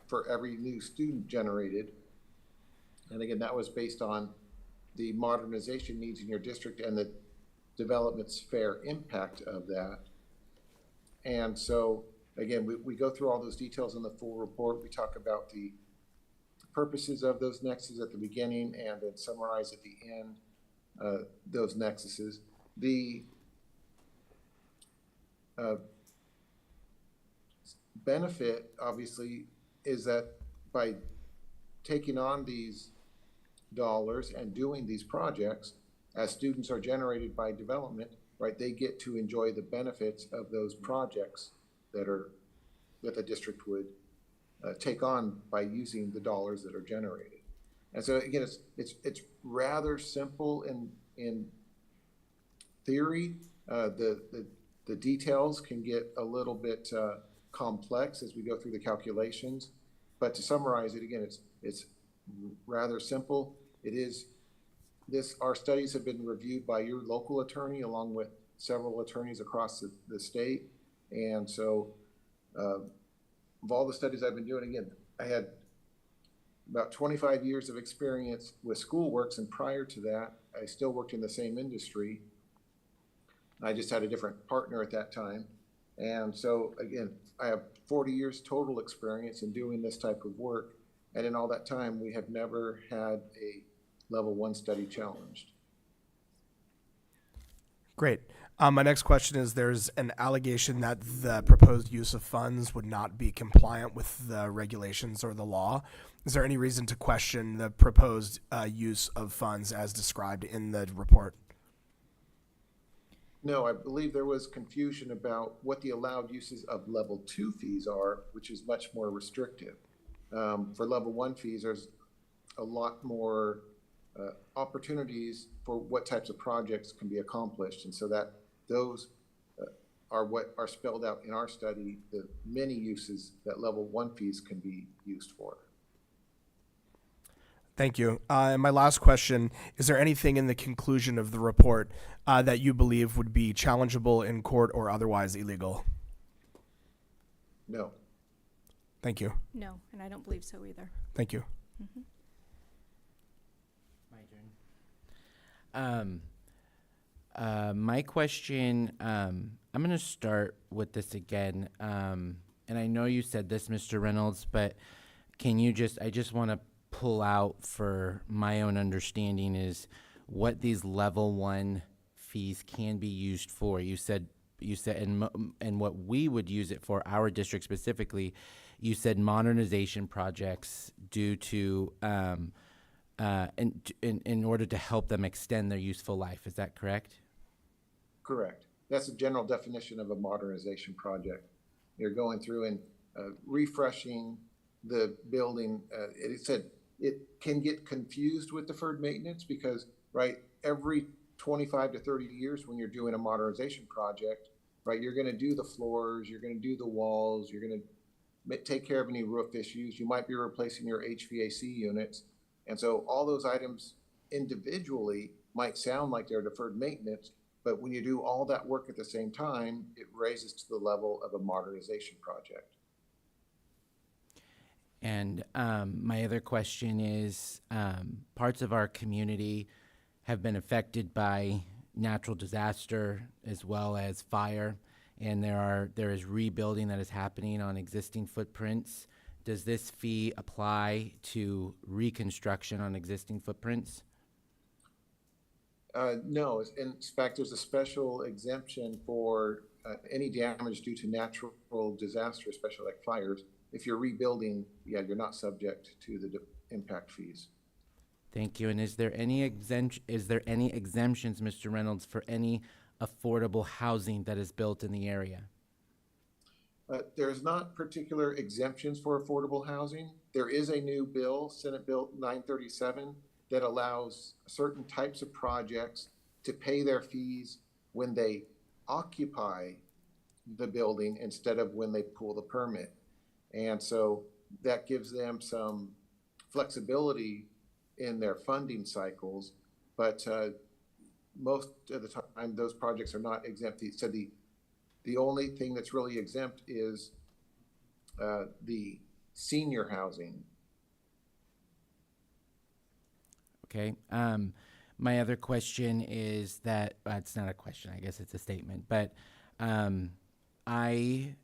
for every new student generated. And again, that was based on the modernization needs in your district and the development's fair impact of that. And so again, we go through all those details in the full report. We talk about the purposes of those nexuses at the beginning and then summarize at the end those nexuses. The benefit, obviously, is that by taking on these dollars and doing these projects, as students are generated by development, right, they get to enjoy the benefits of those projects that the district would take on by using the dollars that are generated. And so again, it's rather simple in theory. The details can get a little bit complex as we go through the calculations. But to summarize it again, it's rather simple. It is our studies have been reviewed by your local attorney along with several attorneys across the state. And so of all the studies I've been doing, again, I had about 25 years of experience with Schoolworks, and prior to that, I still worked in the same industry. I just had a different partner at that time. And so again, I have 40 years total experience in doing this type of work. And in all that time, we have never had a level 1 study challenged. Great. My next question is, there's an allegation that the proposed use of funds would not be compliant with the regulations or the law. Is there any reason to question the proposed use of funds as described in the report? No, I believe there was confusion about what the allowed uses of level 2 fees are, which is much more restrictive. For level 1 fees, there's a lot more opportunities for what types of projects can be accomplished. And so that those are what are spelled out in our study, the many uses that level 1 fees can be used for. Thank you. And my last question, is there anything in the conclusion of the report that you believe would be challengeable in court or otherwise illegal? No. Thank you. No, and I don't believe so either. Thank you. Mhm. My turn. My question, I'm going to start with this again. And I know you said this, Mr. Reynolds, but can you I just want to pull out for my own understanding is what these level 1 fees can be used for. You said, and what we would use it for, our district specifically, you said modernization projects due to, in order to help them extend their useful life. Is that correct? Correct. That's a general definition of a modernization project. You're going through and refreshing the building. It said it can get confused with deferred maintenance because, right, every 25 to 30 years when you're doing a modernization project, right, you're going to do the floors, you're going to do the walls, you're going to take care of any roof issues. You might be replacing your HVAC units. And so all those items individually might sound like they're deferred maintenance, but when you do all that work at the same time, it raises to the level of a modernization project. And my other question is, parts of our community have been affected by natural disaster as well as fire, and there is rebuilding that is happening on existing footprints. Does this fee apply to reconstruction on existing footprints? No, in fact, there's a special exemption for any damage due to natural disaster, especially like fires. If you're rebuilding, you're not subject to the impact fees. Thank you. And is there any exemptions, Mr. Reynolds, for any affordable housing that is built in the area? There's not particular exemptions for affordable housing. There is a new bill, Senate Bill 937, that allows certain types of projects to pay their fees when they occupy the building instead of when they pull the permit. And so that gives them some flexibility in their funding cycles, but most of the time those projects are not exempt. So the only thing that's really exempt is the senior housing. Okay. My other question is that, it's not a question, I guess it's a statement, but I,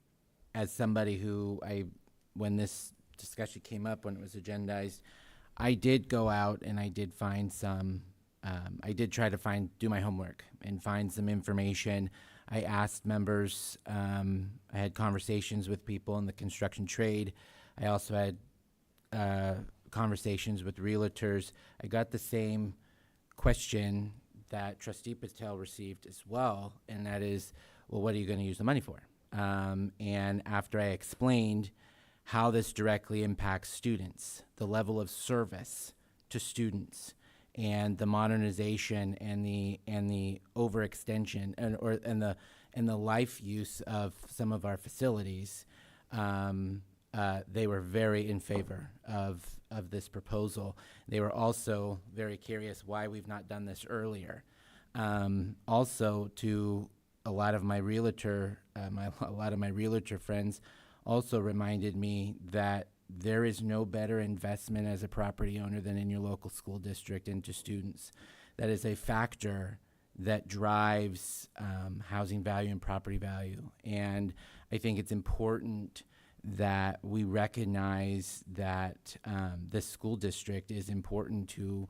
as somebody who when this discussion came up, when it was agendized, I did go out and I did find some, I did try to do my homework and find some information. I asked members, I had conversations with people in the construction trade. I also had conversations with realtors. I got the same question that Trustee Patel received as well, and that is, well, what are you going to use the money for? And after I explained how this directly impacts students, the level of service to students, and the modernization and the overextension and the life use of some of our facilities, they were very in favor of this proposal. They were also very curious why we've not done this earlier. Also, to a lot of my realtor, a lot of my realtor friends also reminded me that there is no better investment as a property owner than in your local school district into students. That is a factor that drives housing value and property value. And I think it's important that we recognize that the school district is important to,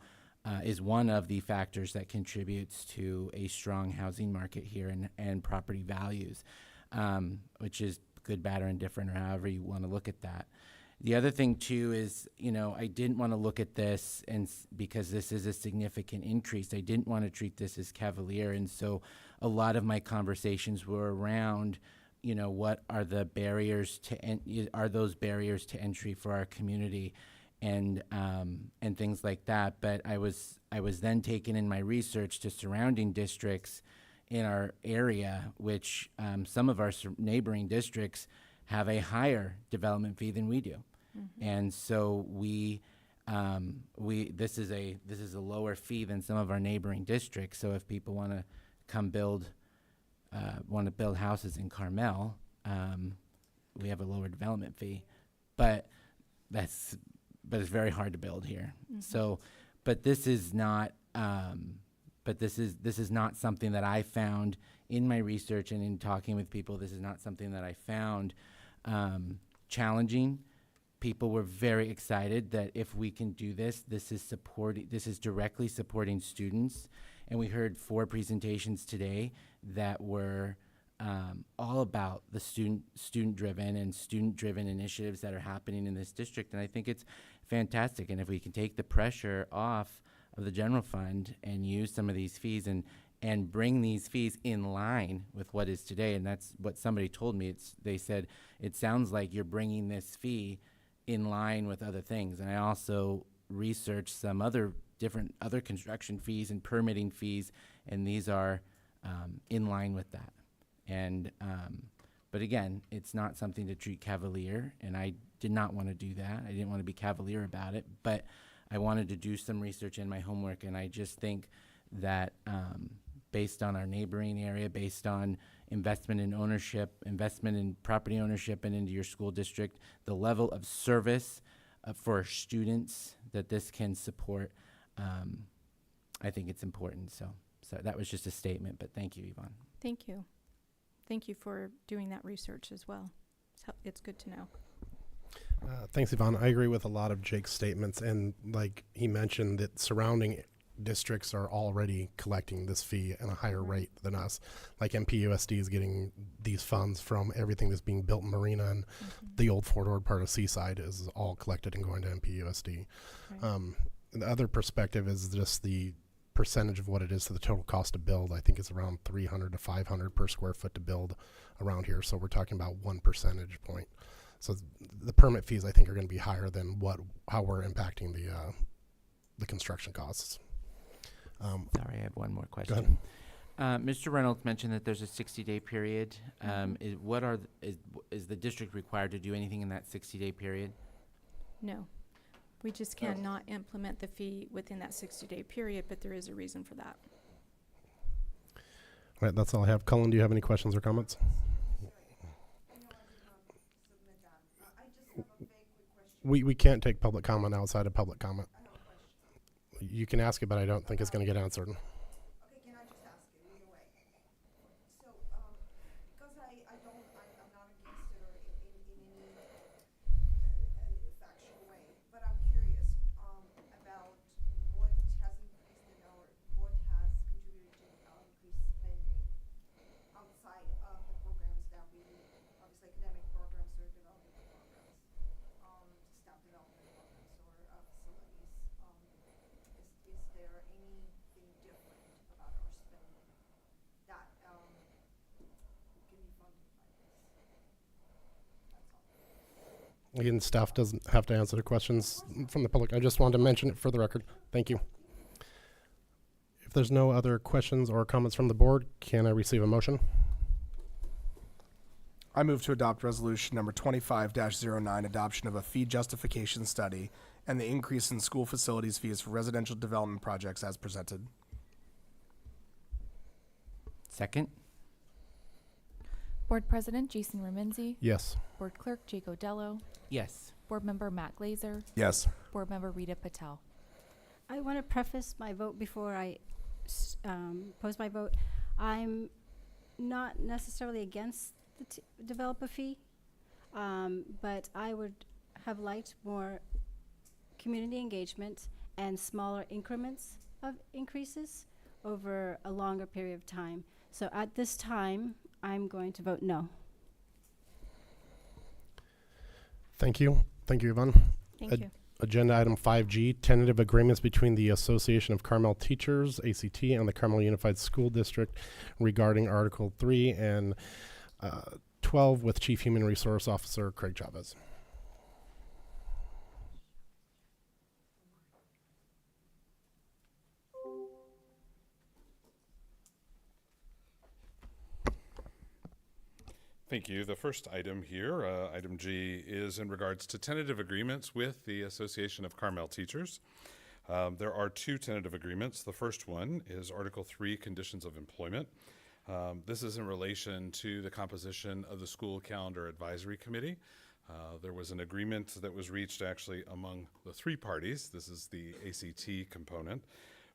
is one of the factors that contributes to a strong housing market here and property values, which is good, bad, or indifferent, or however you want to look at that. The other thing too is, you know, I didn't want to look at this because this is a significant increase. I didn't want to treat this as cavalier, and so a lot of my conversations were around, you know, what are the barriers to are those barriers to entry for our community, and things like that. But I was then taken in my research to surrounding districts in our area, which some of our neighboring districts have a higher development fee than we do. And so this is a lower fee than some of our neighboring districts. So if people want to come build houses in Carmel, we have a lower development fee, but it's very hard to build here. So, but this is not something that I found in my research and in talking with people. This is not something that I found challenging. People were very excited that if we can do this, this is directly supporting students. And we heard 4 presentations today that were all about the student-driven initiatives that are happening in this district. And I think it's fantastic. And if we can take the pressure off of the general fund and use some of these fees and bring these fees in line with what is today, and that's what somebody told me. They said, it sounds like you're bringing this fee in line with other things. And I also researched some other construction fees and permitting fees, and these are in line with that. And but again, it's not something to treat cavalier, and I did not want to do that. I didn't want to be cavalier about it, but I wanted to do some research in my homework, and I just think that based on our neighboring area, based on investment in ownership, investment in property ownership and into your school district, the level of service for students that this can support, I think it's important. So that was just a statement, but thank you, Yvonne. Thank you. Thank you for doing that research as well. It's good to know. Thanks, Yvonne. I agree with a lot of Jake's statements, and like he mentioned, that surrounding districts are already collecting this fee at a higher rate than us. Like MPUSD is getting these funds from everything that's being built in Marina, and the old Fort Ord part of Seaside is all collected and going to MPUSD. Right. The other perspective is just the percentage of what it is to the total cost to build. I think it's around 300 to 500 per square foot to build around here. So we're talking about 1 percentage point. So the permit fees, I think, are going to be higher than how we're impacting the construction costs. Sorry, I have one more question. Mr. Reynolds mentioned that there's a 60-day period. Is the district required to do anything in that 60-day period? No. We just cannot implement the fee within that 60-day period, but there is a reason for that. All right, that's all I have. Cullen, do you have any questions or comments? We can't take public comment outside of public comment. You can ask it, but I don't think it's going to get answered. Okay, can I just ask it either way? So, because I'm not against it or in any factual way, but I'm curious about what has increased or what has contributed to increased spending outside of the programs that we need, obviously academic programs or development programs, staff development programs or facilities. Is there anything different about our spending that can be funded by this? That's all. Again, staff doesn't have to answer the questions from the public. I just wanted to mention it for the record. Thank you. If there's no other questions or comments from the board, can I receive a motion? I move to adopt resolution number 25-09, adoption of a fee justification study and the increase in school facilities fees for residential development projects as presented. Second? Board President Jason Remenzi. Yes. Board Clerk Jake Odello. Yes. Board Member Matt Glazer. Yes. Board Member Rita Patel. I want to preface my vote before I pose my vote. I'm not necessarily against the developer fee, but I would have liked more community engagement and smaller increments of increases over a longer period of time. So at this time, I'm going to vote no. Thank you. Thank you, Yvonne. Thank you. Agenda item 5G, tentative agreements between the Association of Carmel Teachers, ACT, and the Carmel Unified School District regarding Article 3 and 12 with Chief Human Resource Officer Craig Chavez. Thank you. The first item here, item G, is in regards to tentative agreements with the Association of Carmel Teachers. There are two tentative agreements. The first one is Article 3, Conditions of Employment. This is in relation to the composition of the School Calendar Advisory Committee. There was an agreement that was reached actually among the three parties. This is the ACT component,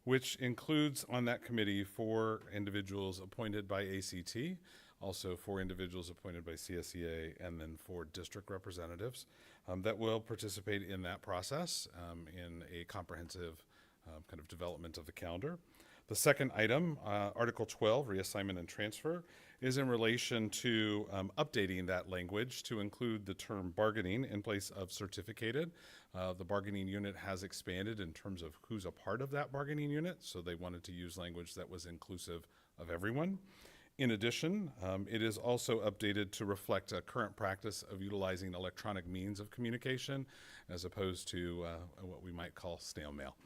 which includes on that committee 4 individuals appointed by ACT, also 4 individuals appointed by CSEA, and then 4 district representatives that will participate in that process in a comprehensive kind of development of the calendar. The second item, Article 12, reassignment and transfer, is in relation to updating that language to include the term bargaining in place of certificated. The bargaining unit has expanded in terms of who's a part of that bargaining unit, so they wanted to use language that was inclusive of everyone. In addition, it is also updated to reflect a current practice of utilizing electronic means of communication as opposed to what we might call snail mail.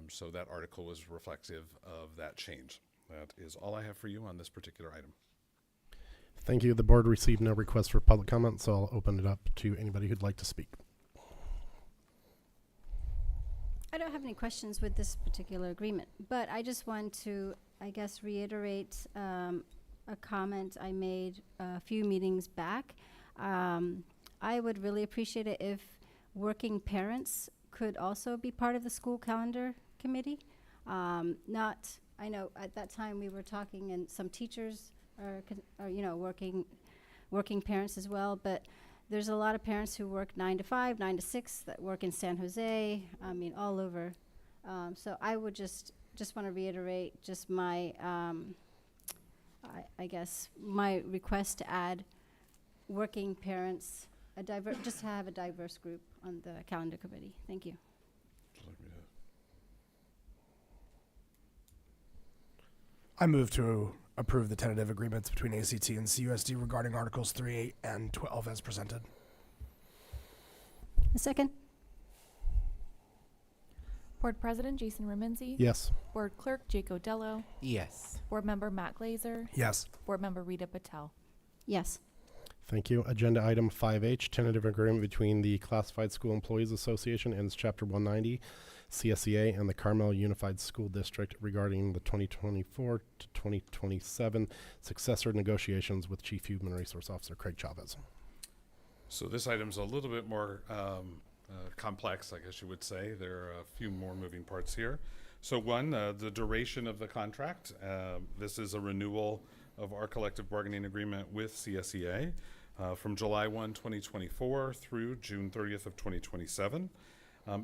So that article was reflective of that change. That is all I have for you on this particular item. Thank you. The board received no requests for public comment, so I'll open it up to anybody who'd like to speak. I don't have any questions with this particular agreement, but I just want to, I guess, reiterate a comment I made a few meetings back. I would really appreciate it if working parents could also be part of the school calendar committee. I know at that time we were talking, and some teachers are working parents as well, but there's a lot of parents who work 9 to 5, 9 to 6 that work in San Jose, all over. So I would just want to reiterate just my, I guess, my request to add working parents, just to have a diverse group on the calendar committee. Thank you. I move to approve the tentative agreements between ACT and CUSD regarding Articles 3 and 12 as presented. A second. Board President Jason Remenzi. Yes. Board Clerk Jake Odello. Yes. Board Member Matt Glazer. Yes. Board Member Rita Patel. Yes. Thank you. Agenda item 5H, tentative agreement between the Classified School Employees Association and Chapter 190, CSEA, and the Carmel Unified School District regarding the 2024 to 2027 successor negotiations with Chief Human Resource Officer Craig Chavez. So this item's a little bit more complex, I guess you would say. There are a few more moving parts here. So one, the duration of the contract. This is a renewal of our collective bargaining agreement with CSEA from July 1, 2024 through June 30th of 2027.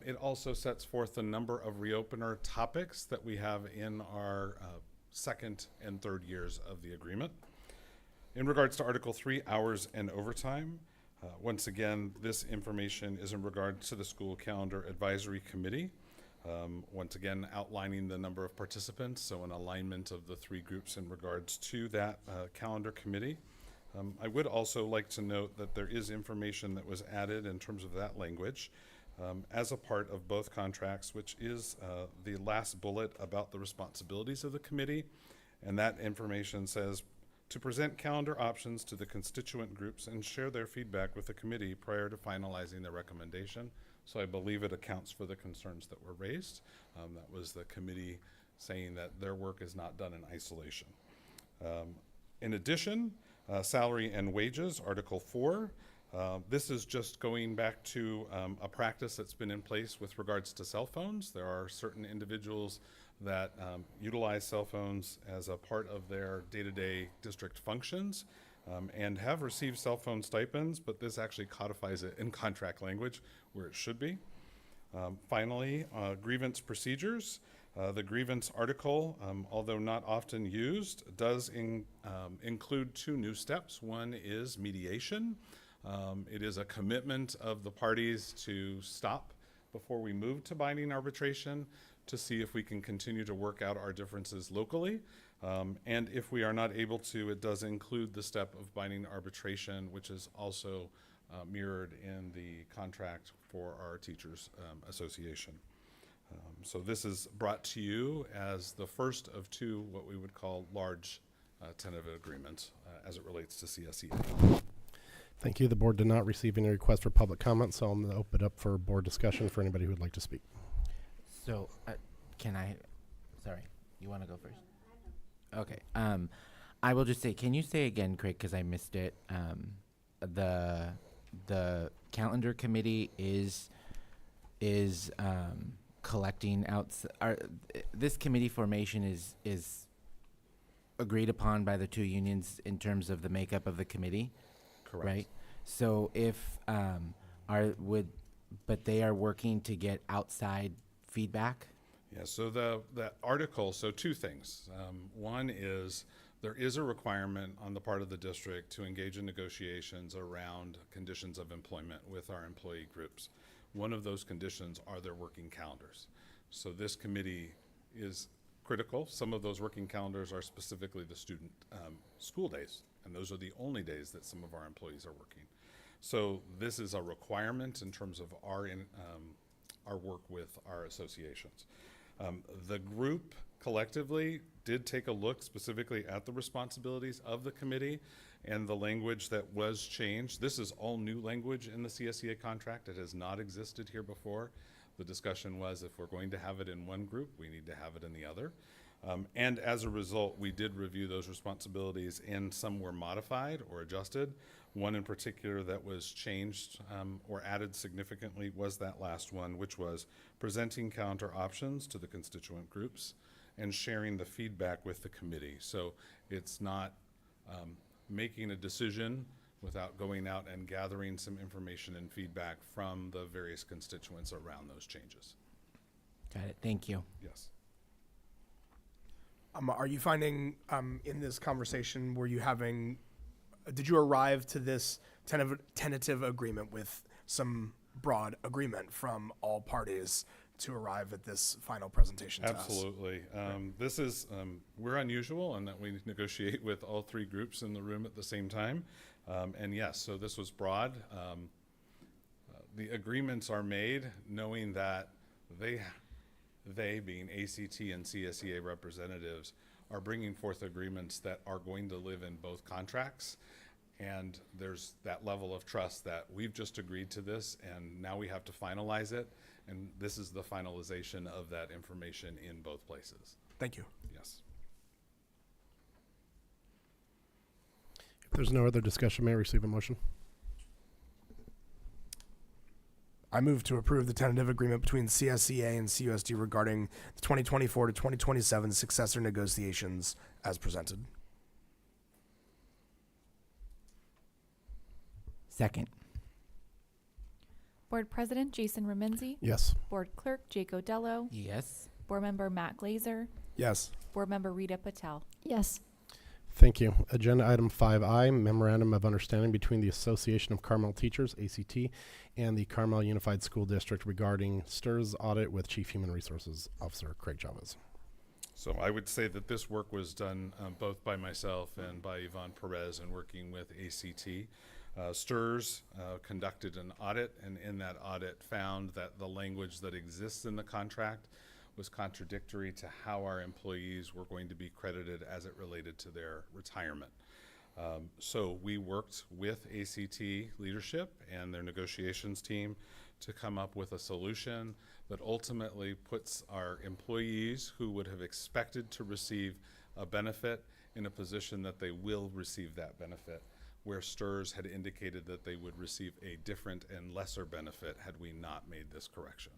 It also sets forth a number of reopener topics that we have in our second and third years of the agreement. In regards to Article 3, hours and overtime, once again, this information is in regard to the School Calendar Advisory Committee. Once again, outlining the number of participants, so an alignment of the 3 groups in regards to that calendar committee. I would also like to note that there is information that was added in terms of that language as a part of both contracts, which is the last bullet about the responsibilities of the committee. And that information says to present calendar options to the constituent groups and share their feedback with the committee prior to finalizing the recommendation. So I believe it accounts for the concerns that were raised. That was the committee saying that their work is not done in isolation. In addition, Salary and wages, Article 4. This is just going back to a practice that's been in place with regards to cell phones. There are certain individuals that utilize cell phones as a part of their day-to-day district functions and have received cell phone stipends, but this actually codifies it in contract language where it should be. Finally, grievance procedures. The grievance article, although not often used, does include 2 new steps. One is mediation. It is a commitment of the parties to stop before we move to binding arbitration to see if we can continue to work out our differences locally. And if we are not able to, it does include the step of binding arbitration, which is also mirrored in the contract for our teachers association. So this is brought to you as the first of 2 what we would call large tentative agreements as it relates to CSEA. Thank you. The board did not receive any requests for public comment, so I'm going to open it up for board discussion for anybody who would like to speak. So, can I, sorry, you want to go first? Okay. I will just say, can you say again, Craig, because I missed it, the calendar committee is collecting this committee formation is agreed upon by the 2 unions in terms of the makeup of the committee? Correct. Right? So if, but they are working to get outside feedback? Yeah, so that article, so 2 things. One is there is a requirement on the part of the district to engage in negotiations around conditions of employment with our employee groups. One of those conditions are their working calendars. So this committee is critical. Some of those working calendars are specifically the student school days, and those are the only days that some of our employees are working. So this is a requirement in terms of our work with our associations. The group collectively did take a look specifically at the responsibilities of the committee and the language that was changed. This is all new language in the CSEA contract. It has not existed here before. The discussion was if we're going to have it in one group, we need to have it in the other. And as a result, we did review those responsibilities, and some were modified or adjusted. One in particular that was changed or added significantly was that last one, which was presenting counter options to the constituent groups and sharing the feedback with the committee. So it's not making a decision without going out and gathering some information and feedback from the various constituents around those changes. Got it. Thank you. Yes. Are you finding in this conversation, did you arrive to this tentative agreement with some broad agreement from all parties to arrive at this final presentation to us? Absolutely. This is, we're unusual in that we negotiate with all 3 groups in the room at the same time. And yes, so this was broad. The agreements are made knowing that they being ACT and CSEA representatives are bringing forth agreements that are going to live in both contracts. And there's that level of trust that we've just agreed to this and now we have to finalize it. And this is the finalization of that information in both places. Thank you. Yes. If there's no other discussion, may I receive a motion? I move to approve the tentative agreement between CSEA and CUSD regarding the 2024 to 2027 successor negotiations as presented. Second. Board President Jason Remenzi. Yes. Board Clerk Jake Odello. Yes. Board Member Matt Glazer. Yes. Board Member Rita Patel. Yes. Thank you. Agenda item 5I, Memorandum of Understanding between the Association of Carmel Teachers, ACT, and the Carmel Unified School District regarding STIRS audit with Chief Human Resources Officer Craig Chavez. So I would say that this work was done both by myself and by Yvonne Perez in working with ACT. STIRS conducted an audit, and in that audit found that the language that exists in the contract was contradictory to how our employees were going to be credited as it related to their retirement. So we worked with ACT leadership and their negotiations team to come up with a solution that ultimately puts our employees who would have expected to receive a benefit in a position that they will receive that benefit, where STRS had indicated that they would receive a different and lesser benefit had we not made this correction.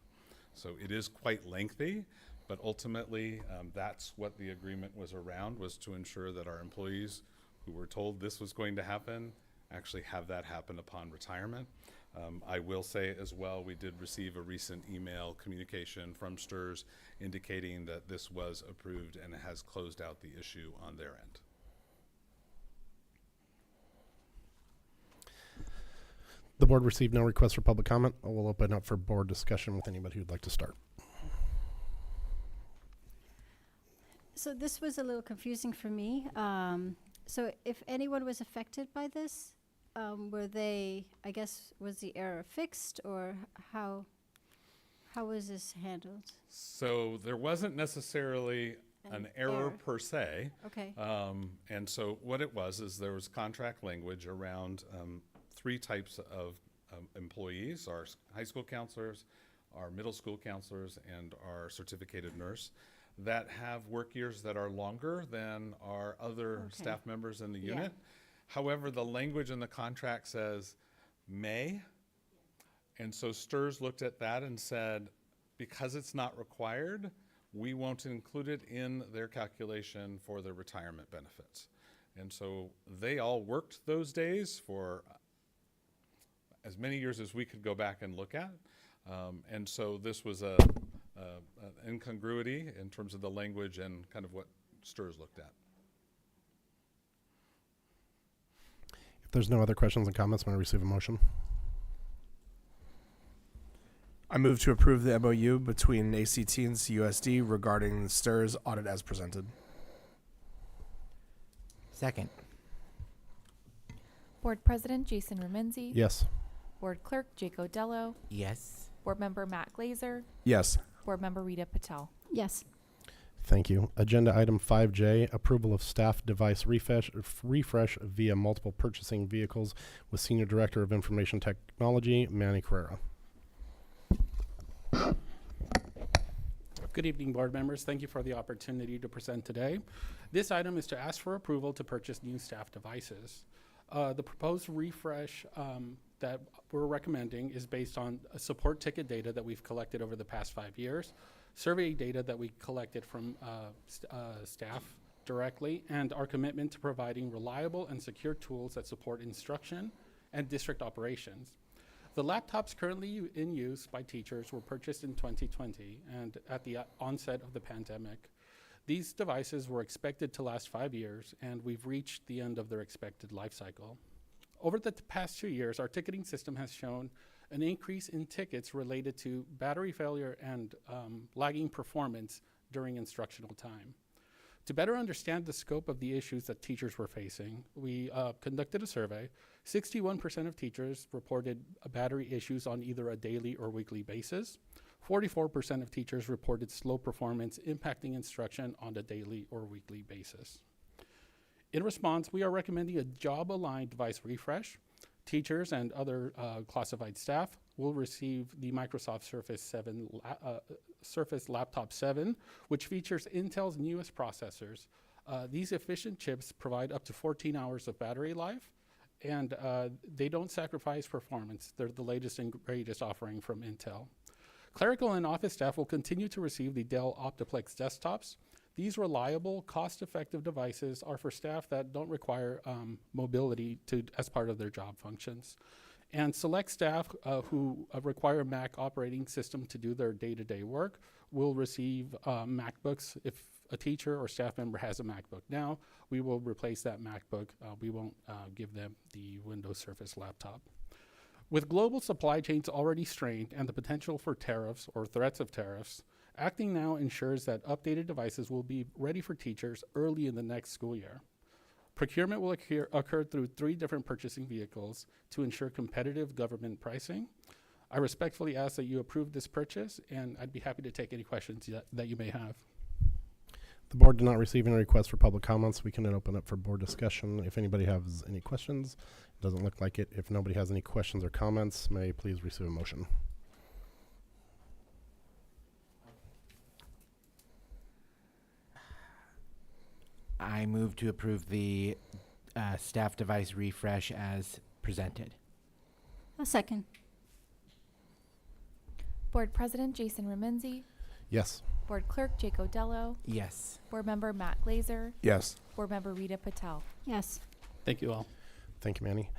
So it is quite lengthy, but ultimately that's what the agreement was around, was to ensure that our employees who were told this was going to happen actually have that happen upon retirement. I will say as well, we did receive a recent email communication from STRS indicating that this was approved and has closed out the issue on their end. The board received no requests for public comment. I will open up for board discussion with anybody who'd like to start. So this was a little confusing for me. So if anyone was affected by this, were they, I guess, was the error fixed, or how was this handled? So there wasn't necessarily an error per se. Okay. And so what it was is there was contract language around three types of employees: our high school counselors, our middle school counselors, and our certificated nurse, that have work years that are longer than our other staff members in the unit. However, the language in the contract says may, and so STRS looked at that and said, because it's not required, we won't include it in their calculation for their retirement benefits. And so they all worked those days for as many years as we could go back and look at. And so this was an incongruity in terms of the language and kind of what STRS looked at. If there's no other questions and comments, may I receive a motion? I move to approve the MOU between ACT and CUSD regarding the STRS audit as presented. Second. Board President Jason Remenzi. Yes. Board Clerk Jake Odello. Yes. Board Member Matt Glazer. Yes. Board Member Rita Patel. Yes. Thank you. Agenda item 5J, approval of staff device refresh via multiple purchasing vehicles with Senior Director of Information Technology, Manny Carrera. Good evening, board members. Thank you for the opportunity to present today. This item is to ask for approval to purchase new staff devices. The proposed refresh that we're recommending is based on support ticket data that we've collected over the past 5 years, survey data that we collected from staff directly, and our commitment to providing reliable and secure tools that support instruction and district operations. The laptops currently in use by teachers were purchased in 2020 and at the onset of the pandemic. These devices were expected to last 5 years, and we've reached the end of their expected life cycle. Over the past 2 years, our ticketing system has shown an increase in tickets related to battery failure and lagging performance during instructional time. To better understand the scope of the issues that teachers were facing, we conducted a survey. 61% of teachers reported battery issues on either a daily or weekly basis. 44% of teachers reported slow performance impacting instruction on a daily or weekly basis. In response, we are recommending a job-aligned device refresh. Teachers and other classified staff will receive the Microsoft Surface Laptop 7, which features Intel's newest processors. These efficient chips provide up to 14 hours of battery life, and they don't sacrifice performance. They're the latest and greatest offering from Intel. Clerical and office staff will continue to receive the Dell Optiplex desktops. These reliable, cost-effective devices are for staff that don't require mobility as part of their job functions. And select staff who require a Mac operating system to do their day-to-day work will receive MacBooks. If a teacher or staff member has a MacBook now, we will replace that MacBook. We won't give them the Windows Surface laptop. With global supply chains already strained and the potential for tariffs or threats of tariffs, acting now ensures that updated devices will be ready for teachers early in the next school year. Procurement will occur through 3 different purchasing vehicles to ensure competitive government pricing. I respectfully ask that you approve this purchase, and I'd be happy to take any questions that you may have. The board did not receive any requests for public comments. We can then open up for board discussion. If anybody has any questions, it doesn't look like it. If nobody has any questions or comments, may I please receive a motion? I move to approve the staff device refresh as presented. A second. Board President Jason Remenzi, Yes. Board Clerk Jake Odello, Yes. Board Member Matt Glazer, Yes. Board Member Rita Patel. Yes. Thank you all. Thank you, Manny.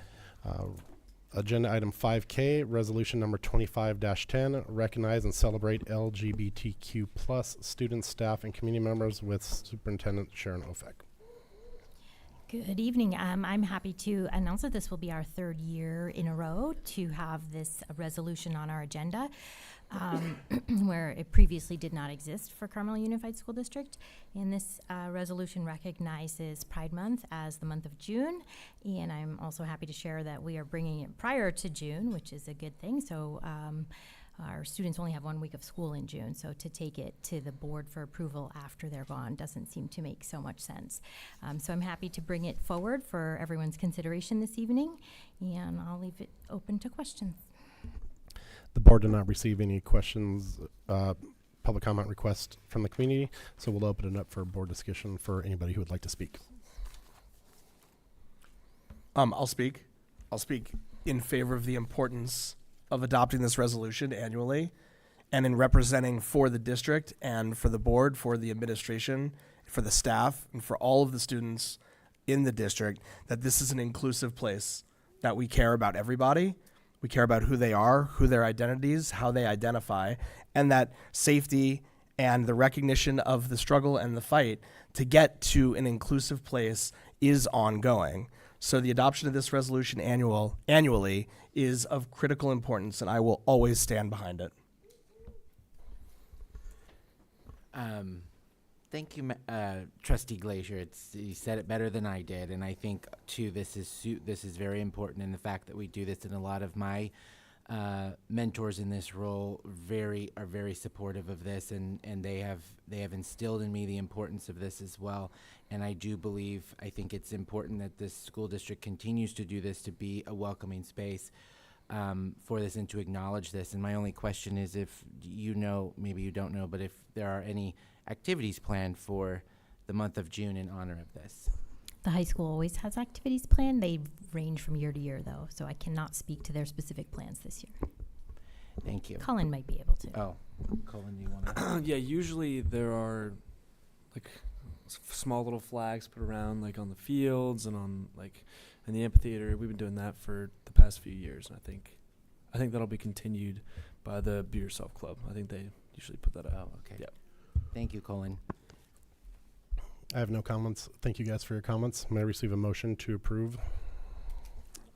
Agenda item 5K, resolution number 25-10, recognize and celebrate LGBTQ plus students, staff, and community members with Superintendent Sharon Ofek. Good evening. I'm happy to announce that this will be our third year in a row to have this resolution on our agenda, where it previously did not exist for Carmel Unified School District. And this resolution recognizes Pride Month as the month of June. And I'm also happy to share that we are bringing it prior to June, which is a good thing. So our students only have 1 week of school in June, so to take it to the board for approval after they're gone doesn't seem to make so much sense. So I'm happy to bring it forward for everyone's consideration this evening, and I'll leave it open to questions. The board did not receive any questions, public comment requests from the community, so we'll open it up for board discussion for anybody who would like to speak. I'll speak. I'll speak in favor of the importance of adopting this resolution annually, and in representing for the district and for the board, for the administration, for the staff, and for all of the students in the district, that this is an inclusive place, that we care about everybody. We care about who they are, who their identities, how they identify, and that safety and the recognition of the struggle and the fight to get to an inclusive place is ongoing. So the adoption of this resolution annually is of critical importance, and I will always stand behind it. Thank you, Trustee Glazer. You said it better than I did, and I think too this is very important in the fact that we do this, and a lot of my mentors in this role are very supportive of this, and they have instilled in me the importance of this as well. And I think it's important that this school district continues to do this, to be a welcoming space for this and to acknowledge this. And my only question is, if you know, maybe you don't know, but if there are any activities planned for the month of June in honor of this. The high school always has activities planned. They range from year to year, though, so I cannot speak to their specific plans this year. Thank you. Colin might be able to. Oh, Colin, do you want to? Yeah, usually there are like small little flags put around, like on the fields and on like in the amphitheater. We've been doing that for the past few years, and I think that'll be continued by the Be Yourself Club. I think they usually put that out. Oh, okay. Yeah. Thank you, Colin. I have no comments. Thank you guys for your comments. May I receive a motion to approve?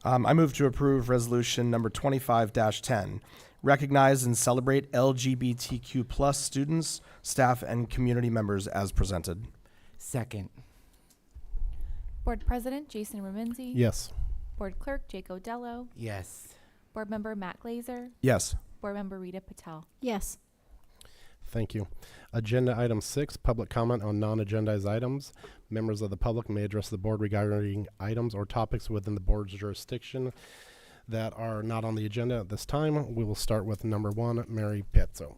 I move to approve resolution number 25-10, recognize and celebrate LGBTQ plus students, staff, and community members as presented. Second. Board President Jason Remenzi, Yes. Board Clerk Jake Odello, Yes. Board Member Matt Glazer, Yes. Board Member Rita Patel. Yes. Thank you. Agenda item 6, public comment on non-agendized items. Members of the public may address the board regarding items or topics within the board's jurisdiction that are not on the agenda at this time. We will start with number 1, Mary Pizzo.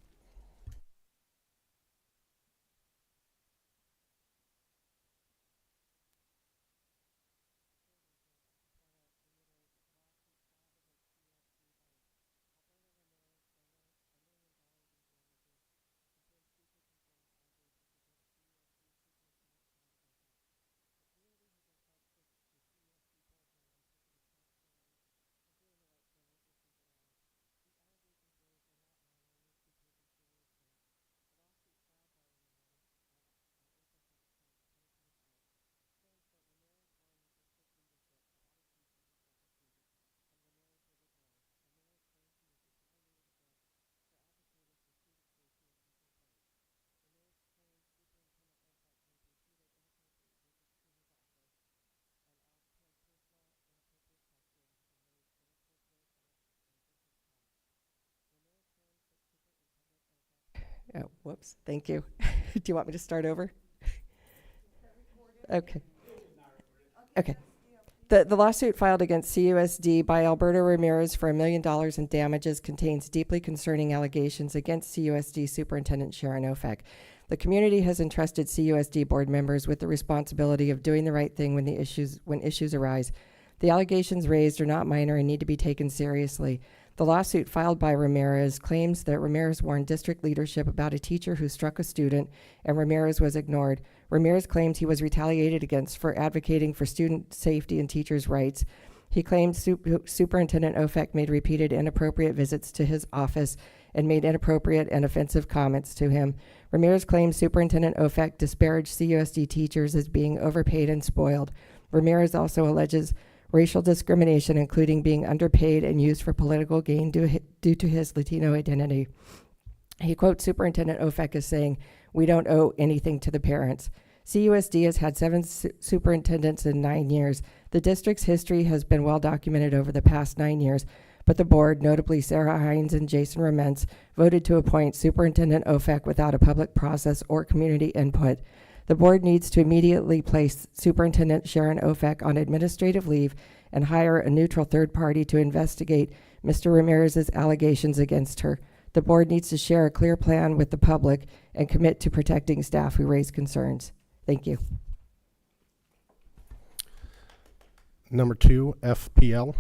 Oh, whoops. Thank you. Do you want me to start over? Okay. Okay. The lawsuit filed against CUSD by Alberto Ramirez for $1 million in damages contains deeply concerning allegations against CUSD Superintendent Sharon Ofek. The community has entrusted CUSD board members with the responsibility of doing the right thing when issues arise. The allegations raised are not minor and need to be taken seriously. The lawsuit filed by Ramirez claims that Ramirez warned district leadership about a teacher who struck a student, and Ramirez was ignored. Ramirez claims he was retaliated against for advocating for student safety and teachers' rights. He claims Superintendent Ofek made repeated inappropriate visits to his office and made inappropriate and offensive comments to him. Ramirez claims Superintendent Ofek disparaged CUSD teachers as being overpaid and spoiled. Ramirez also alleges racial discrimination, including being underpaid and used for political gain due to his Latino identity. He quotes Superintendent Ofek as saying, "We don't owe anything to the parents." CUSD has had 7 superintendents in 9 years. The district's history has been well documented over the past 9 years, but the board, notably Sarah Hines and Jason Ramentz, voted to appoint Superintendent Ofek without a public process or community input. The board needs to immediately place Superintendent Sharon Ofek on administrative leave and hire a neutral third party to investigate Mr. Ramirez's allegations against her. The board needs to share a clear plan with the public and commit to protecting staff who raise concerns. Thank you. Number 2, FPL.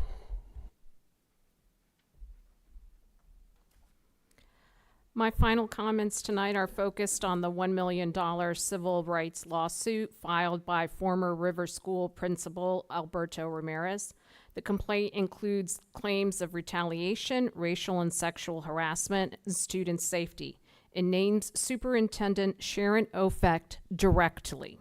My final comments tonight are focused on the $1 million civil rights lawsuit filed by former River School principal Alberto Ramirez. The complaint includes claims of retaliation, racial and sexual harassment, and student safety. It names Superintendent Sharon Ofek directly.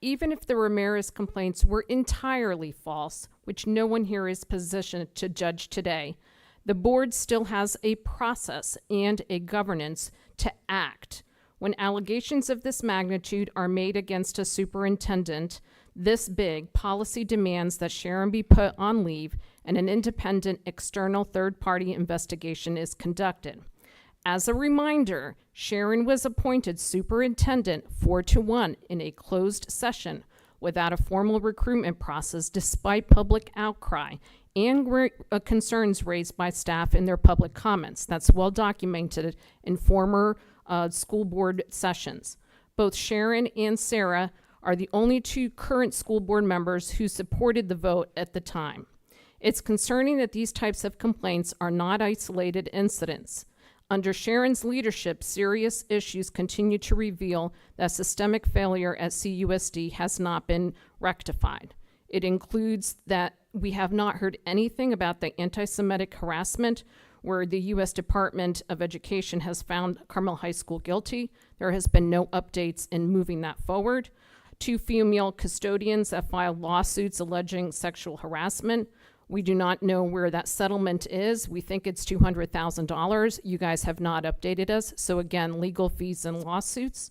Even if the Ramirez complaints were entirely false, which no one here is positioned to judge today, the board still has a process and a governance to act. When allegations of this magnitude are made against a superintendent this big, policy demands that Sharon be put on leave and an independent external third-party investigation is conducted. As a reminder, Sharon was appointed superintendent 4-1 in a closed session without a formal recruitment process despite public outcry and concerns raised by staff in their public comments. That's well documented in former school board sessions. Both Sharon and Sarah are the only 2 current school board members who supported the vote at the time. It's concerning that these types of complaints are not isolated incidents. Under Sharon's leadership, serious issues continue to reveal that systemic failure at CUSD has not been rectified. It includes that we have not heard anything about the anti-Semitic harassment where the U.S. Department of Education has found Carmel High School guilty. There has been no updates in moving that forward. 2 female custodians that filed lawsuits alleging sexual harassment. We do not know where that settlement is. We think it's $200,000. You guys have not updated us. So again, legal fees and lawsuits.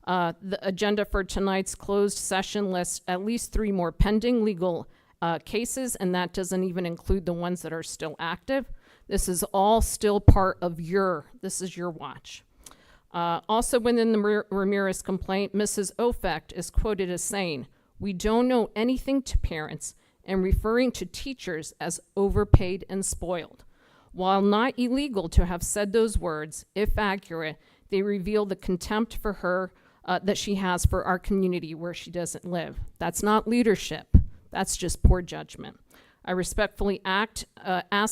The agenda for tonight's closed session lists at least 3 more pending legal cases, and that doesn't even include the ones that are still active. This is all still part of this is your watch. Also within the Ramirez complaint, Mrs. Ofek is quoted as saying, "We don't know anything to parents," and referring to teachers as overpaid and spoiled. While not illegal to have said those words, if accurate, they reveal the contempt for her that she has for our community where she doesn't live. That's not leadership. That's just poor judgment. I respectfully ask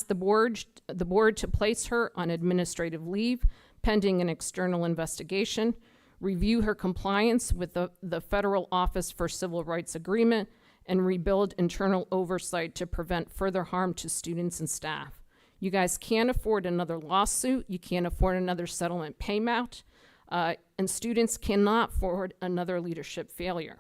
the board to place her on administrative leave pending an external investigation, review her compliance with the Federal Office for Civil Rights Agreement, and rebuild internal oversight to prevent further harm to students and staff. You guys can't afford another lawsuit. You can't afford another settlement payout. And students cannot afford another leadership failure.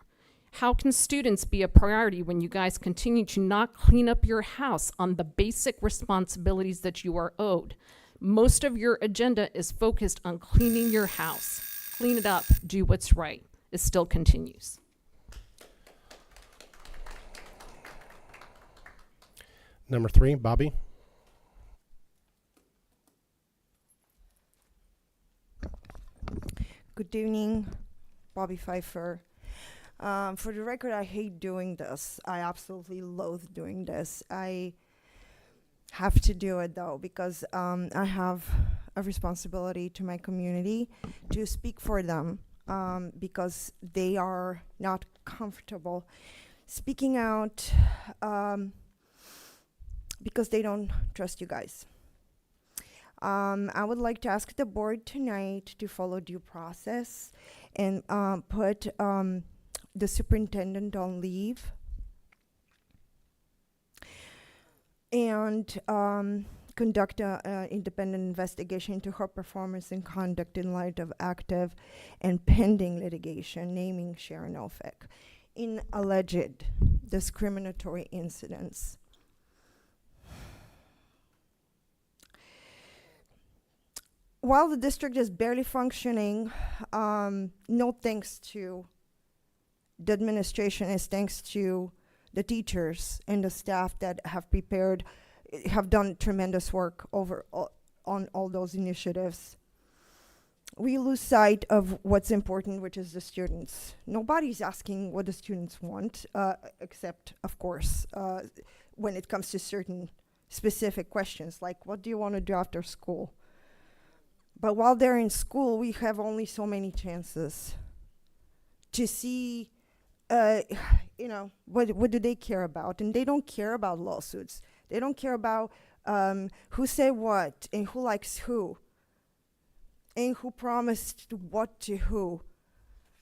How can students be a priority when you guys continue to not clean up your house on the basic responsibilities that you are owed? Most of your agenda is focused on cleaning your house. Clean it up, do what's right. It still continues. Number 3, Bobby. Good evening, Bobby Pfeiffer. For the record, I hate doing this. I absolutely loathe doing this. I have to do it though because I have a responsibility to my community to speak for them because they are not comfortable speaking out because they don't trust you guys. I would like to ask the board tonight to follow due process and put the superintendent on leave and conduct an independent investigation into her performance and conduct in light of active and pending litigation naming Sharon Ofek in alleged discriminatory incidents. While the district is barely functioning, no thanks to the administration, is thanks to the teachers and the staff that have done tremendous work on all those initiatives. We lose sight of what's important, which is the students. Nobody's asking what the students want, except, of course, when it comes to certain specific questions, like what do you want to do after school? But while they're in school, we have only so many chances to see, what do they care about? And they don't care about lawsuits. They don't care about who said what and who likes who and who promised what to who.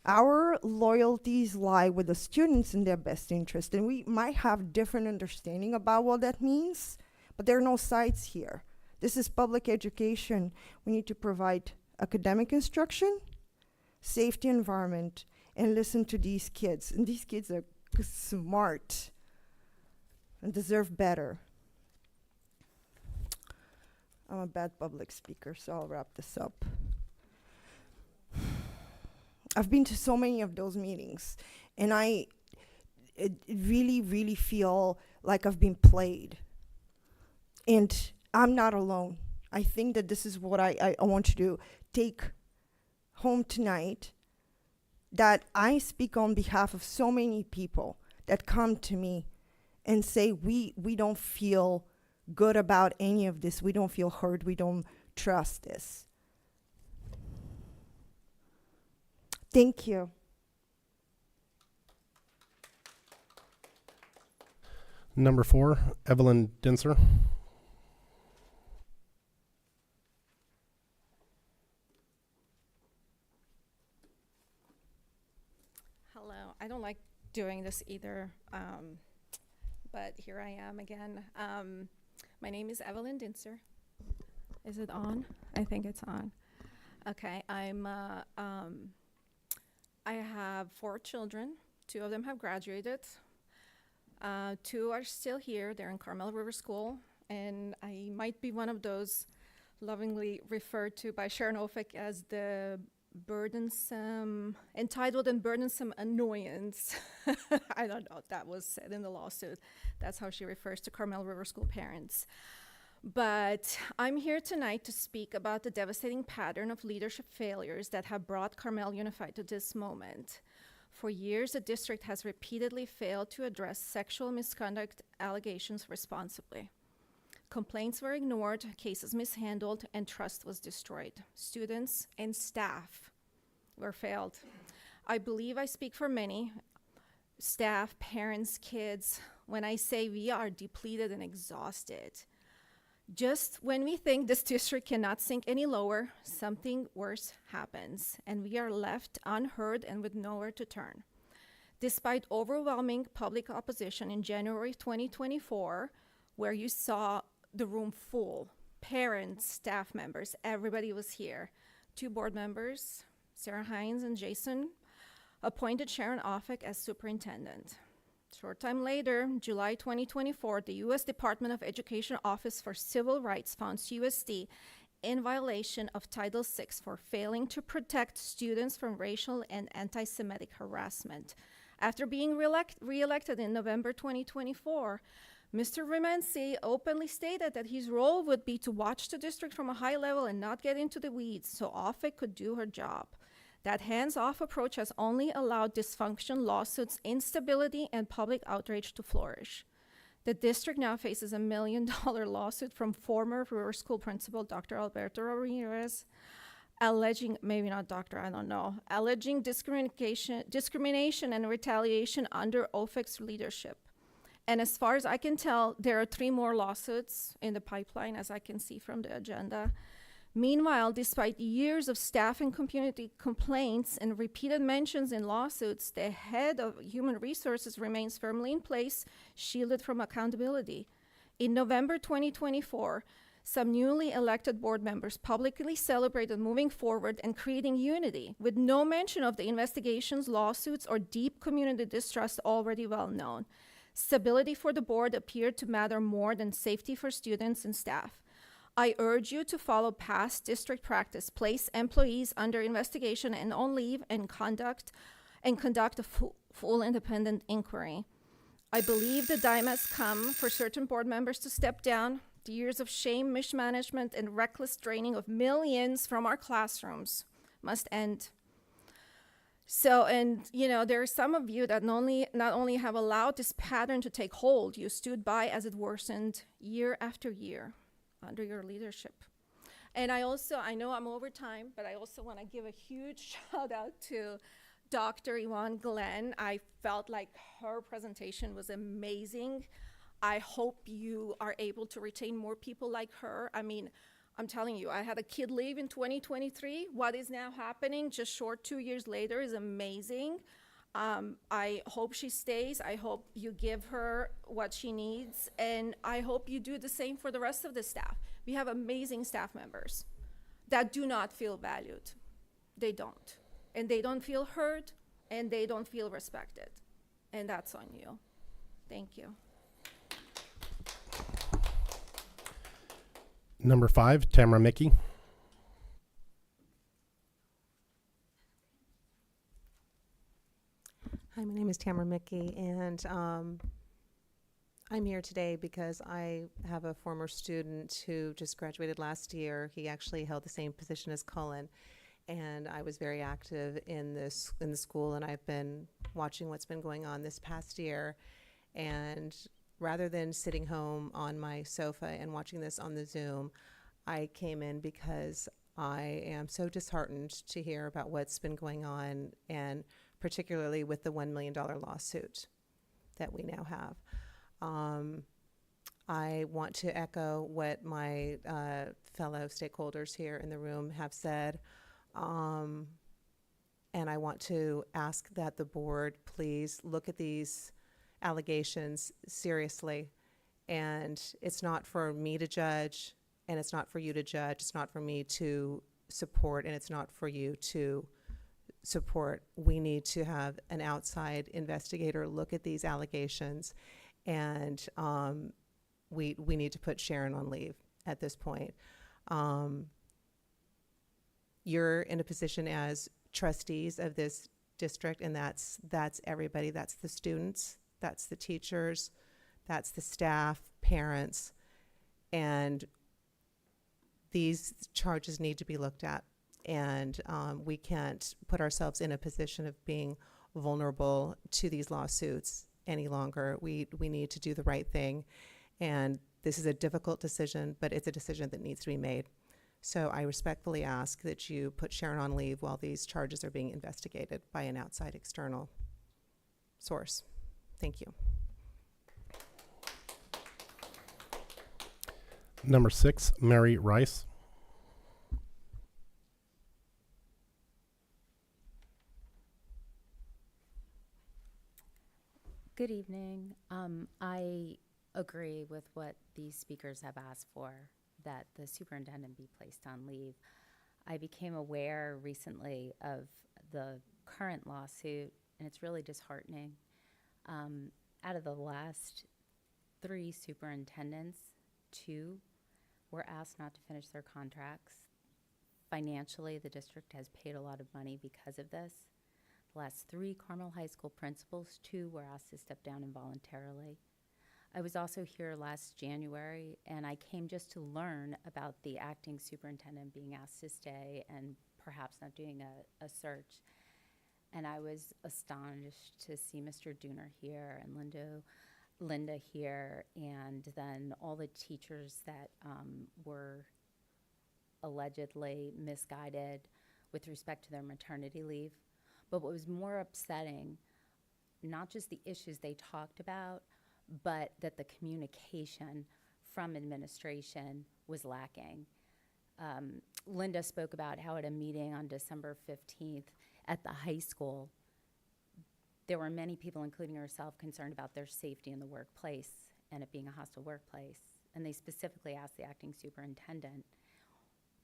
Our loyalties lie with the students in their best interest, and we might have different understanding about what that means, but there are no sides here. This is public education. We need to provide academic instruction, safety environment, and listen to these kids. And these kids are smart and deserve better. I'm a bad public speaker, so I'll wrap this up. I've been to so many of those meetings, and I really, really feel like I've been played. And I'm not alone. I think that this is what I want you to take home tonight, that I speak on behalf of so many people that come to me and say, we don't feel good about any of this. We don't feel heard. We don't trust this. Thank you. Number 4, Evelyn Dinser. Hello. I don't like doing this either, but here I am again. My name is Evelyn Dinser. Is it on? I think it's on. Okay. I have 4 children. 2 of them have graduated. 2 are still here. They're in Carmel River School, and I might be one of those lovingly referred to by Sharon Ofek as the entitled and burdensome annoyance. I don't know if that was said in the lawsuit. That's how she refers to Carmel River School parents. But I'm here tonight to speak about the devastating pattern of leadership failures that have brought Carmel Unified to this moment. For years, the district has repeatedly failed to address sexual misconduct allegations responsibly. Complaints were ignored, cases mishandled, and trust was destroyed. Students and staff were failed. I believe I speak for many, staff, parents, kids, when I say we are depleted and exhausted. Just when we think this district cannot sink any lower, something worse happens, and we are left unheard and with nowhere to turn. Despite overwhelming public opposition in January 2024, where you saw the room full, parents, staff members, everybody was here. 2 board members, Sarah Hines and Jason, appointed Sharon Ofek as superintendent. Short time later, July 2024, the U.S. Department of Education Office for Civil Rights found USD in violation of Title VI for failing to protect students from racial and anti-Semitic harassment. After being re-elected in November 2024, Mr. Rimensi openly stated that his role would be to watch the district from a high level and not get into the weeds so Ofek could do her job. That hands-off approach has only allowed dysfunction, lawsuits, instability, and public outrage to flourish. The district now faces $1 million lawsuit from former River School principal Dr. Alberto Ramirez, alleging, maybe not doctor, I don't know, alleging discrimination and retaliation under OFEC's leadership. And as far as I can tell, there are 3 more lawsuits in the pipeline, as I can see from the agenda. Meanwhile, despite years of staff and community complaints and repeated mentions in lawsuits, the head of human resources remains firmly in place, shielded from accountability. In November 2024, some newly elected board members publicly celebrated moving forward and creating unity, with no mention of the investigations, lawsuits, or deep community distrust already well known. Stability for the board appeared to matter more than safety for students and staff. I urge you to follow past district practice, place employees under investigation and on leave, and conduct a full independent inquiry. I believe the time has come for certain board members to step down. The years of shame, mismanagement, and reckless draining of millions from our classrooms must end. So, and you know, there are some of you that not only have allowed this pattern to take hold, you stood by as it worsened year after year under your leadership. And I know I'm over time, but I also want to give a huge shout out to Dr. Yvonne Glenn. I felt like her presentation was amazing. I hope you are able to retain more people like her. I mean, I'm telling you, I had a kid leave in 2023. What is now happening just short 2 years later is amazing. I hope she stays. I hope you give her what she needs. And I hope you do the same for the rest of the staff. We have amazing staff members that do not feel valued. They don't. And they don't feel heard, and they don't feel respected. And that's on you. Thank you. Number 5, Tamara Mickey. Hi, my name is Tamara Mickey, and I'm here today because I have a former student who just graduated last year. He actually held the same position as Cullen, and I was very active in the school, and I've been watching what's been going on this past year. And rather than sitting home on my sofa and watching this on the Zoom, I came in because I am so disheartened to hear about what's been going on, and particularly with the $1 million lawsuit that we now have. I want to echo what my fellow stakeholders here in the room have said. And I want to ask that the board please look at these allegations seriously. And it's not for me to judge, and it's not for you to judge. It's not for me to support, and it's not for you to support. We need to have an outside investigator look at these allegations, and we need to put Sharon on leave at this point. You're in a position as trustees of this district, and that's everybody. That's the students, that's the teachers, that's the staff, parents, and these charges need to be looked at. And we can't put ourselves in a position of being vulnerable to these lawsuits any longer. We need to do the right thing. And this is a difficult decision, but it's a decision that needs to be made. So I respectfully ask that you put Sharon on leave while these charges are being investigated by an outside external source. Thank you. Number 6, Mary Rice. Good evening. I agree with what these speakers have asked for, that the superintendent be placed on leave. I became aware recently of the current lawsuit, and it's really disheartening. Out of the last 3 superintendents, 2 were asked not to finish their contracts. Financially, the district has paid a lot of money because of this. The last 3 Carmel High School principals, 2 were asked to step down involuntarily. I was also here last January, and I came just to learn about the acting superintendent being asked to stay and perhaps not doing a search. And I was astonished to see Mr. Dooner here and Linda here, and then all the teachers that were allegedly misguided with respect to their maternity leave. But what was more upsetting, not just the issues they talked about, but that the communication from administration was lacking. Linda spoke about how at a meeting on December 15th at the high school, there were many people, including herself, concerned about their safety in the workplace and it being a hostile workplace. And they specifically asked the acting superintendent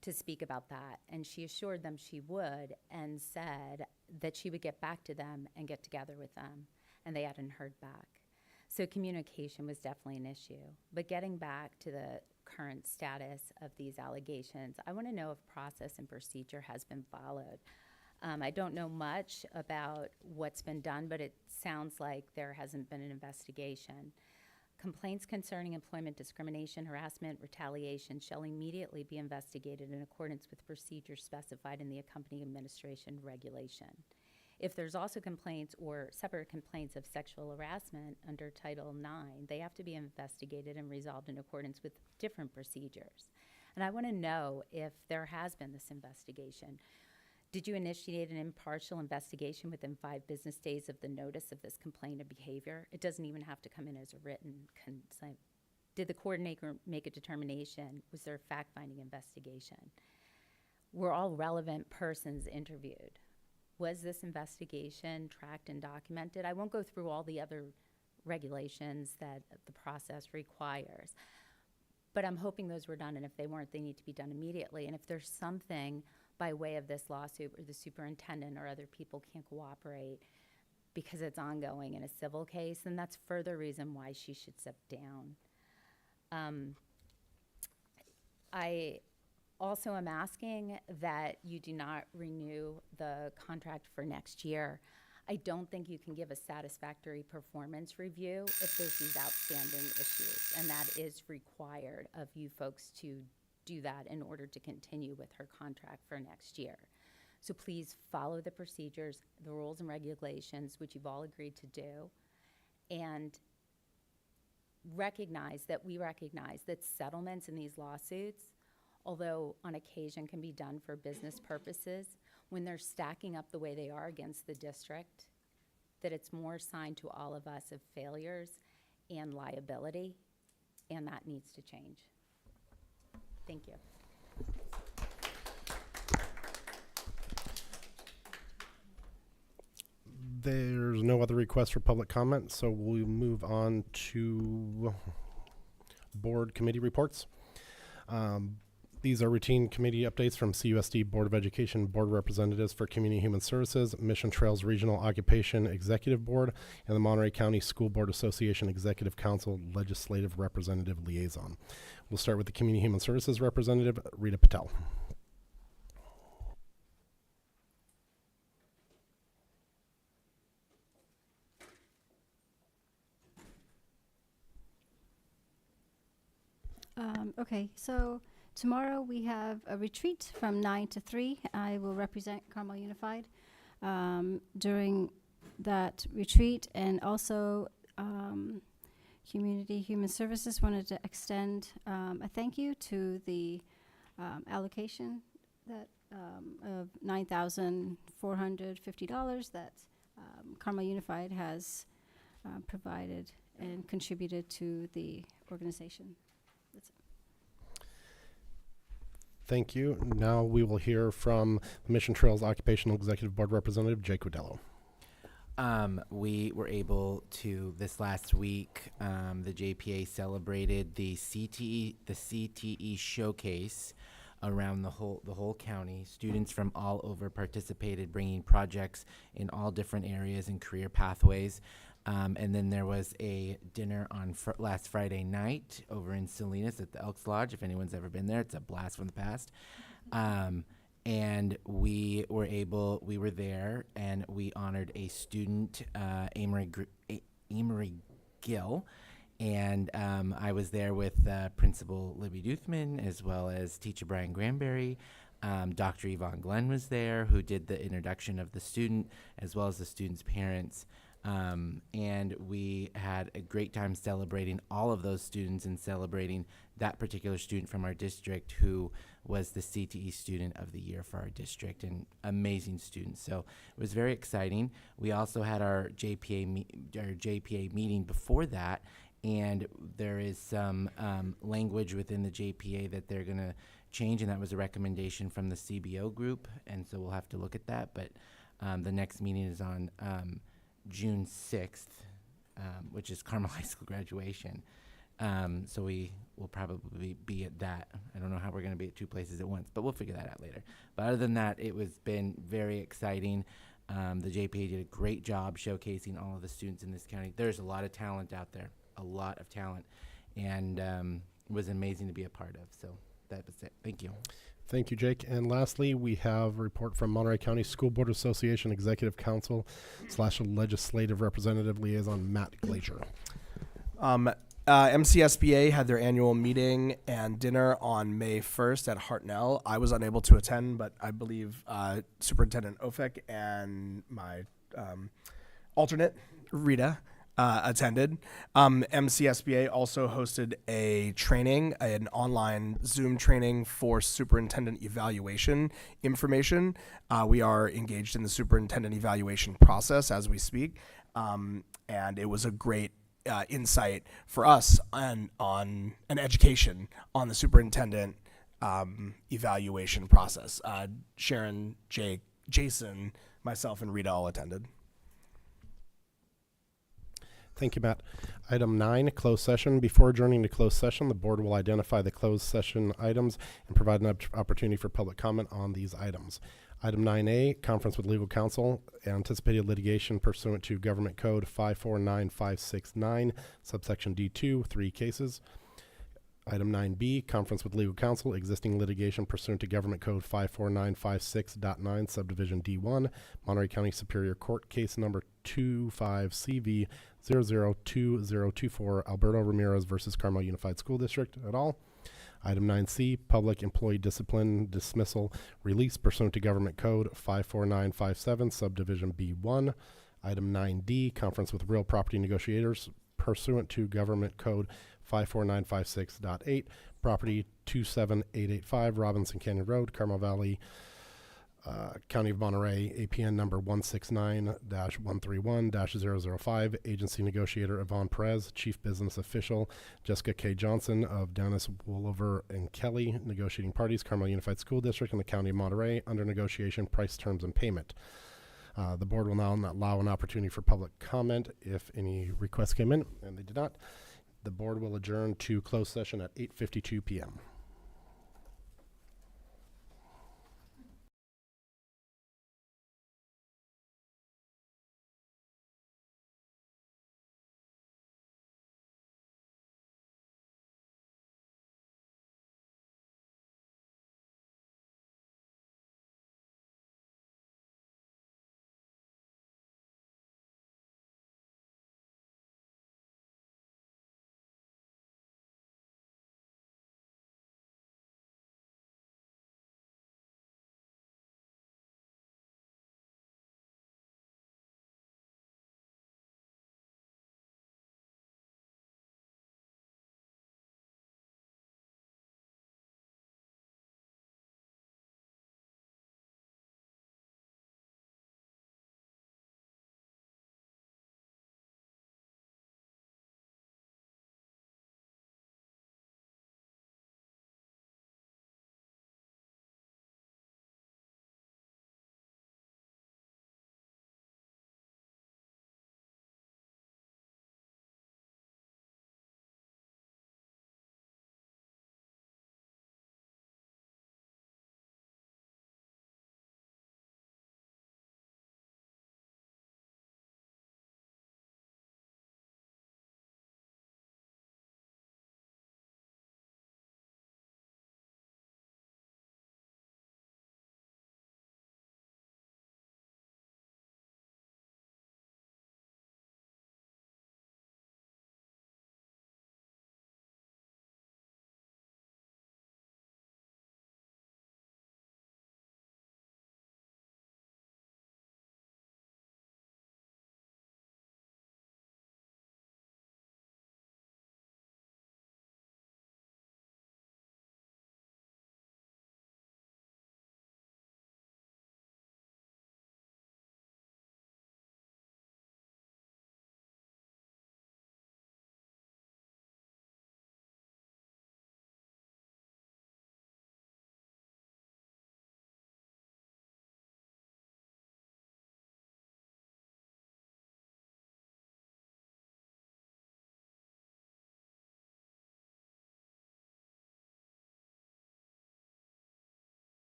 to speak about that. And she assured them she would and said that she would get back to them and get together with them. And they hadn't heard back. So communication was definitely an issue. But getting back to the current status of these allegations, I want to know if process and procedure has been followed. I don't know much about what's been done, but it sounds like there hasn't been an investigation. Complaints concerning employment discrimination, harassment, retaliation shall immediately be investigated in accordance with procedures specified in the accompanying administration regulation. If there's also complaints or separate complaints of sexual harassment under Title IX, they have to be investigated and resolved in accordance with different procedures. And I want to know if there has been this investigation. Did you initiate an impartial investigation within 5 business days of the notice of this complaint of behavior? It doesn't even have to come in as a written consent. Did the coordinator make a determination? Was there a fact-finding investigation? Were all relevant persons interviewed? Was this investigation tracked and documented? I won't go through all the other regulations that the process requires, but I'm hoping those were done, and if they weren't, they need to be done immediately. And if there's something by way of this lawsuit where the superintendent or other people can't cooperate because it's ongoing in a civil case, then that's further reason why she should step down. I also am asking that you do not renew the contract for next year. I don't think you can give a satisfactory performance review if there's these outstanding issues, and that is required of you folks to do that in order to continue with her contract for next year. So please follow the procedures, the rules and regulations, which you've all agreed to do, and recognize that settlements in these lawsuits, although on occasion can be done for business purposes, when they're stacking up the way they are against the district, that it's more a sign to all of us of failures and liability, and that needs to change. Thank you. There's no other requests for public comment, so we'll move on to board committee reports. These are routine committee updates from CUSD Board of Education Board Representatives for Community Human Services, Mission Trails Regional Occupation Executive Board, and the Monterey County School Board Association Executive Council Legislative Representative Liaison. We'll start with the Community Human Services Representative, Rita Patel. Okay, so tomorrow we have a retreat from 9 to 3. I will represent Carmel Unified during that retreat, and also Community Human Services wanted to extend a thank you to the allocation that of $9,450 that Carmel Unified has provided and contributed to the organization. That's it. Thank you. Now we will hear from the Mission Trails Occupational Executive Board Representative, Jake Odello. We were able to, this last week, the JPA celebrated the CTE showcase around the whole county. Students from all over participated, bringing projects in all different areas and career pathways. And then there was a dinner on last Friday night over in Salinas at the Elks Lodge. If anyone's ever been there, it's a blast from the past. And we were there, and we honored a student, Amory Gill. And I was there with Principal Libby Duthman, as well as Teacher Brian Granberry, Dr. Yvonne Glenn was there, who did the introduction of the student as well as the student's parents. And we had a great time celebrating all of those students and celebrating that particular student from our district who was the CTE Student of the Year for our district, and amazing student. So it was very exciting. We also had our JPA meeting before that, and there is some language within the JPA that they're going to change, and that was a recommendation from the CBO group, and so we'll have to look at that. But the next meeting is on June 6th, which is Carmel High School graduation. So we will probably be at that. I don't know how we're going to be at two places at once, but we'll figure that out later. But other than that, it was been very exciting. The JPA did a great job showcasing all of the students in this county. There's a lot of talent out there, a lot of talent, and it was amazing to be a part of. So that was it. Thank you. Thank you, Jake. And lastly, we have a report from Monterey County School Board Association Executive Council / Legislative Representative Liaison Matt Glazier. MCSBA had their annual meeting and dinner on May 1st at Hartnell. I was unable to attend, but I believe Superintendent Ofek and my alternate, Rita, attended. MCSBA also hosted a training, an online Zoom training for superintendent evaluation information. We are engaged in the superintendent evaluation process as we speak, and it was a great insight for us on an education on the superintendent evaluation process. Sharon, Jake, Jason, myself, and Rita all attended. Thank you, Matt. Item 9, closed session. Before adjourning to closed session, the board will identify the closed session items and provide an opportunity for public comment on these items. Item 9A, conference with legal counsel, anticipated litigation pursuant to Government Code 549569, subsection D2, 3 cases. Item 9B, conference with legal counsel, existing litigation pursuant to Government Code 54956.9, subdivision D1, Monterey County Superior Court, case number 25CV 002024, Alberto Ramirez versus Carmel Unified School District et al. Item 9C, public employee discipline dismissal release pursuant to Government Code 54957, subdivision B1. Item 9D, conference with real property negotiators pursuant to Government Code 54956.8, property 27885 Robinson Canyon Road, Carmel Valley, County of Monterey, APN number 169-131-005, agency negotiator Yvonne Perez, chief business official Jessica K. Johnson of Dennis Woolover and Kelly, negotiating parties Carmel Unified School District and the County of Monterey, under negotiation, price, terms, and payment. The board will now allow an opportunity for public comment if any requests came in, and they did not. The board will adjourn to closed session at 8:52 p.m.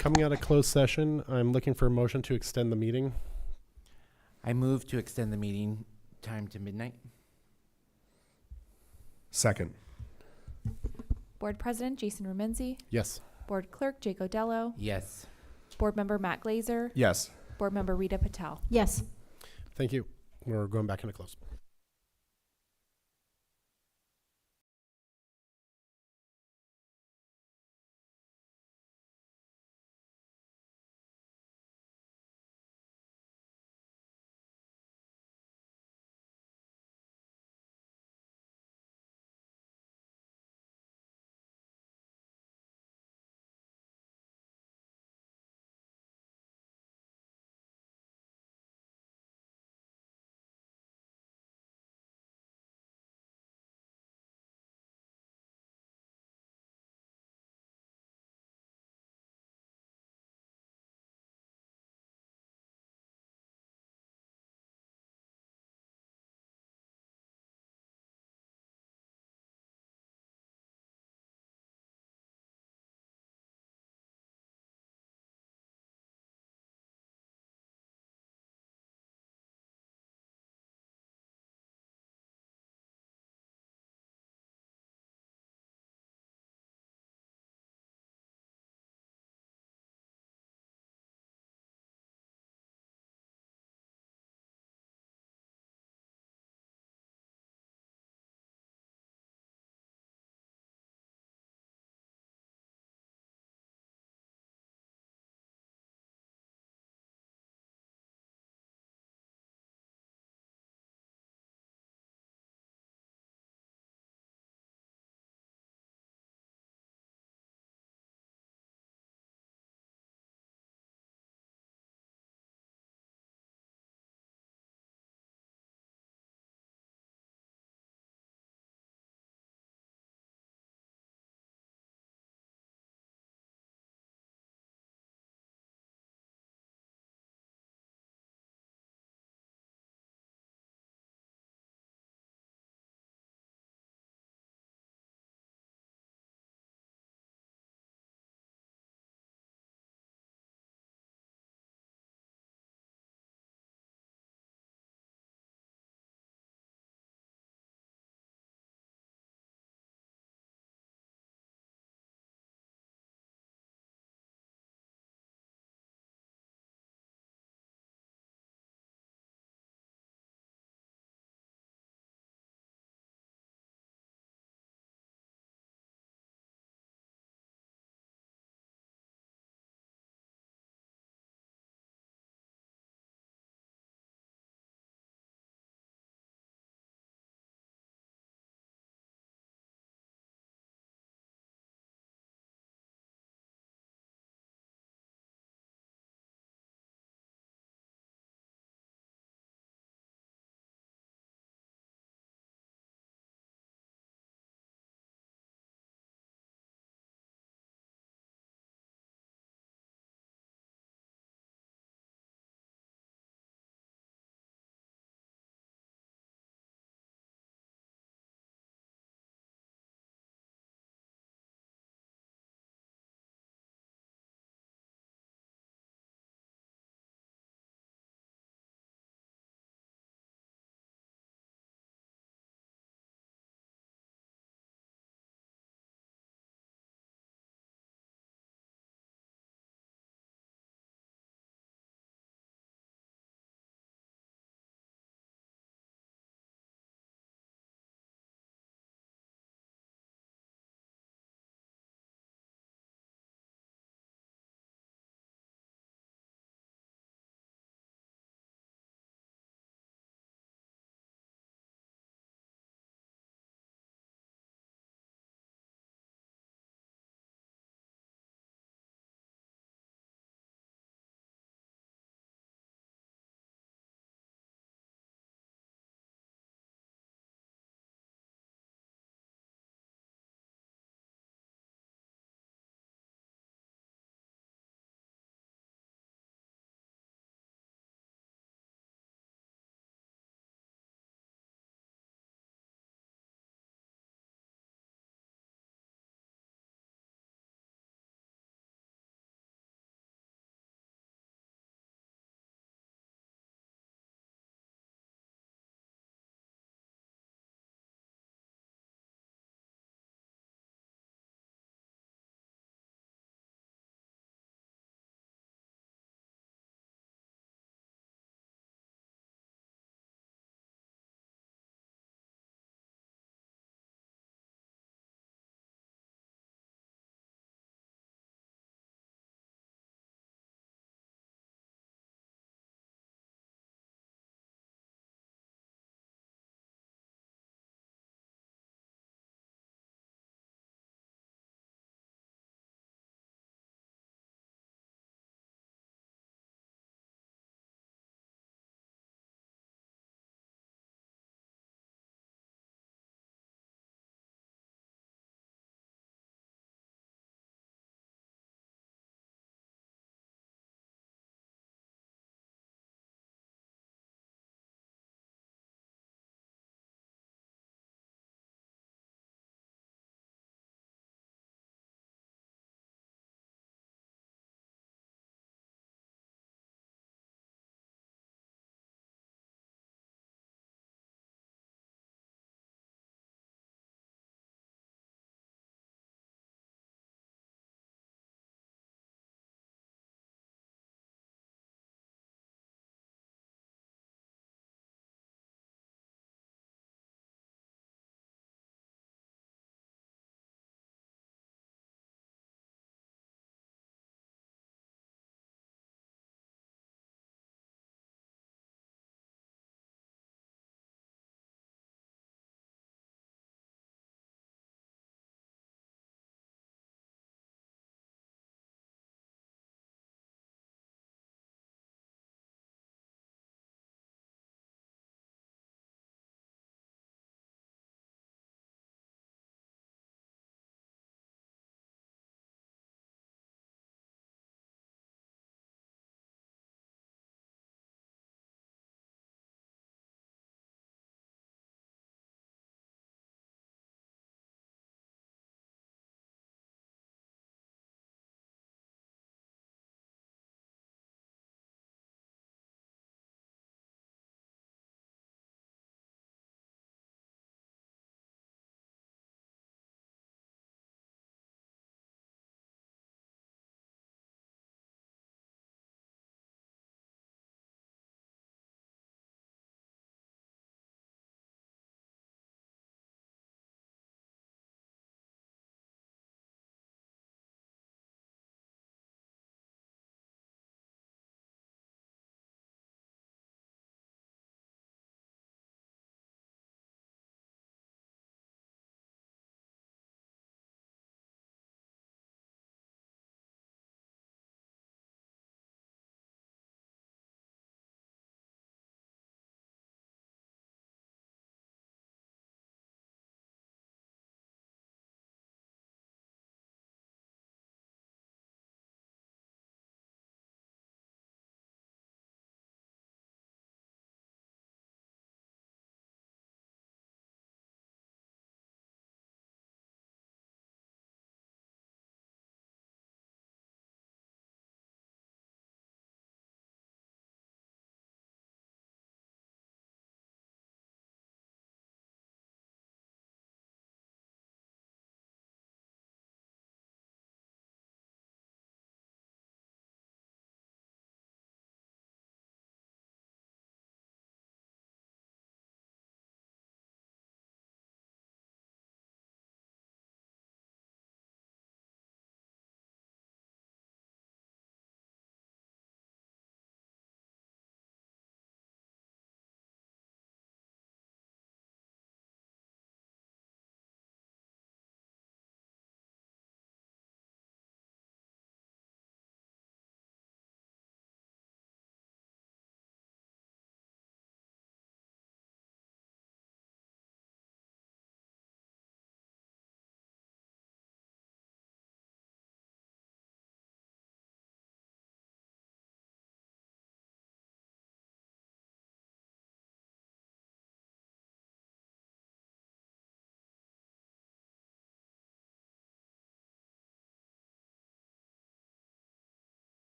Coming out of closed session, I'm looking for a motion to extend the meeting. I move to extend the meeting time to midnight. Second. Board President Jason Remenzi, Yes. Board Clerk Jake Odello, Yes. Board Member Matt Glazer, Yes. Board Member Rita Patel. Yes. Thank you. We're going back into closed.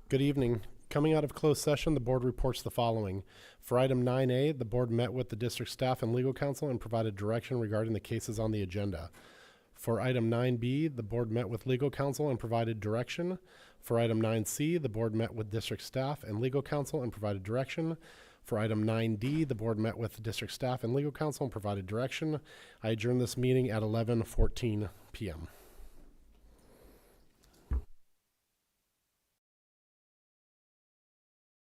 Good evening. Coming out of closed session, the board reports the following. For item 9A, the board met with the district staff and legal counsel and provided direction regarding the cases on the agenda. For item 9B, the board met with legal counsel and provided direction. For item 9C, the board met with district staff and legal counsel and provided direction. For item 9D, the board met with district staff and legal counsel and provided direction. I adjourn this meeting at 11:14 p.m.